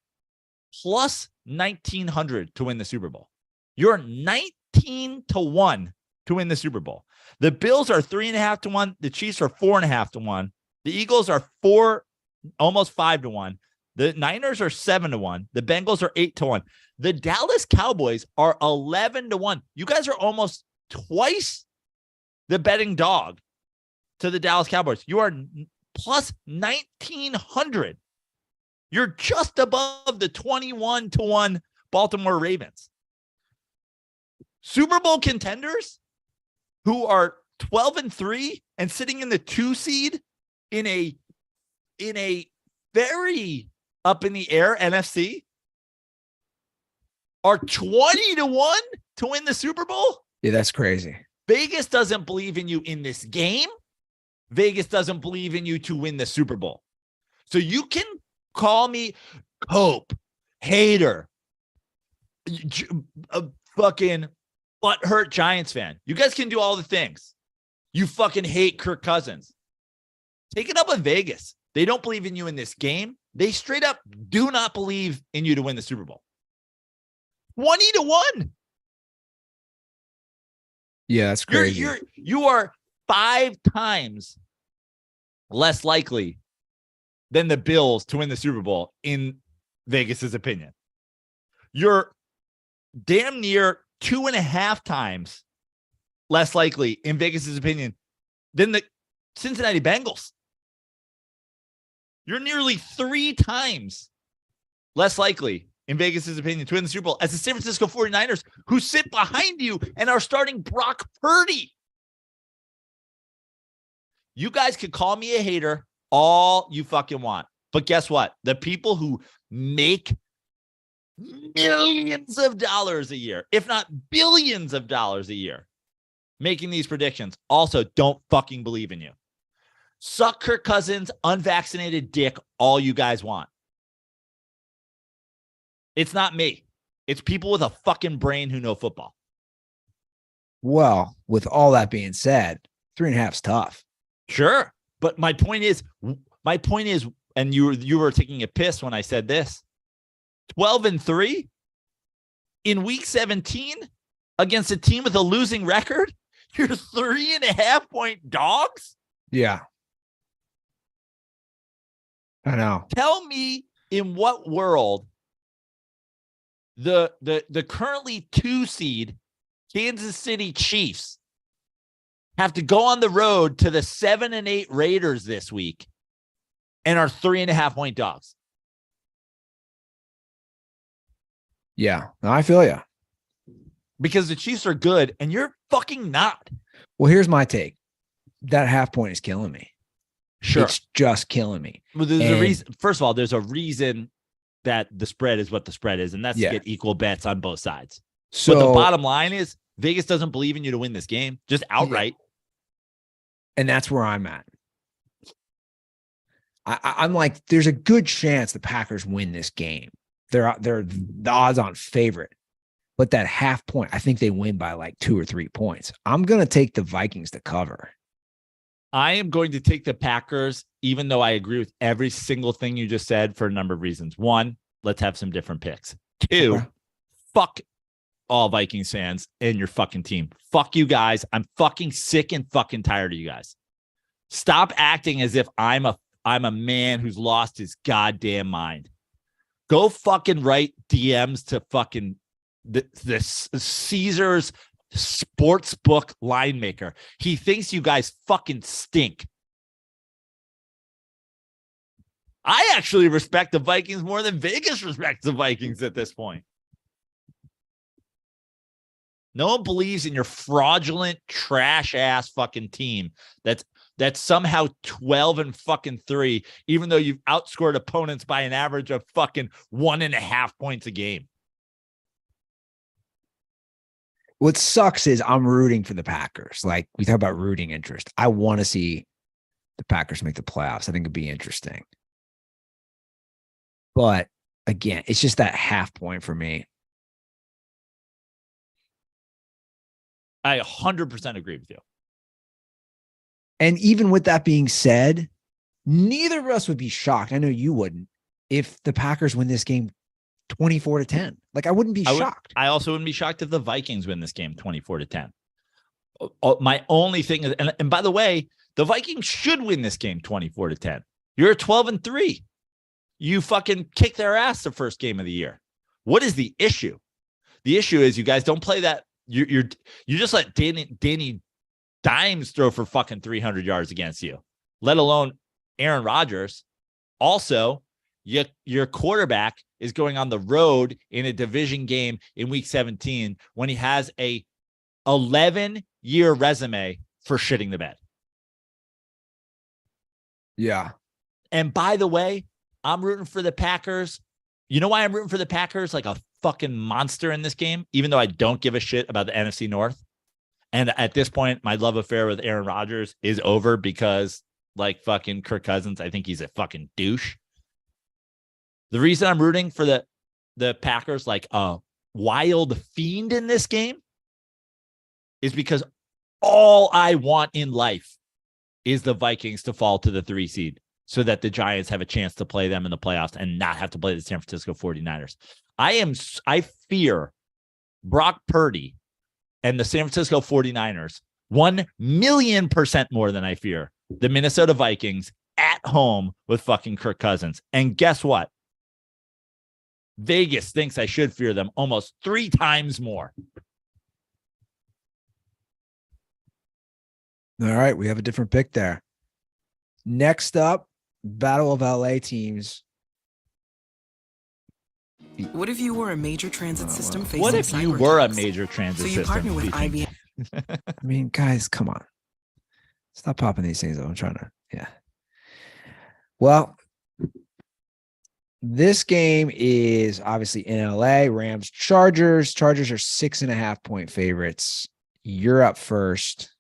Speaker 2: plus 1,900 to win the Super Bowl. You're 19-1 to win the Super Bowl. The Bills are 3.5 to 1. The Chiefs are 4.5 to 1. The Eagles are almost 5 to 1. The Niners are 7 to 1. The Bengals are 8 to 1. The Dallas Cowboys are 11 to 1. You guys are almost twice the betting dog to the Dallas Cowboys. You are plus 1,900. You're just above the 21 to 1 Baltimore Ravens. Super Bowl contenders who are 12-3 and sitting in the 2 seed in a very up in the air NFC are 20-1 to win the Super Bowl.
Speaker 1: Yeah, that's crazy.
Speaker 2: Vegas doesn't believe in you in this game. Vegas doesn't believe in you to win the Super Bowl. So you can call me Cope, hater, a fucking butthurt Giants fan. You guys can do all the things. You fucking hate Kirk Cousins. Take it up with Vegas. They don't believe in you in this game. They straight up do not believe in you to win the Super Bowl. 20-1.
Speaker 1: Yeah, that's crazy.
Speaker 2: You are 5 times less likely than the Bills to win the Super Bowl in Vegas's opinion. You're damn near 2.5 times less likely in Vegas's opinion than the Cincinnati Bengals. You're nearly 3 times less likely in Vegas's opinion to win the Super Bowl as the San Francisco 49ers, who sit behind you and are starting Brock Purdy. You guys could call me a hater all you fucking want. But guess what? The people who make millions of dollars a year, if not billions of dollars a year, making these predictions also don't fucking believe in you. Suck Kirk Cousins, unvaccinated dick, all you guys want. It's not me. It's people with a fucking brain who know football.
Speaker 1: Well, with all that being said, 3.5 is tough.
Speaker 2: Sure. But my point is, and you were taking a piss when I said this, 12-3 in week 17 against a team with a losing record, you're 3.5-point dogs.
Speaker 1: Yeah. I know.
Speaker 2: Tell me in what world the currently 2 seed Kansas City Chiefs have to go on the road to the 7-8 Raiders this week and are 3.5-point dogs.
Speaker 1: Yeah, no, I feel you.
Speaker 2: Because the Chiefs are good and you're fucking not.
Speaker 1: Well, here's my take. That half point is killing me.
Speaker 2: Sure.
Speaker 1: It's just killing me.
Speaker 2: Well, there's a reason. First of all, there's a reason that the spread is what the spread is, and that's to get equal bets on both sides. So but the bottom line is Vegas doesn't believe in you to win this game, just outright.
Speaker 1: Yeah. And that's where I'm at. I'm like, there's a good chance the Packers win this game. They're the odds-on favorite. But that half point, I think they win by like 2 or 3 points. I'm going to take the Vikings to cover.
Speaker 2: I am going to take the Packers, even though I agree with every single thing you just said for a number of reasons. 1, let's have some different picks. 2,
Speaker 1: okay.
Speaker 2: Fuck all Vikings fans and your fucking team. Fuck you guys. I'm fucking sick and fucking tired of you guys. Stop acting as if I'm a man who's lost his goddamn mind. Go fucking write DMs to fucking this Caesar's sportsbook line maker. He thinks you guys fucking stink. I actually respect the Vikings more than Vegas respects the Vikings at this point. No one believes in your fraudulent trash ass fucking team that's somehow 12-3, even though you've outscored opponents by an average of fucking 1.5 points a game.
Speaker 1: What sucks is I'm rooting for the Packers. Like, we talk about rooting interest. I want to see the Packers make the playoffs. I think it'd be interesting. But again, it's just that half point for me.
Speaker 2: I 100% agree with you.
Speaker 1: And even with that being said, neither of us would be shocked. I know you wouldn't if the Packers win this game 24-10. Like, I wouldn't be shocked.
Speaker 2: I also wouldn't be shocked if the Vikings win this game 24-10. My only thing is, and by the way, the Vikings should win this game 24-10. You're 12-3. You fucking kick their ass the first game of the year. What is the issue? The issue is you guys don't play that. You just let Danny Dimes throw for fucking 300 yards against you, let alone Aaron Rodgers. Also, your quarterback is going on the road in a division game in week 17 when he has a 11-year resume for shitting the bed.
Speaker 1: Yeah.
Speaker 2: And by the way, I'm rooting for the Packers. You know why I'm rooting for the Packers like a fucking monster in this game, even though I don't give a shit about the NFC North. And at this point, my love affair with Aaron Rodgers is over because, like fucking Kirk Cousins, I think he's a fucking douche. The reason I'm rooting for the Packers like a wild fiend in this game is because all I want in life is the Vikings to fall to the 3 seed so that the Giants have a chance to play them in the playoffs and not have to play the San Francisco 49ers. I fear Brock Purdy and the San Francisco 49ers 1,000,000% more than I fear the Minnesota Vikings at home with fucking Kirk Cousins. And guess what? Vegas thinks I should fear them almost 3 times more.
Speaker 1: All right. We have a different pick there. Next up, Battle of LA teams.
Speaker 7: What if you were a major transit system facing
Speaker 2: What if you
Speaker 7: cyber
Speaker 2: were a
Speaker 7: attacks?
Speaker 2: major transit
Speaker 7: So you
Speaker 2: system?
Speaker 7: partner with
Speaker 2: speaking?
Speaker 7: IBM.
Speaker 1: I mean, guys, come on. Stop popping these things up. I'm trying to, yeah. Well, this game is obviously in LA. Rams, Chargers. Chargers are 6.5-point favorites. You're up first.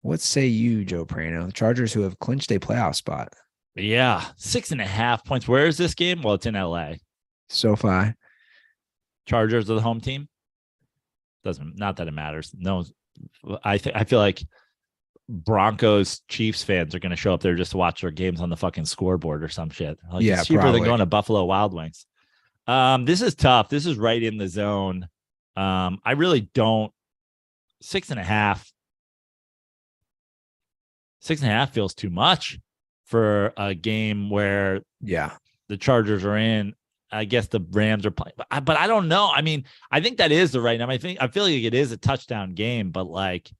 Speaker 1: What say you, Joe Praino? The Chargers, who have clinched a playoff spot.
Speaker 2: Yeah, 6.5 points. Where is this game? Well, it's in LA.
Speaker 1: SoFi.
Speaker 2: Chargers are the home team. Not that it matters. No, I feel like Broncos Chiefs fans are going to show up there just to watch their games on the fucking scoreboard or some shit. Like,
Speaker 1: Yeah,
Speaker 2: it's cheaper
Speaker 1: probably.
Speaker 2: than going to Buffalo Wild Wings. This is tough. This is right in the zone. I really don't. 6.5. 6.5 feels too much for a game where the Chargers are in. I guess the Rams are playing, but I don't know. I mean, I think that is the right number. I feel like it is a touchdown game, but like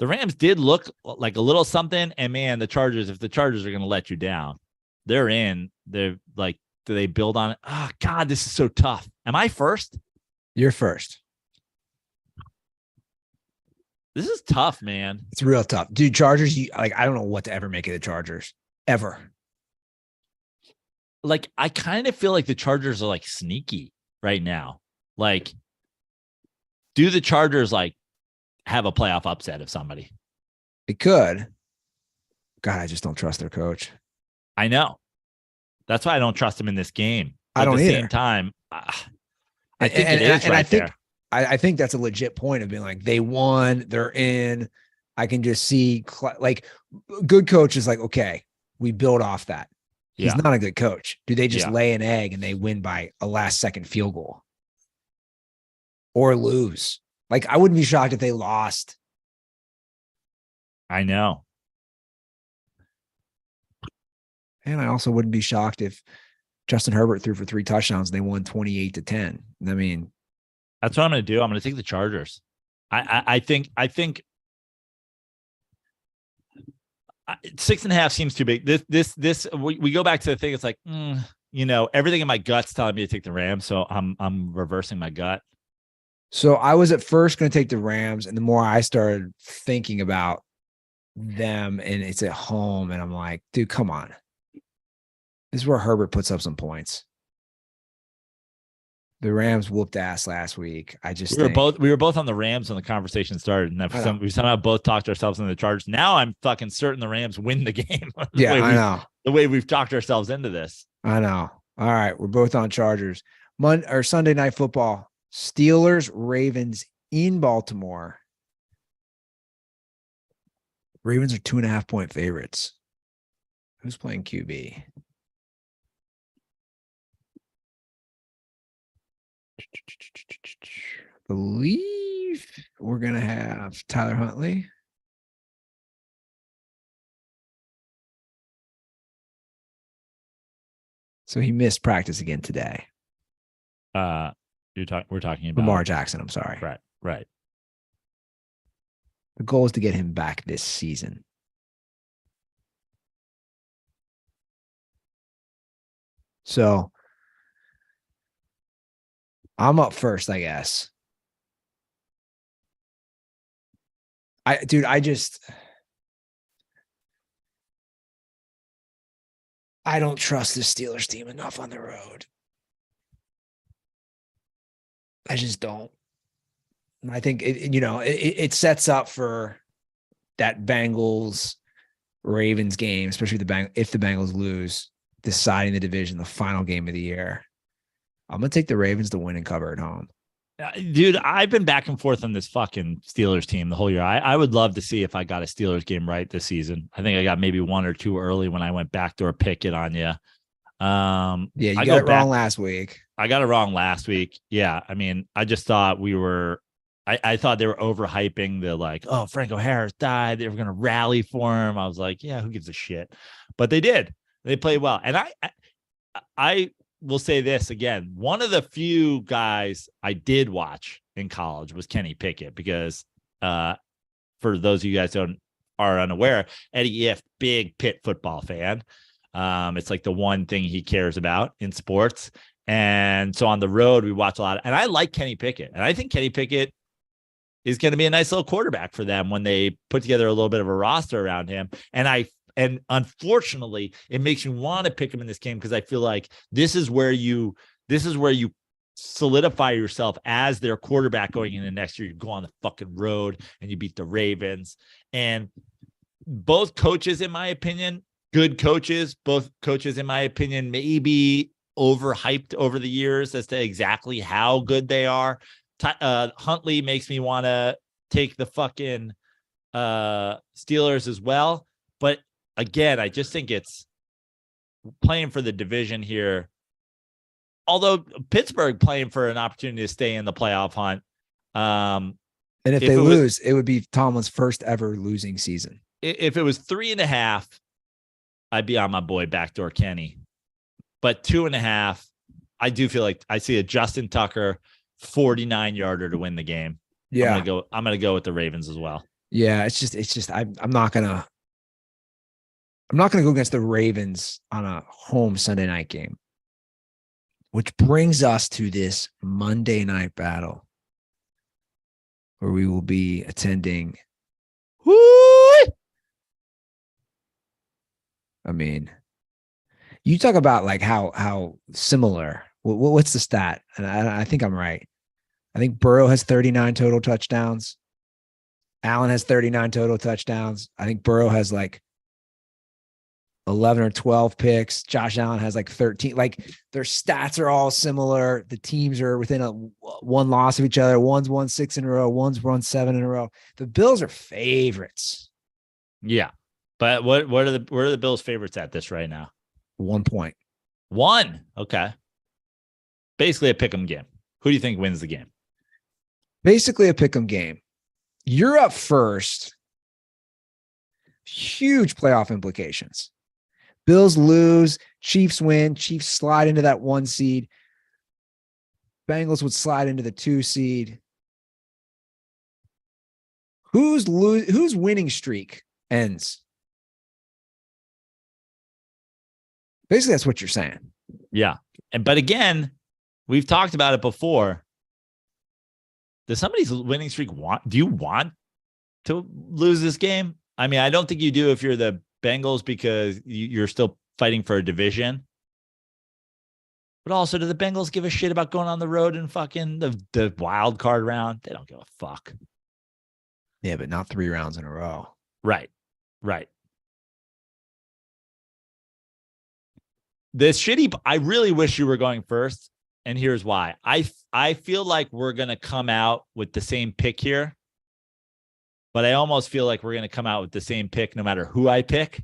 Speaker 2: the Rams did look like a little something. And man, the Chargers, if the Chargers are going to let you down, they're in. They're like, do they build on it? Oh God, this is so tough. Am I first?
Speaker 1: You're first.
Speaker 2: This is tough, man.
Speaker 1: It's real tough. Dude, Chargers, I don't know what to ever make of the Chargers. Ever.
Speaker 2: Like, I kind of feel like the Chargers are like sneaky right now. Like, do the Chargers like have a playoff upset of somebody?
Speaker 1: It could. God, I just don't trust their coach.
Speaker 2: I know. That's why I don't trust him in this game.
Speaker 1: I don't
Speaker 2: at the
Speaker 1: either.
Speaker 2: same time, I think it is right there.
Speaker 1: I think that's a legit point of being like, they won, they're in. I can just see like good coach is like, okay, we build off that. He's not a good coach. Do they just lay an egg and they win by a last second field goal or lose? Like, I wouldn't be shocked if they lost.
Speaker 2: I know.
Speaker 1: And I also wouldn't be shocked if Justin Herbert threw for 3 touchdowns and they won 28-10. I mean,
Speaker 2: that's what I'm going to do. I'm going to take the Chargers. I think 6.5 seems too big. We go back to the thing. It's like, everything in my gut's telling me to take the Rams. So I'm reversing my gut.
Speaker 1: So I was at first going to take the Rams, and the more I started thinking about them, and it's at home, and I'm like, dude, come on. This is where Herbert puts up some points. The Rams whooped ass last week. We
Speaker 2: were both on the Rams when the conversation started, and we somehow both talked ourselves into the Chargers. Now I'm fucking certain the Rams win the game.
Speaker 1: I know.
Speaker 2: The way we've talked ourselves into this.
Speaker 1: I know. All right, we're both on Chargers. Sunday Night Football. Steelers, Ravens in Baltimore. Ravens are 2.5-point favorites. Who's playing QB? Believe we're going to have Tyler Huntley. So he missed practice again today.
Speaker 2: We're talking about
Speaker 1: Lamar Jackson. I'm sorry.
Speaker 2: Right.
Speaker 1: The goal is to get him back this season. So I'm up first, I guess. I don't trust the Steelers team enough on the road. I just don't. I think it sets up for that Bengals Ravens game, especially if the Bengals lose, deciding the division, the final game of the year. I'm gonna take the Ravens to win and cover at home.
Speaker 2: Dude, I've been back and forth on this fucking Steelers team the whole year. I would love to see if I got a Steelers game right this season. I think I got maybe one or two early when I went backdoor pick it on you.
Speaker 1: Yeah, you got it wrong last week.
Speaker 2: I got it wrong last week. Yeah, I mean, I just thought I thought they were overhyping the like, oh, Franco Harris died. They were going to rally for him. I was like, yeah, who gives a shit? But they did. They played well. And I will say this again. One of the few guys I did watch in college was Kenny Pickett because for those of you guys who are unaware, Eddie Ift, big Pitt football fan. It's like the one thing he cares about in sports. And so on the road, we watch a lot. And I like Kenny Pickett. And I think Kenny Pickett is going to be a nice little quarterback for them when they put together a little bit of a roster around him. And unfortunately, it makes me want to pick him in this game because I feel like this is where you solidify yourself as their quarterback going into next year. You go on the fucking road and you beat the Ravens. And both coaches, in my opinion, good coaches, both coaches, in my opinion, maybe overhyped over the years as to exactly how good they are. Huntley makes me want to take the fucking Steelers as well. But again, I just think it's playing for the division here. Although Pittsburgh playing for an opportunity to stay in the playoff hunt.
Speaker 1: And if they lose, it would be Tomlin's first ever losing season.
Speaker 2: If it was 3.5, I'd be on my boy backdoor Kenny. But 2.5, I do feel like I see a Justin Tucker 49-yarder to win the game.
Speaker 1: Yeah,
Speaker 2: I'm gonna go with the Ravens as well.
Speaker 1: Yeah, it's just I'm not gonna go against the Ravens on a home Sunday night game. Which brings us to this Monday night battle where we will be attending. I mean, you talk about like how similar. What's the stat? And I think I'm right. I think Burrow has 39 total touchdowns. Allen has 39 total touchdowns. I think Burrow has like 11 or 12 picks. Josh Allen has like 13. Like their stats are all similar. The teams are within one loss of each other. One's won 6 in a row. One's won 7 in a row. The Bills are favorites.
Speaker 2: Yeah. But what are the Bills favorites at this right now?
Speaker 1: 1 point.
Speaker 2: 1. Okay. Basically a pick'em game. Who do you think wins the game?
Speaker 1: Basically a pick'em game. You're up first. Huge playoff implications. Bills lose, Chiefs win, Chiefs slide into that 1 seed. Bengals would slide into the 2 seed. Whose winning streak ends? Basically, that's what you're saying.
Speaker 2: Yeah. But again, we've talked about it before. Does somebody's winning streak do you want to lose this game? I mean, I don't think you do if you're the Bengals because you're still fighting for a division. But also, do the Bengals give a shit about going on the road and fucking the wild card round? They don't give a fuck.
Speaker 1: Yeah, but not 3 rounds in a row.
Speaker 2: Right. I really wish you were going first. And here's why. I feel like we're going to come out with the same pick here. But I almost feel like we're going to come out with the same pick no matter who I pick.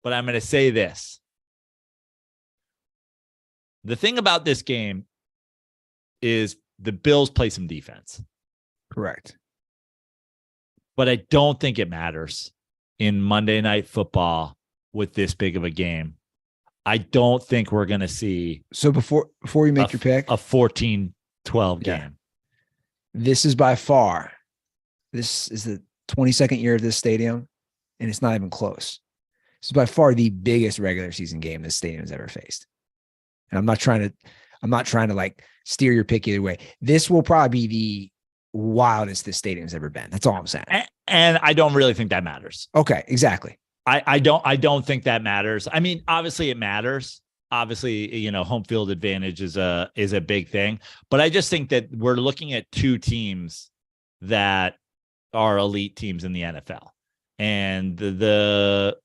Speaker 2: But I'm going to say this. The thing about this game is the Bills play some defense.
Speaker 1: Correct.
Speaker 2: But I don't think it matters in Monday Night Football with this big of a game. I don't think we're going to see.
Speaker 1: So before you make your pick,
Speaker 2: a 14-12 game.
Speaker 1: This is by far. This is the 22nd year of this stadium, and it's not even close. This is by far the biggest regular season game this stadium has ever faced. And I'm not trying to like steer your pick either way. This will probably be wildest this stadium's ever been. That's all I'm saying.
Speaker 2: And I don't really think that matters.
Speaker 1: Okay, exactly.
Speaker 2: I don't think that matters. I mean, obviously it matters. Obviously, home field advantage is a big thing, but I just think that we're looking at two teams that are elite teams in the NFL, and the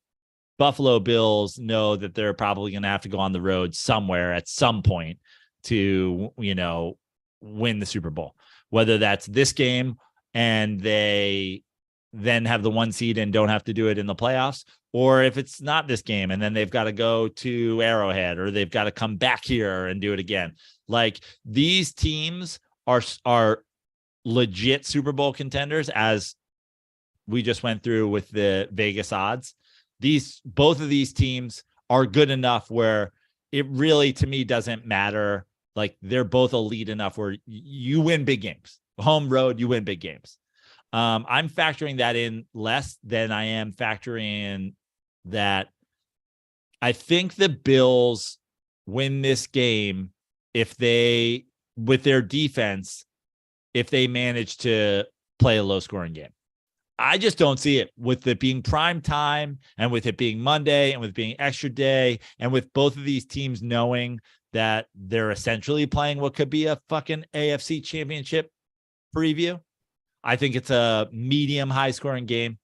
Speaker 2: Buffalo Bills know that they're probably going to have to go on the road somewhere at some point to, win the Super Bowl, whether that's this game and they then have the 1 seed and don't have to do it in the playoffs, or if it's not this game and then they've got to go to Arrowhead, or they've got to come back here and do it again. Like, these teams are legit Super Bowl contenders, as we just went through with the Vegas odds. Both of these teams are good enough where it really, to me, doesn't matter. Like, they're both elite enough where you win big games. Home, road, you win big games. I'm factoring that in less than I am factoring in that I think the Bills win this game if they, with their defense, if they manage to play a low-scoring game. I just don't see it with it being prime time, and with it being Monday, and with being extra day, and with both of these teams knowing that they're essentially playing what could be a fucking AFC championship preview. I think it's a medium high scoring game.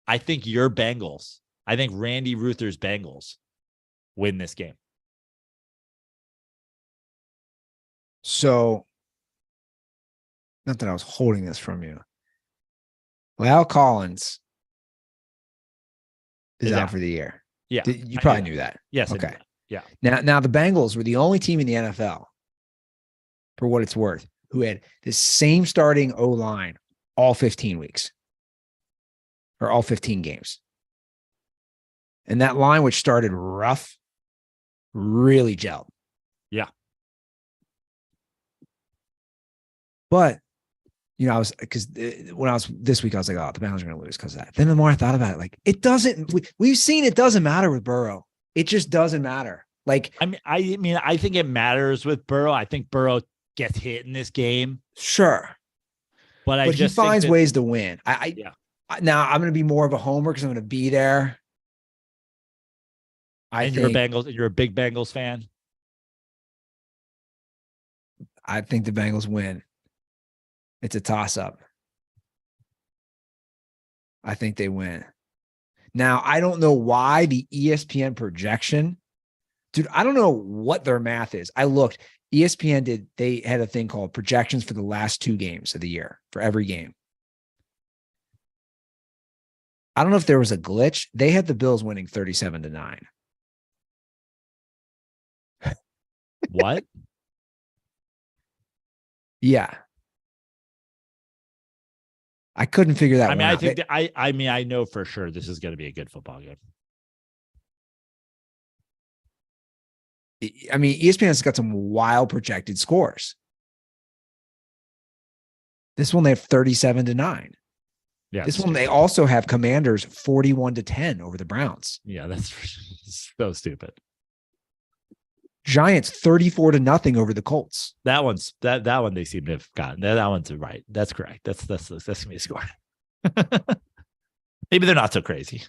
Speaker 2: I think your Bengals, I think Randy Ruther's Bengals win this game.
Speaker 1: So, not that I was holding this from you. La'el Collins is out for the year.
Speaker 2: Yeah.
Speaker 1: You probably knew that.
Speaker 2: Yes.
Speaker 1: Okay.
Speaker 2: Yeah.
Speaker 1: Now the Bengals were the only team in the NFL, for what it's worth, who had the same starting O-line all 15 weeks, or all 15 games. And that line, which started rough, really gelled.
Speaker 2: Yeah.
Speaker 1: But, when I was this week, I was like, oh, the Bengals are going to lose because of that. Then the more I thought about it, like, it doesn't, we've seen it doesn't matter with Burrow. It just doesn't matter. Like,
Speaker 2: I think it matters with Burrow. I think Burrow gets hit in this game.
Speaker 1: Sure.
Speaker 2: But
Speaker 1: he finds ways to win. Now I'm going to be more of a homer because I'm going to be there.
Speaker 2: You're a big Bengals fan.
Speaker 1: I think the Bengals win. It's a toss-up. I think they win. Now, I don't know why the ESPN projection, dude, I don't know what their math is. I looked. ESPN they had a thing called projections for the last 2 games of the year, for every game. I don't know if there was a glitch. They had the Bills winning 37-9.
Speaker 2: What?
Speaker 1: Yeah. I couldn't figure that one out.
Speaker 2: I know for sure this is going to be a good football game.
Speaker 1: ESPN has got some wild projected scores. This one, they have 37-9.
Speaker 2: Yeah.
Speaker 1: This one, they also have Commanders 41-10 over the Browns.
Speaker 2: Yeah, that's so stupid.
Speaker 1: Giants 34-0 over the Colts.
Speaker 2: That one they seem to have gotten. That one's right. That's correct. That's gonna be a score. Maybe they're not so crazy.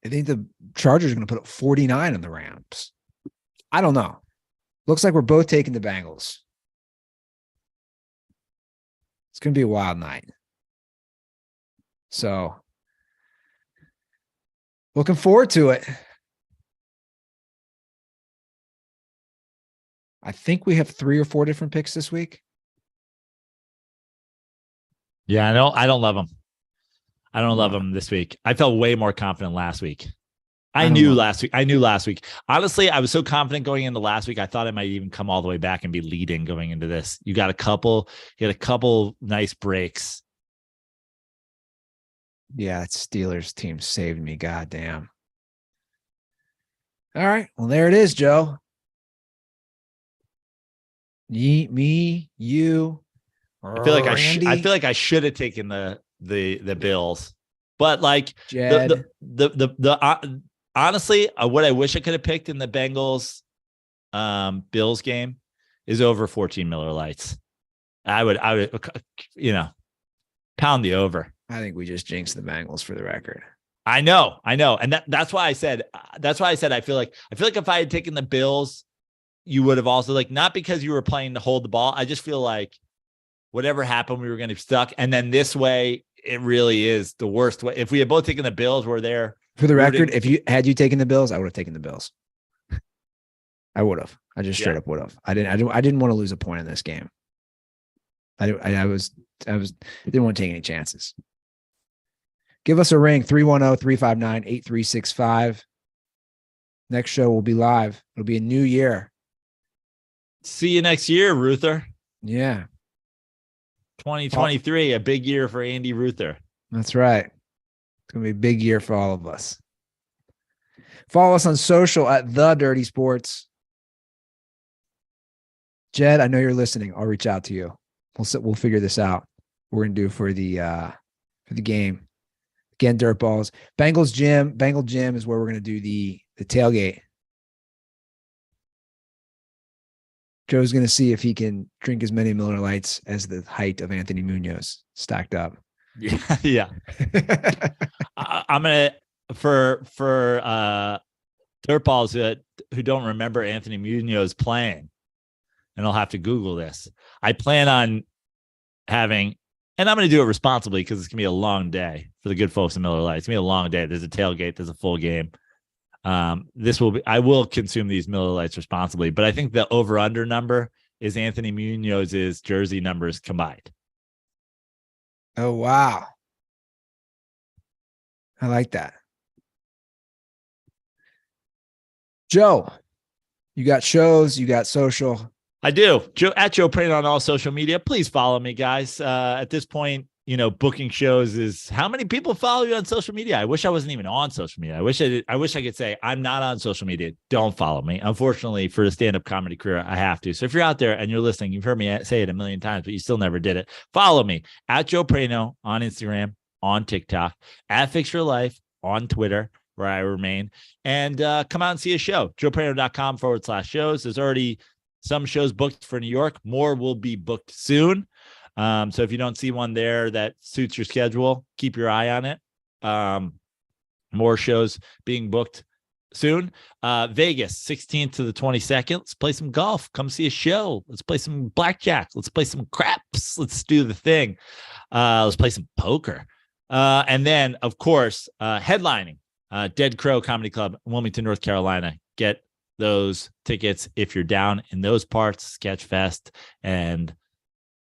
Speaker 1: I think the Chargers are going to put up 49 on the Rams. I don't know. Looks like we're both taking the Bengals. It's going to be a wild night. So, looking forward to it. I think we have 3 or 4 different picks this week.
Speaker 2: Yeah, I don't love them. I don't love them this week. I felt way more confident last week. I knew last week. Honestly, I was so confident going into last week. I thought I might even come all the way back and be leading going into this. You had a couple nice breaks.
Speaker 1: Yeah, that Steelers team saved me. Goddamn. All right. Well, there it is, Joe. Me, you.
Speaker 2: I feel like I should have taken the Bills, but like
Speaker 1: Jed.
Speaker 2: Honestly, what I wish I could have picked in the Bengals Bills game is over 14 Miller Lights. I would, pound the over.
Speaker 1: I think we just jinxed the Bengals for the record.
Speaker 2: I know. And that's why I said, I feel like if I had taken the Bills, you would have also, like, not because you were playing to hold the ball. I just feel like whatever happened, we were going to be stuck. And then this way, it really is the worst way. If we had both taken the Bills, we're there.
Speaker 1: For the record, if you had taken the Bills, I would have taken the Bills. I would have. I just straight up would have. I didn't want to lose a point in this game. I didn't want to take any chances. Give us a ring, 310-359-8365. Next show will be live. It'll be a new year.
Speaker 2: See you next year, Ruther.
Speaker 1: Yeah.
Speaker 2: 2023, a big year for Andy Ruther.
Speaker 1: That's right. It's going to be a big year for all of us. Follow us on social at The Dirty Sports. Jed, I know you're listening. I'll reach out to you. We'll figure this out. We're going to do for the game. Again, dirt balls. Bengal Gym is where we're going to do the tailgate. Joe's going to see if he can drink as many Miller Lights as the height of Anthony Munoz stacked up.
Speaker 2: Yeah. I'm going to, for dirt balls who don't remember Anthony Munoz playing, and I'll have to Google this. I plan on having, and I'm going to do it responsibly because it's going to be a long day for the good folks in Miller Lite. It's going to be a long day. There's a tailgate. There's a full game. I will consume these Miller Lights responsibly, but I think the over-under number is Anthony Munoz's jersey numbers combined.
Speaker 1: Oh, wow. I like that. Joe, you got shows, you got social.
Speaker 2: I do. At Joe Praino on all social media. Please follow me, guys. At this point, booking shows is, how many people follow you on social media? I wish I wasn't even on social media. I wish I could say I'm not on social media. Don't follow me. Unfortunately, for the stand-up comedy career, I have to. So if you're out there and you're listening, you've heard me say it a million times, but you still never did it. Follow me at Joe Praino on Instagram, on TikTok, at Fix Your Life on Twitter, where I remain, and come out and see a show. JoePraino.com/shows. There's already some shows booked for New York. More will be booked soon. So if you don't see one there that suits your schedule, keep your eye on it. More shows being booked soon. Vegas, 16th to the 22nd. Let's play some golf. Come see a show. Let's play some blackjack. Let's play some craps. Let's do the thing. Let's play some poker. And then, of course, headlining Dead Crow Comedy Club, Wilmington, North Carolina. Get those tickets if you're down in those parts. Sketch Fest and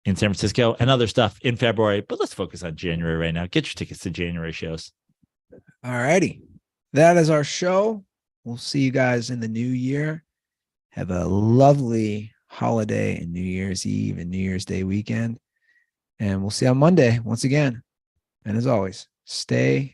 Speaker 2: in San Francisco and other stuff in February. But let's focus on January right now. Get your tickets to January shows.
Speaker 1: All righty. That is our show. We'll see you guys in the new year. Have a lovely holiday and New Year's Eve and New Year's Day weekend. And we'll see you on Monday once again. And as always, stay